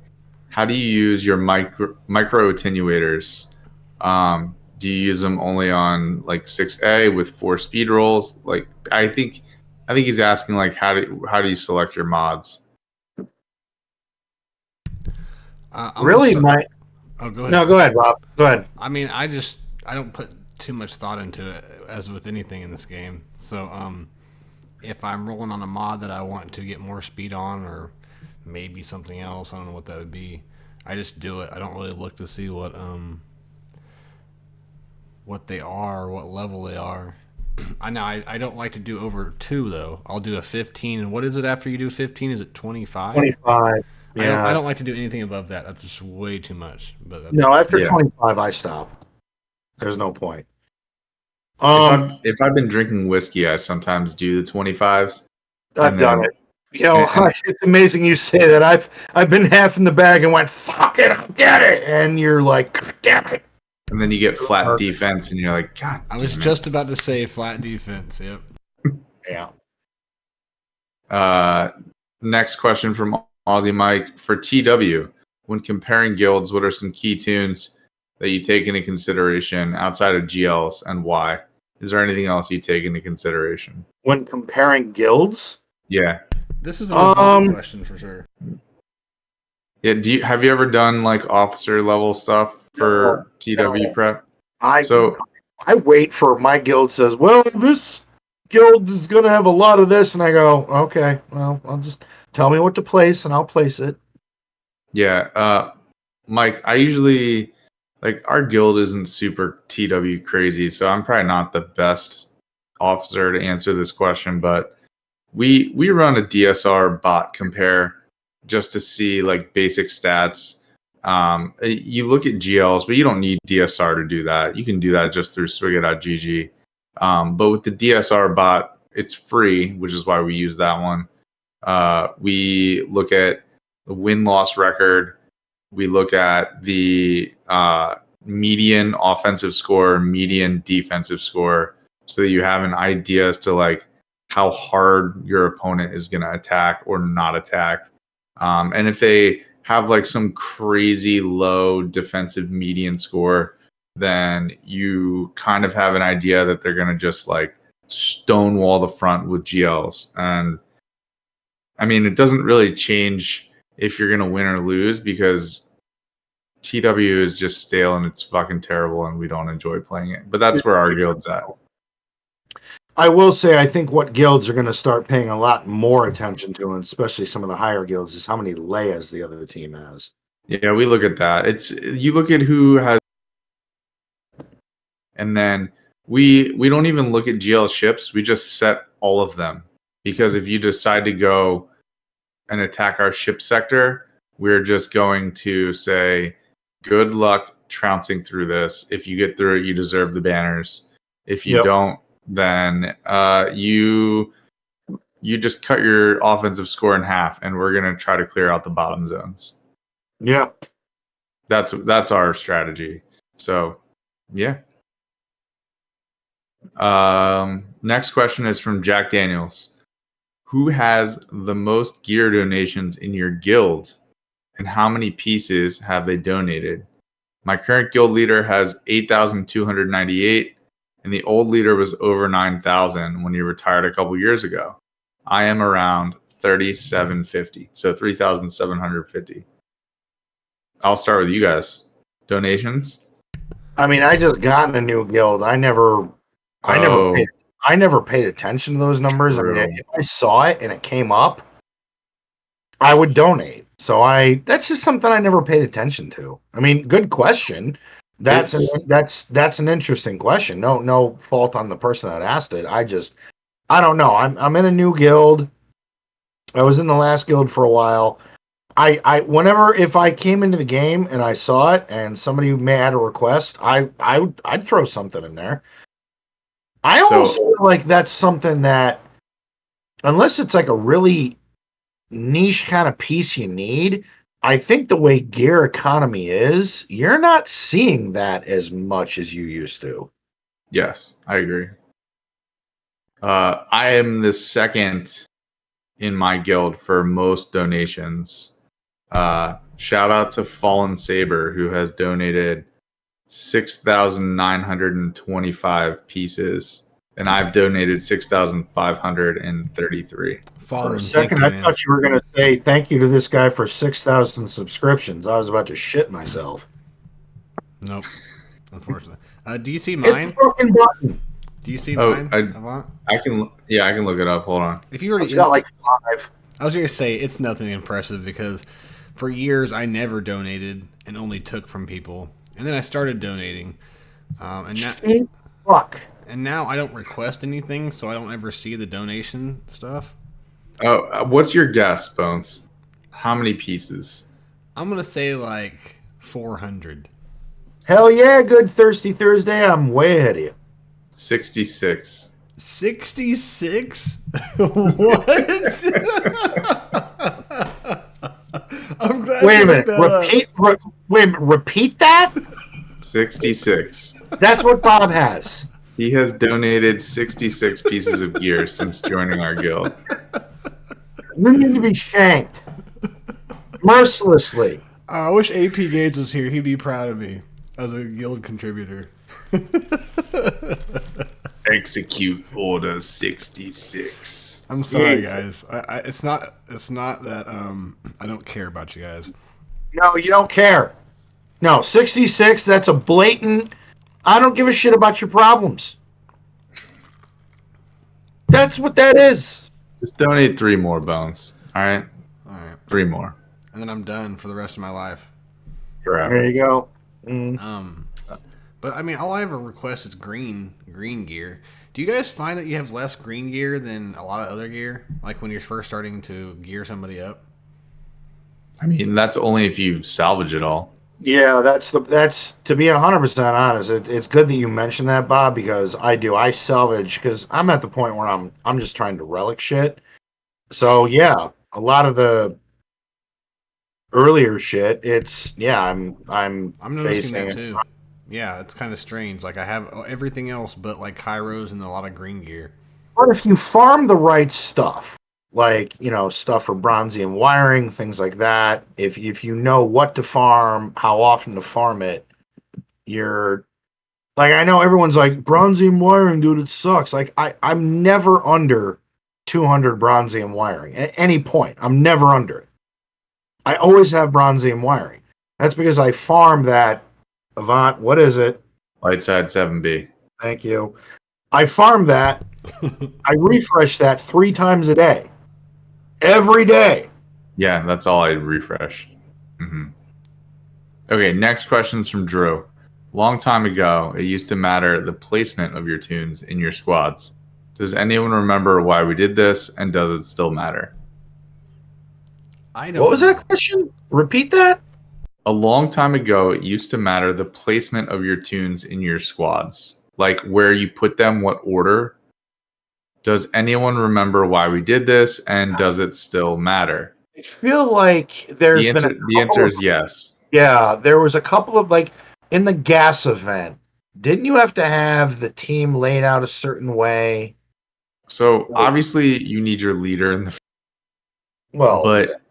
How do you use your micro attenuators? Do you use them only on like 6A with 4 speed rolls? Like I think he's asking like how do you select your mods? Really, Mike? Oh, go ahead. No, go ahead, Rob. Go ahead. I mean, I don't put too much thought into it as with anything in this game. So, if I'm rolling on a mod that I want to get more speed on, or maybe something else, I don't know what that would be. I just do it. I don't really look to see what they are, what level they are. I don't like to do over 2 though. I'll do a 15. And what is it after you do 15? Is it 25? 25. I don't like to do anything above that. That's just way too much. But no, after 25, I stop. There's no point. If I've been drinking whiskey, I sometimes do the 25s. I've done it. It's amazing you say that. I've been half in the bag and went, fuck it, I'll get it. And you're like, God damn it. And then you get flat defense, and you're like, God. I was just about to say flat defense. Yep. Yeah. Next question from Aussie Mike for TW. When comparing guilds, what are some key tunes that you take into consideration outside of GLs, and why? Is there anything else you take into consideration when comparing guilds? Yeah. This is an important question for sure. Yeah. Have you ever done like officer level stuff for TW prep? I wait for my guild says, well, this guild is going to have a lot of this. And I go, okay, well, I'll just tell me what to place and I'll place it. Yeah. Mike, I usually our guild isn't super TW crazy. So I'm probably not the best officer to answer this question, but we run a DSR bot compare just to see like basic stats. You look at GLs, but you don't need DSR to do that. You can do that just through swigga.gg. But with the DSR bot, it's free, which is why we use that one. We look at the win-loss record. We look at the median offensive score, median defensive score, so that you have an idea as to like how hard your opponent is going to attack or not attack. And if they have like some crazy low defensive median score, then you kind of have an idea that they're going to just like stonewall the front with GLs. And I mean, it doesn't really change if you're going to win or lose because TW is just stale and it's fucking terrible and we don't enjoy playing it. But that's where our guild's at. I will say, I think what guilds are going to start paying a lot more attention to, and especially some of the higher guilds, is how many layers the other team has. Yeah, we look at that. You look at who has, and then we don't even look at GL ships. We just set all of them because if you decide to go and attack our ship sector, we're just going to say, good luck trouncing through this. If you get through it, you deserve the banners. If you don't, then you just cut your offensive score in half, and we're gonna try to clear out the bottom zones. Yeah, that's our strategy. So, yeah. Next question is from Jack Daniels. Who has the most gear donations in your guild, and how many pieces have they donated? My current guild leader has 8,298. And the old leader was over 9,000 when he retired a couple years ago. I am around 3,750, so 3,750. I'll start with you guys. Donations? I mean, I just got in a new guild. I never paid attention to those numbers. True. I mean, if I saw it and it came up, I would donate. So that's just something I never paid attention to. I mean, good question. That's an interesting question. No fault on the person that asked it. I don't know. I'm in a new guild. I was in the last guild for a while. If I came into the game and I saw it and somebody may add a request, I'd throw something in there. I almost feel like that's something that, unless it's like a really niche kind of piece you need, I think the way gear economy is, you're not seeing that as much as you used to. Yes, I agree. I am the second in my guild for most donations. Shout out to Fallen Saber, who has donated 6,925 pieces, and I've donated 6,533. For a second, I thought you were going to say thank you to this guy for 6,000 subscriptions. I was about to shit myself. Nope, unfortunately. Do you see mine? Hit the fucking button. Do you see mine? I can look it up. Hold on. If you already got like 5. I was going to say it's nothing impressive because for years I never donated and only took from people, and then I started donating, and now I don't request anything, so I don't ever see the donation stuff. Oh, what's your guess, Bones? How many pieces? I'm gonna say like 400. Hell yeah, good Thirsty Thursday. I'm way ahead of you. 66. 66? What? I'm glad Wait a you minute. looked that up. Repeat that? 66. That's what Bob has. He has donated 66 pieces of gear since joining our guild. You need to be shanked. Mercilessly. I wish APGAINS was here. He'd be proud of me as a guild contributor. Execute Order 66. I'm sorry, guys. It's not that I don't care about you guys. No, you don't care. No, 66, that's a blatant, I don't give a shit about your problems. That's what that is. Just donate 3 more bones. All right? All right. 3 more. And then I'm done for the rest of my life. Forever. There you go. But I mean, all I ever request is green gear. Do you guys find that you have less green gear than a lot of other gear? Like when you're first starting to gear somebody up? I mean, that's only if you salvage it all. Yeah, that's to be 100% honest. It's good that you mentioned that, Bob, because I salvage because I'm at the point where I'm just trying to relic shit. So yeah, a lot of the earlier shit, I'm noticing facing that too. Yeah, it's kind of strange. Like I have everything else but like Kairos and a lot of green gear. But if you farm the right stuff, like, stuff for bronzium wiring, things like that, if you know what to farm, how often to farm it, you're like, I know everyone's like, bronzium wiring, dude, it sucks. Like, I'm never under 200 bronzium wiring at any point. I'm never under it. I always have bronzium wiring. That's because I farm that Avant, what is it? Lightside 7B. Thank you. I farm that. I refresh that 3 times a day. Every day. Yeah, that's all I refresh. Mm-hmm. Okay, next question's from Drew. Long time ago, it used to matter the placement of your tunes in your squads. Does anyone remember why we did this, and does it still matter? I don't. What was that question? Repeat that? A long time ago, it used to matter the placement of your tunes in your squads. Like where you put them, what order. Does anyone remember why we did this, and does it still matter? I feel like the answer is yes. Yeah, there was a couple of, like, in the gas event, didn't you have to have the team laid out a certain way? So obviously you need your leader in the but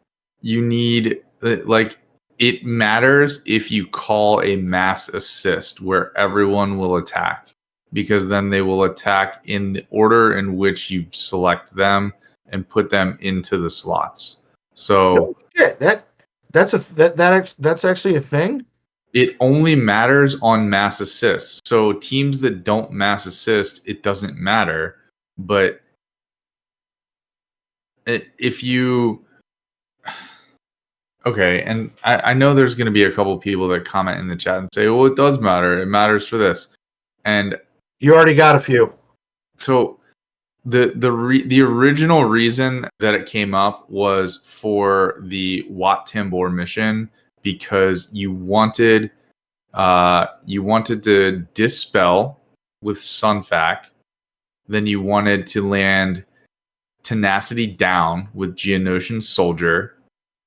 you need, like, it matters if you call a mass assist where everyone will attack, because then they will attack in the order in which you select them and put them into the slots. So that's actually a thing. It only matters on mass assists. So teams that don't mass assist, it doesn't matter. But if you okay, and I know there's going to be a couple people that comment in the chat and say, "Well, it does matter. It matters for this." And you already got a few. So the original reason that it came up was for the Wat Tambor mission, because you wanted to dispel with Sunfac, then you wanted to land Tenacity down with Geonosian Soldier,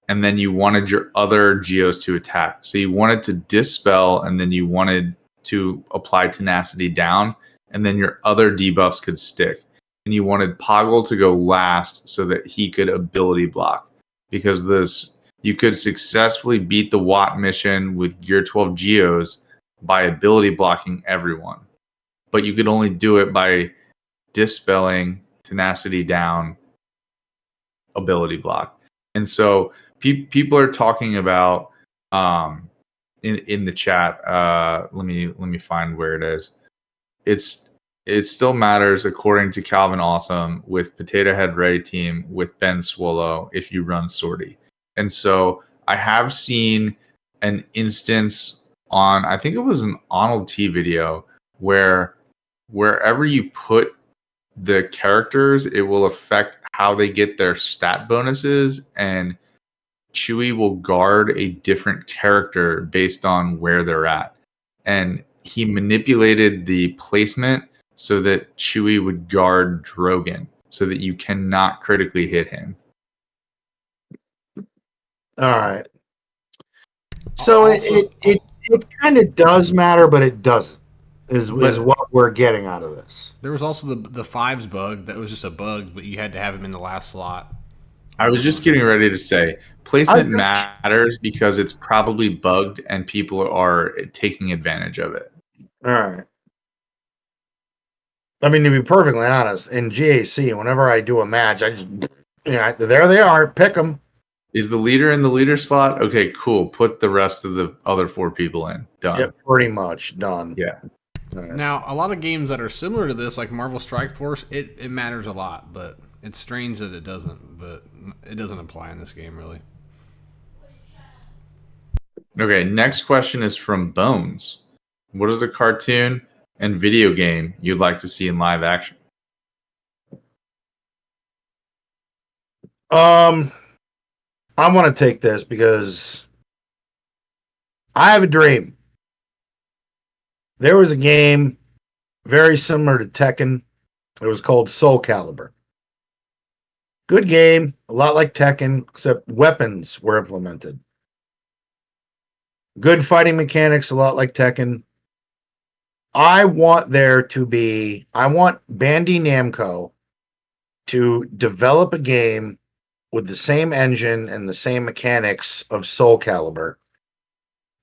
and then you wanted your other Geos to attack. So you wanted to dispel, and then you wanted to apply Tenacity down, and then your other debuffs could stick. And you wanted Poggle to go last so that he could ability block, because you could successfully beat the Watt mission with Gear 12 Geos by ability blocking everyone. But you could only do it by dispelling, Tenacity down, ability block. And so people are talking about in the chat. Let me find where it is. It still matters according to Calvin Awesome with Potato Head Ready Team with Ben Swallow if you run Sortie. And so I have seen an instance on, I think it was an Arnold T video, where wherever you put the characters, it will affect how they get their stat bonuses. And Chewie will guard a different character based on where they're at. And he manipulated the placement so that Chewie would guard Drogon so that you cannot critically hit him. All right. So also, it kind of does matter, but it doesn't. Is what we're getting out of this. There was also the fives bug that was just a bug, but you had to have him in the last slot. I was just getting ready to say placement matters because it's probably bugged and people are taking advantage of it. All right. I mean, to be perfectly honest, in GAC, whenever I do a match, I just, there they are, pick them. Is the leader in the leader slot? Okay, cool. Put the rest of the other 4 people in. Done. Yeah, pretty much done. Yeah. Right. Now, a lot of games that are similar to this, like Marvel Strike Force, it matters a lot, but it's strange that it doesn't. But it doesn't apply in this game, really. Okay, next question is from Bones. What is a cartoon and video game you'd like to see in live action? I want to take this because I have a dream. There was a game very similar to Tekken. It was called Soul Calibur. Good game, a lot like Tekken, except weapons were implemented. Good fighting mechanics, a lot like Tekken. I want Bandai Namco to develop a game with the same engine and the same mechanics of Soul Calibur,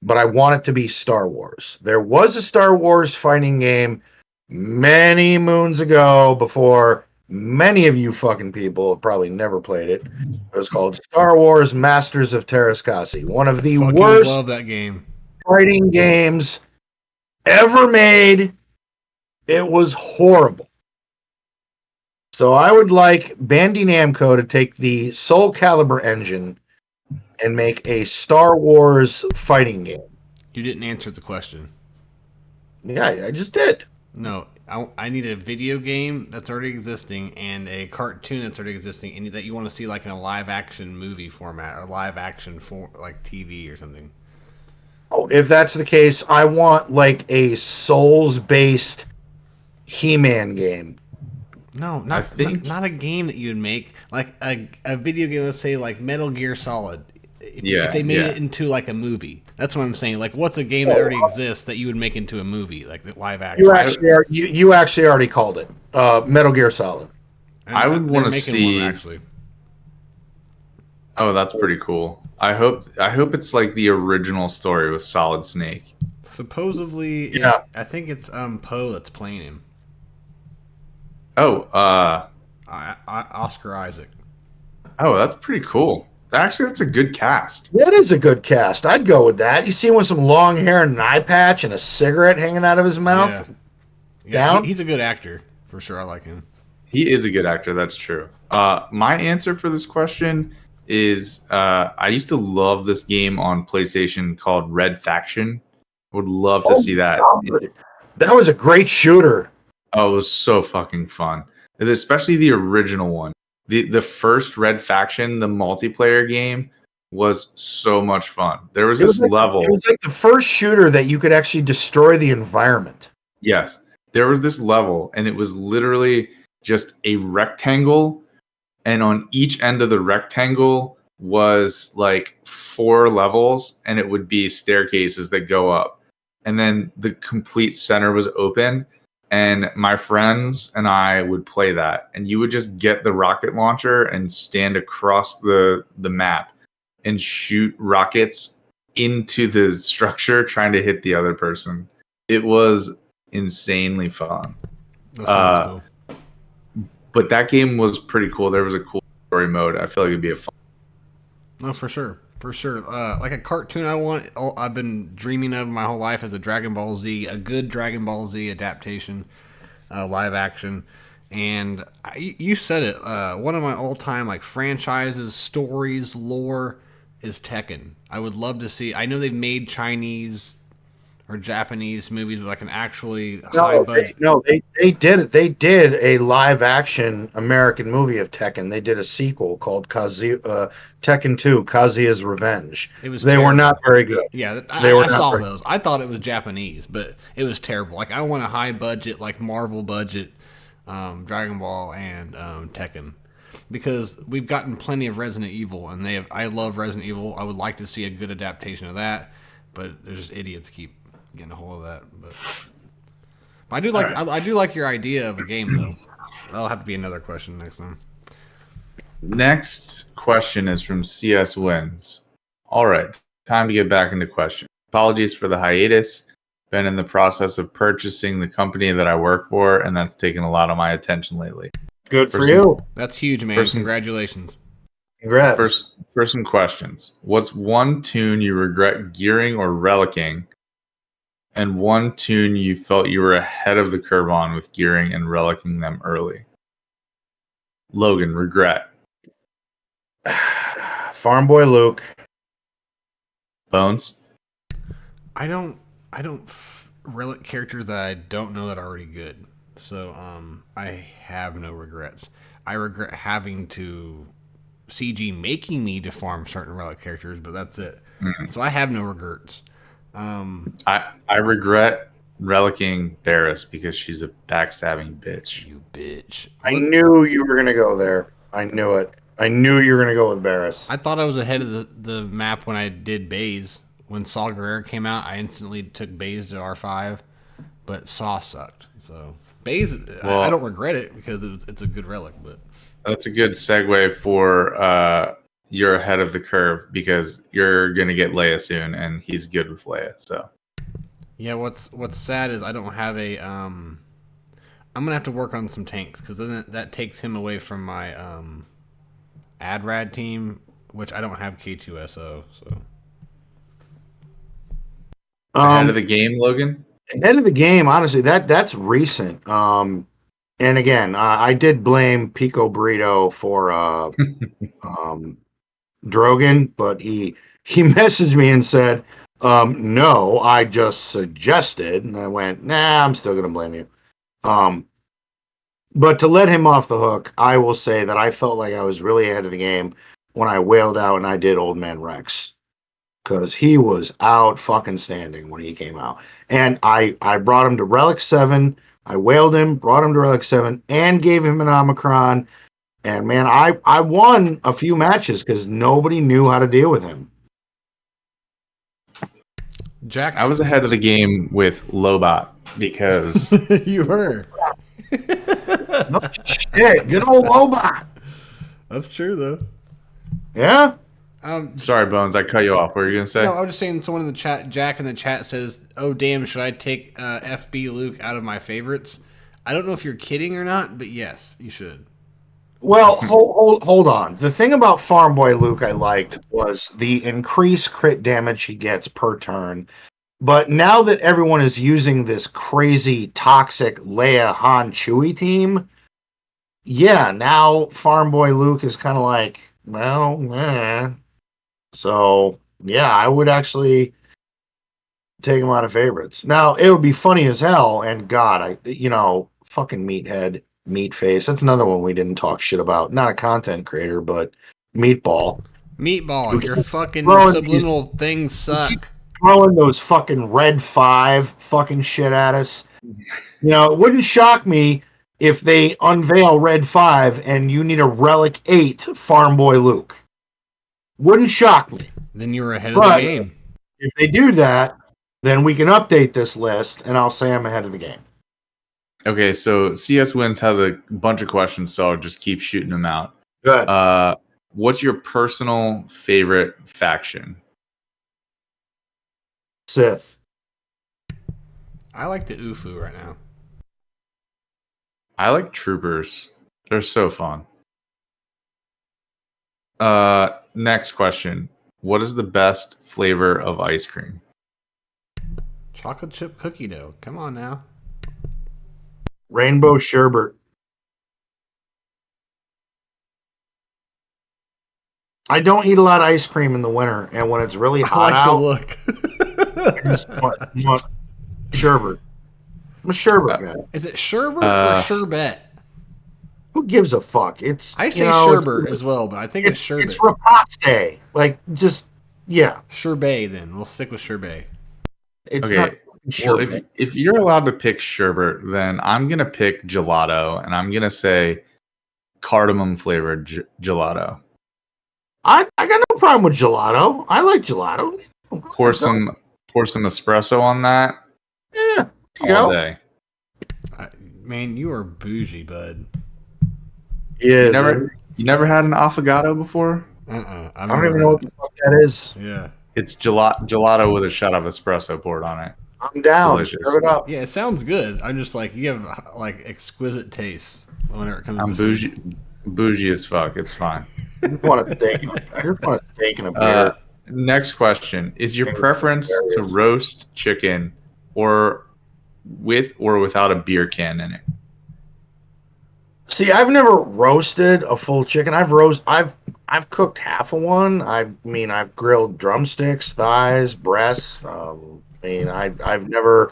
but I want it to be Star Wars. There was a Star Wars fighting game many moons ago before many of you fucking people have probably never played it. It was called Star Wars Masters of Terrascasi. One of the worst love that game. Fighting games ever made. It was horrible. So I would like Bandai Namco to take the Soul Calibur engine and make a Star Wars fighting game. You didn't answer the question. Yeah, I just did. No, I need a video game that's already existing and a cartoon that's already existing, and that you want to see like in a live action movie format or live action for like TV or something. Oh, if that's the case, I want like a Souls-based He-Man game. No, not a game that you'd make, like a video game. Let's say like Metal Gear Solid. If they made it into like a movie, that's what I'm saying. Like, what's a game that already exists that you would make into a movie, like the live action? You actually already called it Metal Gear Solid. And I would want to see. One, actually. Oh, that's pretty cool. I hope it's like the original story with Solid Snake. Supposedly, I think it's Poe that's playing him. Oh, Oscar Isaac. Oh, that's pretty cool. Actually, that's a good cast. That is a good cast. I'd go with that. You see him with some long hair and an eye patch and a cigarette hanging out of his mouth? Yeah, he's a good actor. For sure, I like him. He is a good actor, that's true. My answer for this question is I used to love this game on PlayStation called Red Faction. Would love to see that. God. That was a great shooter. Oh, it was so fucking fun. And especially the original one. The first Red Faction, the multiplayer game, was so much fun. There was this level. It was like the first shooter that you could actually destroy the environment. Yes. There was this level, and it was literally just a rectangle, and on each end of the rectangle was like 4 levels, and it would be staircases that go up. And then the complete center was open, and my friends and I would play that. And you would just get the rocket launcher and stand across the map and shoot rockets into the structure trying to hit the other person. It was insanely fun. That sounds cool. But that game was pretty cool. There was a cool story mode. I feel like it'd be a fun. No, for sure. For sure. Like a cartoon I've been dreaming of my whole life is a Dragon Ball Z, a good Dragon Ball Z adaptation, live action. And you said it, one of my all-time like franchises, stories, lore is Tekken. I would love to see. I know they've made Chinese or Japanese movies with like an actually high budget. They did it. They did a live action American movie of Tekken. They did a sequel called Tekken 2: Kazuya's Revenge. They were not very good. Yeah, I saw those. I thought it was Japanese, but it was terrible. Like I want a high budget, like Marvel budget, Dragon Ball and Tekken. Because we've gotten plenty of Resident Evil, and I love Resident Evil. I would like to see a good adaptation of that, but there's just idiots keep getting a hold of that. But I do like I do like your idea of a game though. That'll have to be another question next time. Next question is from CS Wins. All right, time to get back into questions. Apologies for the hiatus. Been in the process of purchasing the company that I work for, and that's taken a lot of my attention lately. Good for you. That's huge, man. Congratulations. Congrats. For some questions. What's one tune you regret gearing or relicking, and one tune you felt you were ahead of the curve on with gearing and relicking them early? Logan, regret. Farm Boy Luke. Bones? I don't relic characters that I don't know that are already good. So I have no regrets. I regret having to CG making me to farm certain relic characters, but that's it. Mm-hmm. So I have no regrets. I regret relicking Barris because she's a backstabbing bitch. You bitch. I knew you were gonna go there. I knew it. I knew you were gonna go with Barris. I thought I was ahead of the map when I did Baze. When Saw Gerrera came out, I instantly took Baze to R5, but Saw sucked. So Baze, well, I don't regret it because it's a good relic. But that's a good segue for you're ahead of the curve because you're gonna get Leia soon, and he's good with Leia. So yeah, what's sad is I don't have a. I'm gonna have to work on some tanks because then that takes him away from my AdRad team, which I don't have K2SO. So ahead of the game, Logan. Ahead of the game, honestly, that's recent. And again, I did blame Pico Burrito for Drogon, but he messaged me and said, no, I just suggested. And I went, nah, I'm still going to blame you. But to let him off the hook, I will say that I felt like I was really ahead of the game when I wailed out and I did Old Man Rex. Because he was out fucking standing when he came out. And I brought him to Relic 7. I wailed him, brought him to Relic 7, and gave him an Omicron. And, man, I won a few matches because nobody knew how to deal with him. Jack, I was ahead of the game with Lobot because... You were. No shit. Good old Lobot. That's true, though. Yeah? Sorry, Bones, I cut you off. What were you going to say? No, I was just saying someone in the chat, Jack in the chat says, oh, damn, should I take FB Luke out of my favorites? I don't know if you're kidding or not, but yes, you should. Well, hold on. The thing about Farm Boy Luke I liked was the increased crit damage he gets per turn. But now that everyone is using this crazy, toxic Leia Han Chewie team, yeah, now Farm Boy Luke is kind of like, well, So, yeah, I would actually take him out of favorites. Now, it would be funny as hell, and God, fucking Meathead, Meatface. That's another one we didn't talk shit about. Not a content creator, but Meatball. Meatball, your fucking subliminal things suck. Throwing those fucking Red 5 fucking shit at us. It wouldn't shock me if they unveil Red 5 and you need a Relic 8 Farm Boy Luke. Wouldn't shock me. Then you were ahead of the game. If they do that, then we can update this list, and I'll say I'm ahead of the game. Okay, so CS Wins has a bunch of questions, so I'll just keep shooting them out. Good. What's your personal favorite faction? Sith. I like the UFU right now. I like Troopers. They're so fun. Next question. What is the best flavor of ice cream? Chocolate chip cookie dough. Come on now. Rainbow sherbet. I don't eat a lot of ice cream in the winter, and when it's really hot out, I like the look. sherbet. I'm a sherbet guy. Is it sherbet or sherbet? Who gives a fuck? It's I say sherbet as well, but I think it's sherbet. It's rapace. Like, just, yeah. Sherbet, then. We'll stick with sherbet. It's okay. not Well, if you're allowed to pick sherbet, then I'm going to pick gelato, and I'm going to say cardamom flavored gelato. I got no problem with gelato. I like gelato. Pour some espresso on that. Yeah. All day. Man, you are bougie, bud. Yeah. You never had an affogato before? I don't even know what the fuck that is. Yeah. It's gelato with a shot of espresso poured on it. I'm down. Delicious. Serve it up. Yeah, it sounds good. I'm just like, you have like exquisite taste whenever it comes I'm to bougie as fuck. It's fine. I just want a steak and a beer. Next question. Is your preference to roast chicken or with or without a beer can in it? See, I've never roasted a full chicken. I've cooked half of one. I've grilled drumsticks, thighs, breasts. I've never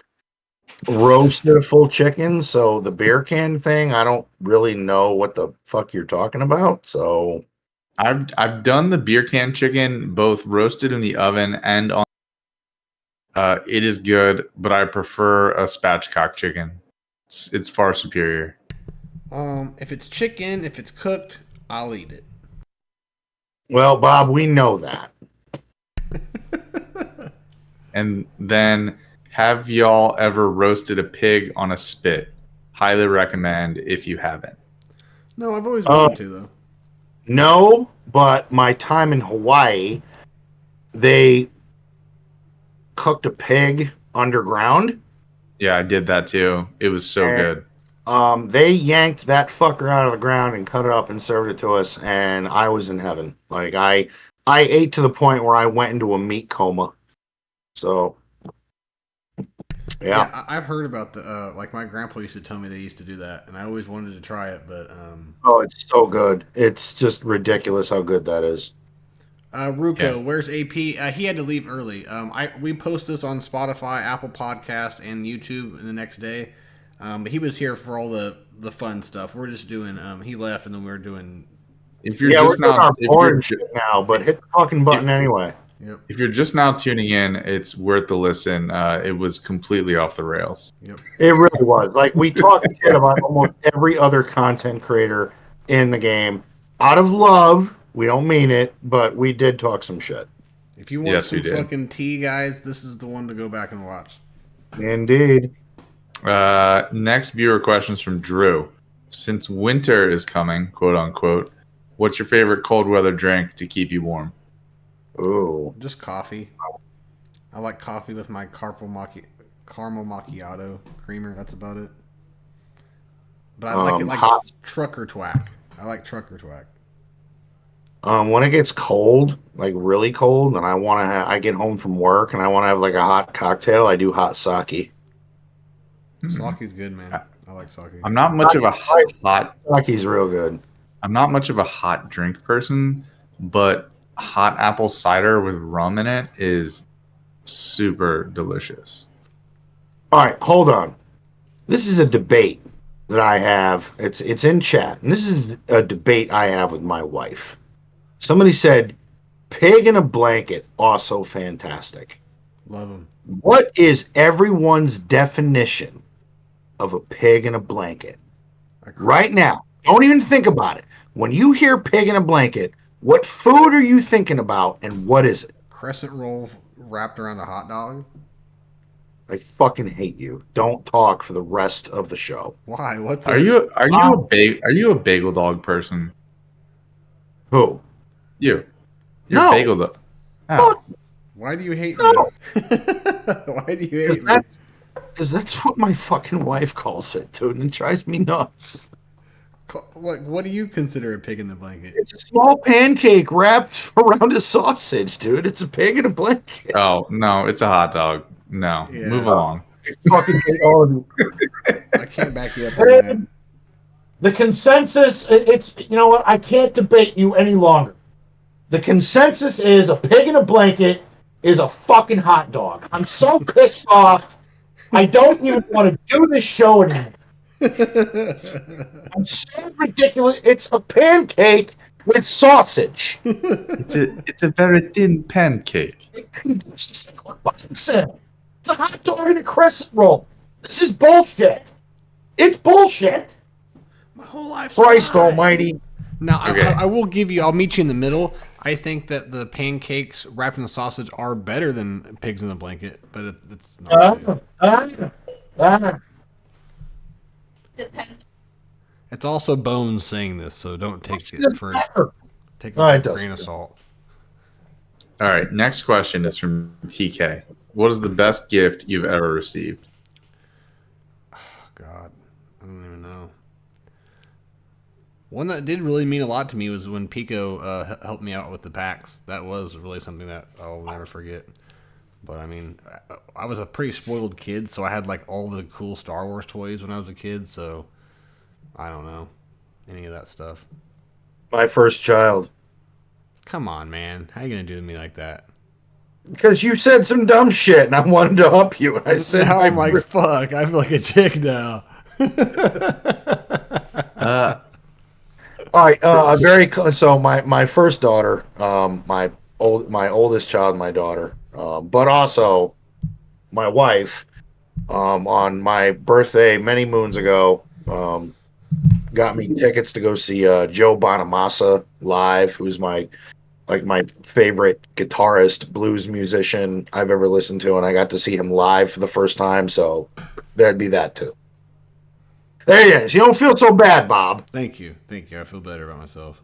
roasted a full chicken. So the beer can thing, I don't really know what the fuck you're talking about. So I've done the beer can chicken both roasted in the oven and on. It is good, but I prefer a spatchcock chicken. It's far superior. If it's chicken, if it's cooked, I'll eat it. Well, Bob, we know that. And then, have y'all ever roasted a pig on a spit? Highly recommend if you haven't. No, I've always wanted to, though. No, but my time in Hawaii, they cooked a pig underground. Yeah, I did that too. It was so good. They yanked that fucker out of the ground and cut it up and served it to us, and I was in heaven. Like, I ate to the point where I went into a meat coma. So, yeah. I've heard about the like my grandpa used to tell me they used to do that, and I always wanted to try it, but Oh, it's so good. It's just ridiculous how good that is. Ruko, where's AP? He had to leave early. We post this on Spotify, Apple Podcasts, and YouTube the next day. But he was here for all the fun stuff. We're just doing. He left, and then we were doing. If you're just now, now, but hit the fucking button anyway. Yep. If you're just now tuning in, it's worth the listen. It was completely off the rails. Yep. It really was. Like, we talked shit about almost every other content creator in the game. Out of love, we don't mean it, but we did talk some shit. If you want some fucking tea, guys, this is the one to go back and watch. Indeed. Next viewer questions from Drew. Since winter is coming, quote unquote, what's your favorite cold weather drink to keep you warm? Ooh. Just coffee. I like coffee with my caramel macchiato creamer. That's about it. But I like it like trucker twack. I like trucker twack. When it gets cold, like really cold, and I get home from work and I want to have like a hot cocktail, I do hot sake. Sake's good, man. I like sake. I'm not much of a hot. Sake's real good. I'm not much of a hot drink person, but hot apple cider with rum in it is super delicious. All right, hold on. This is a debate that I have. It's in chat, and this is a debate I have with my wife. Somebody said, "Pig in a blanket, also fantastic." Love them. What is everyone's definition of a pig in a blanket? Right now, don't even think about it. When you hear pig in a blanket, what food are you thinking about, and what is it? Crescent roll wrapped around a hot dog. I fucking hate you. Don't talk for the rest of the show. Why? Are you a bagel dog person? Who? You're no. a bagel dog. Oh. Why do you hate me? Why do you hate me? Because that's what my fucking wife calls it, dude, and it drives me nuts. What do you consider a pig in the blanket? It's a small pancake wrapped around a sausage, dude. It's a pig in a blanket. Oh, no, it's a hot dog. No, move along. I fucking hate all of you. I can't back you up on that. The consensus, it's, you know what, I can't debate you any longer. The consensus is a pig in a blanket is a fucking hot dog. I'm so pissed off I don't even want to do this show anymore. I'm so ridiculous. It's a pancake with sausage. It's a very thin pancake. It's a hot dog and a crescent roll. This is bullshit. It's bullshit. My whole life. Christ almighty. Now, Okay. I will give you, I'll meet you in the middle. I think that the pancakes wrapped in the sausage are better than pigs in the blanket, but it's not. It's also Bones saying this, so don't take it for a grain of salt. All right, next question is from TK. What is the best gift you've ever received? Oh, God, I don't even know. One that did really mean a lot to me was when Pico helped me out with the packs. That was really something that I'll never forget. But I mean, I was a pretty spoiled kid, so I had like all the cool Star Wars toys when I was a kid. So I don't know any of that stuff. My first child. Come on, man. How you gonna do to me like that? Because you said some dumb shit and I wanted to help you. And I said, now I'm like, fuck. I feel like a dick now. All right. So my first daughter, my oldest child, my daughter, but also my wife, on my birthday many moons ago, got me tickets to go see Joe Bonamassa live, who's my favorite guitarist, blues musician I've ever listened to, and I got to see him live for the first time. So there'd be that too. There he is. You don't feel so bad, Bob. Thank you. I feel better about myself.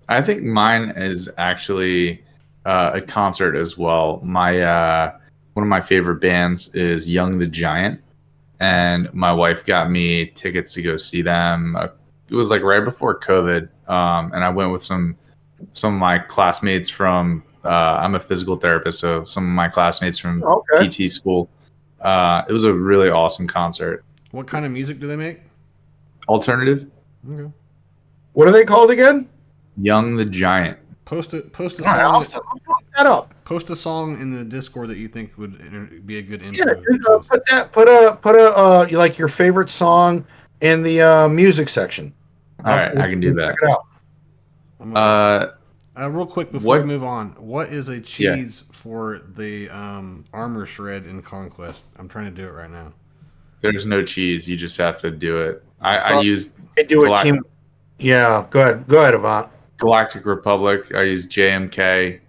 I think mine is actually a concert as well. My one of my favorite bands is Young the Giant, and my wife got me tickets to go see them. It was like right before COVID, and I went with some of my classmates from. I'm a physical therapist, so some of my classmates from PT school. It was a really awesome concert. What kind of music do they make? Alternative. Okay. What are they called again? Young the Giant. Post a song. I'll look that up. Post a song in the Discord that you think would be a good intro. Yeah, put a like your favorite song in the music section. All right, I can do that. Check it out. Real quick before we move on, what is a cheese for the armor shred in Conquest? I'm trying to do it right now. There's no cheese. You just have to do it. I use. Yeah, go ahead, Avant. Galactic Republic. I use JMK,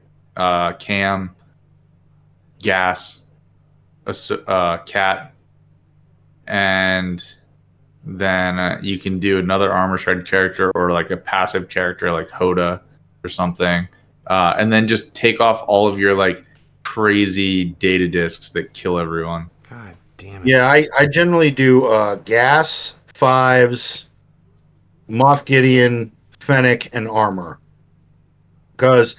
Cam, Gas, Cat, and then you can do another armor shred character or like a passive character like Hoda or something, and then just take off all of your like crazy data discs that kill everyone. God damn it. Yeah, I generally do Gas, Fives, Moff Gideon, Fennec, and Armor. Because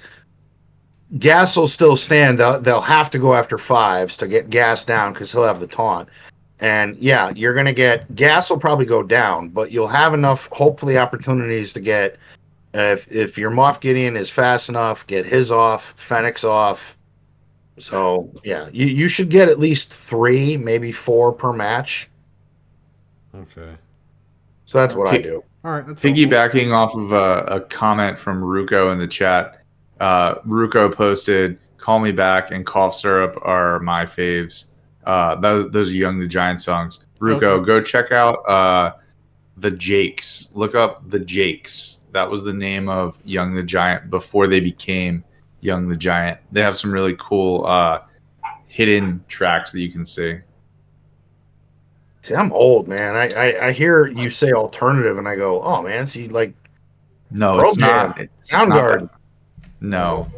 Gas will still stand. They'll have to go after Fives to get Gas down because he'll have the taunt. And yeah, you're going to get... Gas will probably go down, but you'll have enough, hopefully, opportunities to get... If your Moff Gideon is fast enough, get his off, Fennec's off. So, yeah, you should get at least 3, maybe 4 per match. Okay. So that's what I do. All right. That's Piggybacking off of a comment from Ruko in the chat, Ruko posted, "Call Me Back" and "Cough Syrup" are my faves. Those are Young the Giant songs. Ruko, go check out the Jakes. Look up the Jakes. That was the name of Young the Giant before they became Young the Giant. They have some really cool hidden tracks that you can see. See, I'm old, man. I hear you say alternative, and I go, oh man, so you like? No, it's not. Soundgarden. No.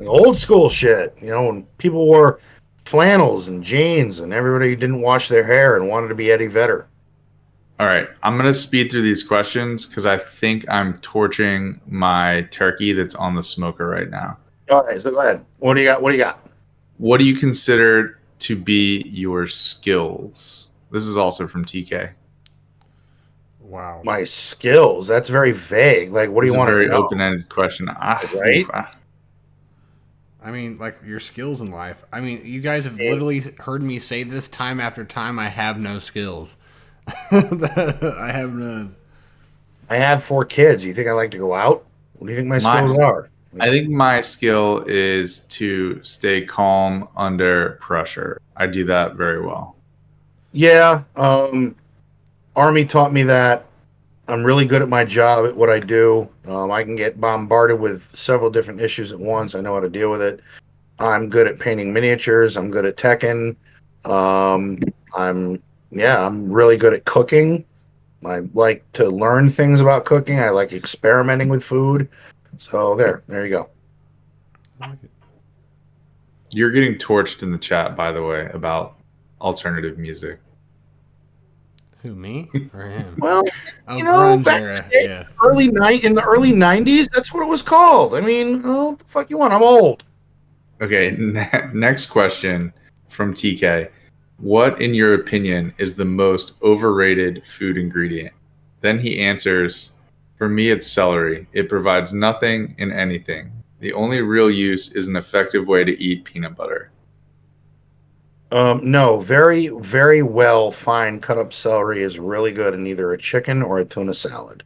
Old school shit. You know, when people wore flannels and jeans, and everybody didn't wash their hair and wanted to be Eddie Vedder. All right, I'm gonna speed through these questions because I think I'm torching my turkey that's on the smoker right now. All right, so go ahead. What do you got? What do you consider to be your skills? This is also from TK. Wow. My skills? That's very vague. Like, what do you want to know? It's a very open-ended question. Right? I mean, like your skills in life. I mean, you guys have literally heard me say this time after time. I have no skills. I have none. I have 4 kids. You think I like to go out? What do you think my skills are? I think my skill is to stay calm under pressure. I do that very well. Yeah, Army taught me that. I'm really good at my job at what I do. I can get bombarded with several different issues at once. I know how to deal with it. I'm good at painting miniatures. I'm good at Tekken. I'm really good at cooking. I like to learn things about cooking. I like experimenting with food. So there you go. You're getting torched in the chat, by the way, about alternative music. Who, me or him? Well, grunge era. Yeah. In the early '90s, that's what it was called. I mean, what the fuck you want? I'm old. Okay, next question from TK. What, in your opinion, is the most overrated food ingredient? Then he answers, for me, it's celery. It provides nothing in anything. The only real use is an effective way to eat peanut butter. No, very, very well fine cut up celery is really good in either a chicken or a tuna salad.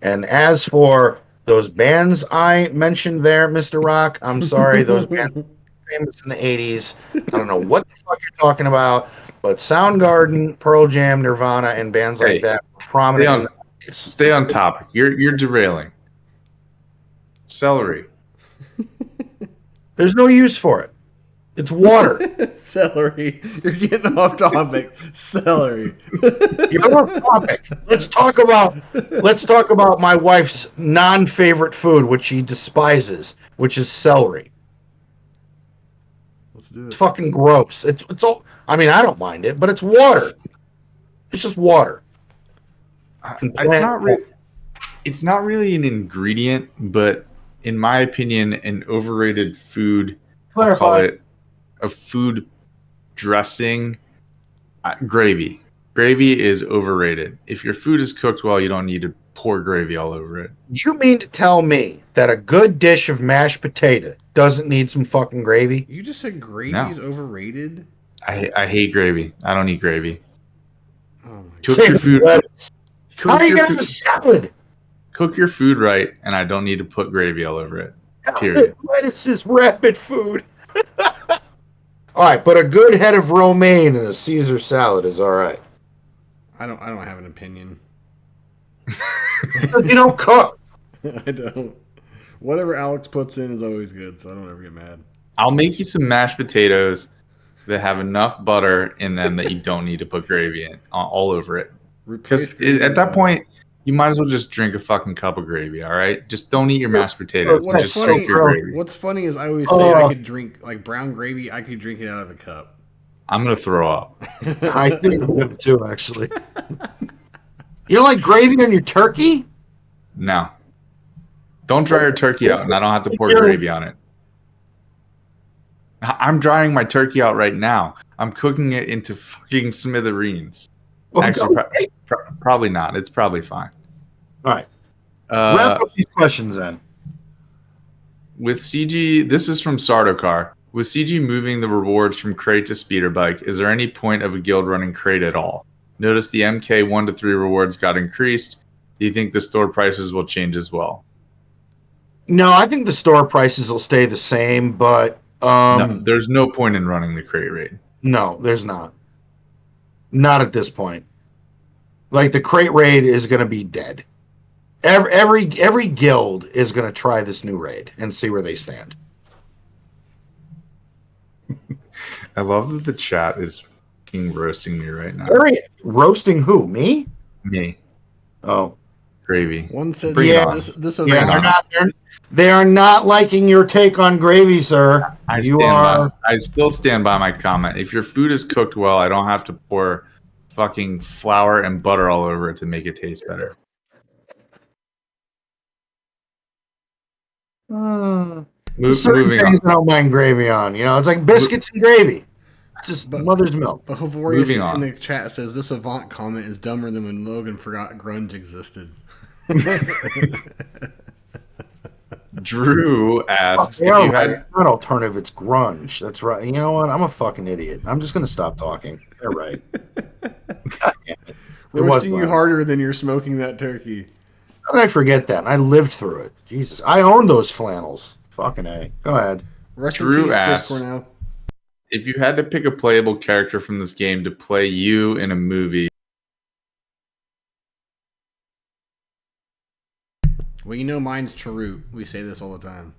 And as for those bands I mentioned there, Mr. Rock, I'm sorry, those bands were famous in the 80s. I don't know what the fuck you're talking about, but Soundgarden, Pearl Jam, Nirvana, and bands like that were prominent. Stay on topic. You're derailing. Celery. There's no use for it. It's water. Celery. You're getting off topic. Celery. You're off topic. Let's talk about my wife's non-favorite food, which she despises, which is celery. Let's do it. It's fucking gross. It's all. I mean, I don't mind it, but it's water. It's just water. It's not really an ingredient, but in my opinion, an overrated food. I'll call it a food dressing. Gravy. Gravy is overrated. If your food is cooked well, you don't need to pour gravy all over it. You mean to tell me that a good dish of mashed potato doesn't need some fucking gravy? You just said gravy is overrated? I hate gravy. I don't eat gravy. Oh my Cook your food. How are you gonna have a salad? Cook your food right, and I don't need to put gravy all over it. Period. Lettuce is rapid food. All right, but a good head of romaine and a Caesar salad is all right. I don't have an opinion. You don't cook. I don't. Whatever Alex puts in is always good, so I don't ever get mad. I'll make you some mashed potatoes that have enough butter in them that you don't need to put gravy in all over it. Because at that point, you might as well just drink a fucking cup of gravy, all right? Just don't eat your mashed potatoes. Just soak your gravy. What's funny is I always say I could drink, like brown gravy, I could drink it out of a cup. I'm going to throw up. I think I'm good too, actually. You don't like gravy on your turkey? No. Don't dry your turkey out, and I don't have to pour gravy on it. I'm drying my turkey out right now. I'm cooking it into fucking smithereens. Well, actually, probably not. It's probably fine. All right. Wrap up these questions then. With CG, this is from Sardokar. With CG moving the rewards from crate to speeder bike, is there any point of a guild running crate at all? Notice the MK 1 to 3 rewards got increased. Do you think the store prices will change as well? No, I think the store prices will stay the same, but no, there's no point in running the crate raid. No, there's not. Not at this point. Like the crate raid is going to be dead. Every guild is going to try this new raid and see where they stand. I love that the chat is fucking roasting me right now. Roasting who? Me? Me. Oh. Gravy. One said, they are not liking your take on gravy, sir. I still stand by my comment. If your food is cooked well, I don't have to pour fucking flour and butter all over it to make it taste better. Moving on. I don't mind gravy on. You know, it's like biscuits and gravy. It's just mother's milk. But Hovorius in the chat says this Avant comment is dumber than when Logan forgot grunge existed. Drew asks if Yeah, you right. had. It's not alternative. It's grunge. That's right. You know what? I'm a fucking idiot. I'm just gonna stop talking. They're right. God damn it. It was Roasting you grunge. harder than you're smoking that turkey. How did I forget that? I lived through it. Jesus, I owned those flannels. Fucking A. Go ahead. Rest in Drew peace, Chris asks Cornell. if you had to pick a playable character from this game to play you in a movie. Well, you know mine's Chirrut. We say this all the time.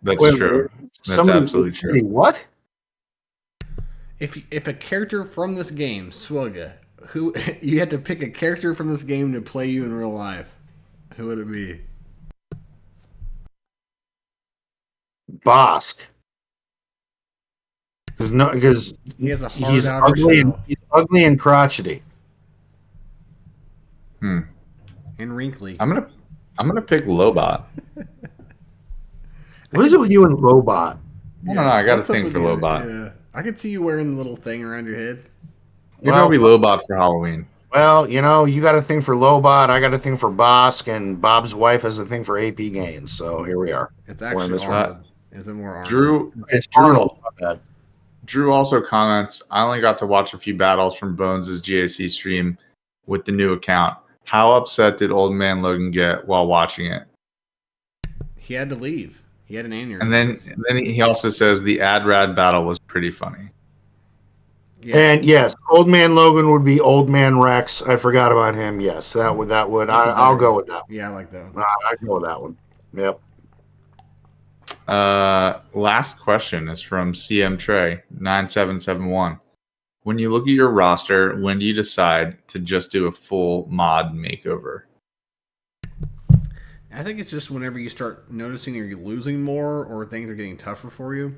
That's Wait, true. That's somebody, absolutely true. What? If a character from this game, Swilga, who you had to pick a character from this game to play you in real life, who would it be? Bosk. Because He has a hard he's outer ugly shell he's ugly and crotchety. and wrinkly. I'm gonna pick Lobot. What is it with you and Lobot? I don't know. I got a what's up thing with for you? Lobot. Yeah, I could see you wearing the little thing around your head. Maybe I'll be Lobot for Halloween. Well, you know, you got a thing for Lobot, I got a thing for Bosk, and Bob's wife has a thing for APGAINS. So here we are. It's We're in actually this Arnold. Is it more Arnold? Drew It's Drew, Arnold. Not bad. Drew also comments, I only got to watch a few battles from Bones' GAC stream with the new account. How upset did Old Man Logan get while watching it? He had to leave. He had an aneurysm. And then he also says the Ad Rad battle was pretty funny. Yeah. And yes, Old Man Logan would be Old Man Rex. I forgot about him. Yes, that would. That's a I'll better go one. with that. Yeah, I like that one. I'd go with that one. Yep. Last question is from CM Trey 9771. When you look at your roster, when do you decide to just do a full mod makeover? I think it's just whenever you start noticing you're losing more or things are getting tougher for you.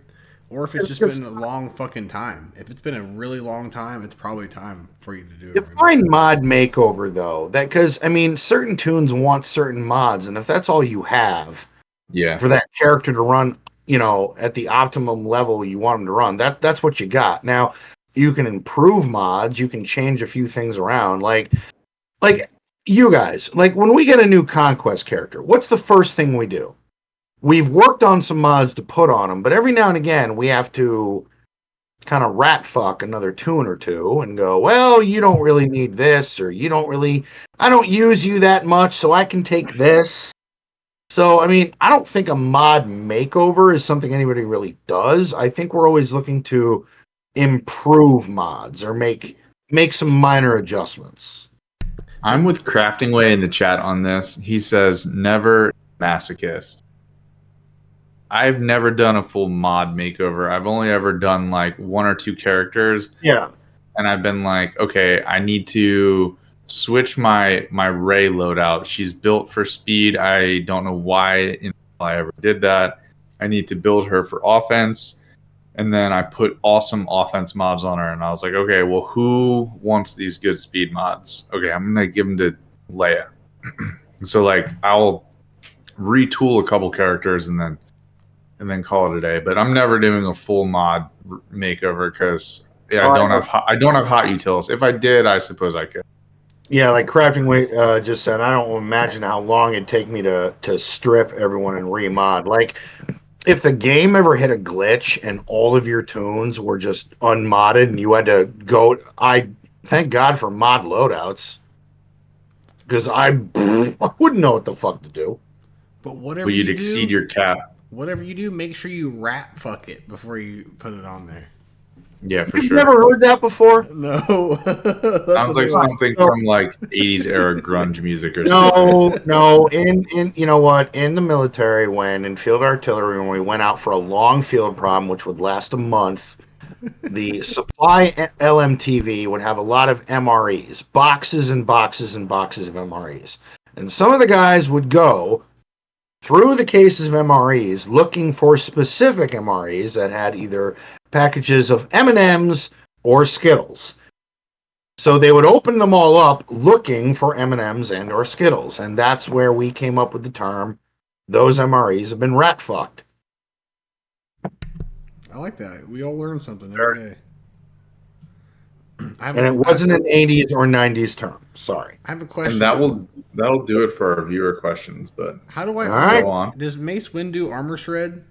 Or if it's just been a long fucking time. If it's been a really long time, it's probably time for you to do it. Define mod makeover though. That because I mean, certain tunes want certain mods, and if that's all you have Yeah. for that character to run, you know, at the optimum level you want them to run, that's what you got. Now you can improve mods, you can change a few things around, like you guys, like when we get a new conquest character, what's the first thing we do? We've worked on some mods to put on them, but every now and again we have to kind of rat fuck another tune or two and go, well, you don't really need this, or I don't use you that much, so I can take this. So, I mean, I don't think a mod makeover is something anybody really does. I think we're always looking to improve mods or make some minor adjustments. I'm with Crafting Way in the chat on this. He says, never masochist. I've never done a full mod makeover. I've only ever done like one or two characters. Yeah. And I've been like, okay, I need to switch my Ray loadout. She's built for speed. I don't know why I ever did that. I need to build her for offense. And then I put awesome offense mods on her. And I was like, okay, well, who wants these good speed mods? Okay, I'm going to give them to Leia. So like I'll retool a couple characters and then call it a day. But I'm never doing a full mod makeover because I don't have hot utils. If I did, I suppose I could. Yeah, like Crafting Way just said, I don't imagine how long it'd take me to strip everyone and remod. Like, if the game ever hit a glitch and all of your tunes were just unmodded and you had to go, I thank God for mod loadouts, because I wouldn't know what the fuck to do. But whatever you'd you exceed do, your cap. Whatever you do, make sure you rat fuck it before you put it on there. Yeah, for You've sure. never heard that before? No. Sounds like something from like 80s era grunge music or something. No. In you know what? In the military, when in field artillery, when we went out for a long field problem, which would last a month, the supply LMTV would have a lot of MREs, boxes and boxes and boxes of MREs. And some of the guys would go through the cases of MREs looking for specific MREs that had either packages of M&Ms or Skittles. So they would open them all up looking for M&Ms and or Skittles. And that's where we came up with the term, those MREs have been rat fucked. I like that. We all learn something every day. And it wasn't an 80s or 90s term. Sorry. I have a question. And that'll do it for our viewer questions. But how do I All go on? Does Mace Windu armor shred?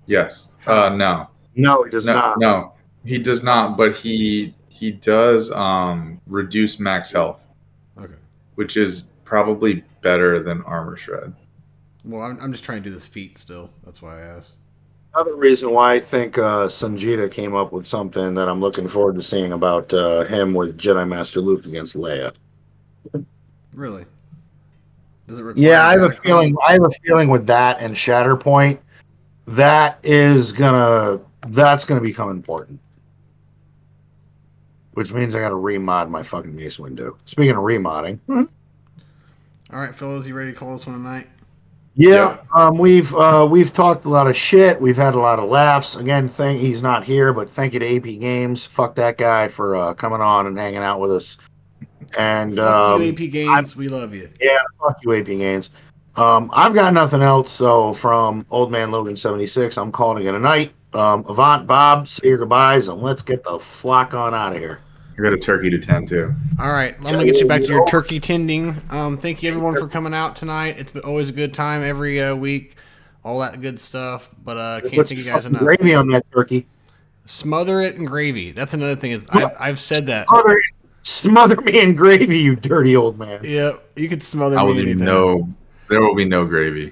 Yes. No. No, he does not. No, he does not. But he does reduce max health. Okay. Which is probably better than armor shred. Well, I'm just trying to do this feat still. That's why I asked. Another reason why I think Sanjita came up with something that I'm looking forward to seeing about him with Jedi Master Luke against Leia. Really? Does it require? Yeah, I have a feeling. I have a feeling with that and Shatterpoint, that's gonna become important. Which means I got to remod my fucking Mace Windu. Speaking of remodding. All right, fellas, you ready to call this one a night? Yeah, we've talked a lot of shit. We've had a lot of laughs. Again, he's not here, but thank you to APGAINS. Fuck that guy for coming on and hanging out with us. And fuck you, APGAINS. We love you. Yeah, fuck you, APGAINS. I've got nothing else. So from Old Man Logan 76, I'm calling it a night. Avant, Bob, say your goodbyes, and let's get the flock on out of here. I got a turkey to tend to. All right, I'm gonna get you back to your turkey tending. Thank you everyone for coming out tonight. It's been always a good time every week, all that good stuff. But can't thank you guys enough. Gravy on that turkey. Smother it in gravy. That's another thing. I've said that. Smother me in gravy, you dirty old man. Yeah, you could smother There me. will be no gravy.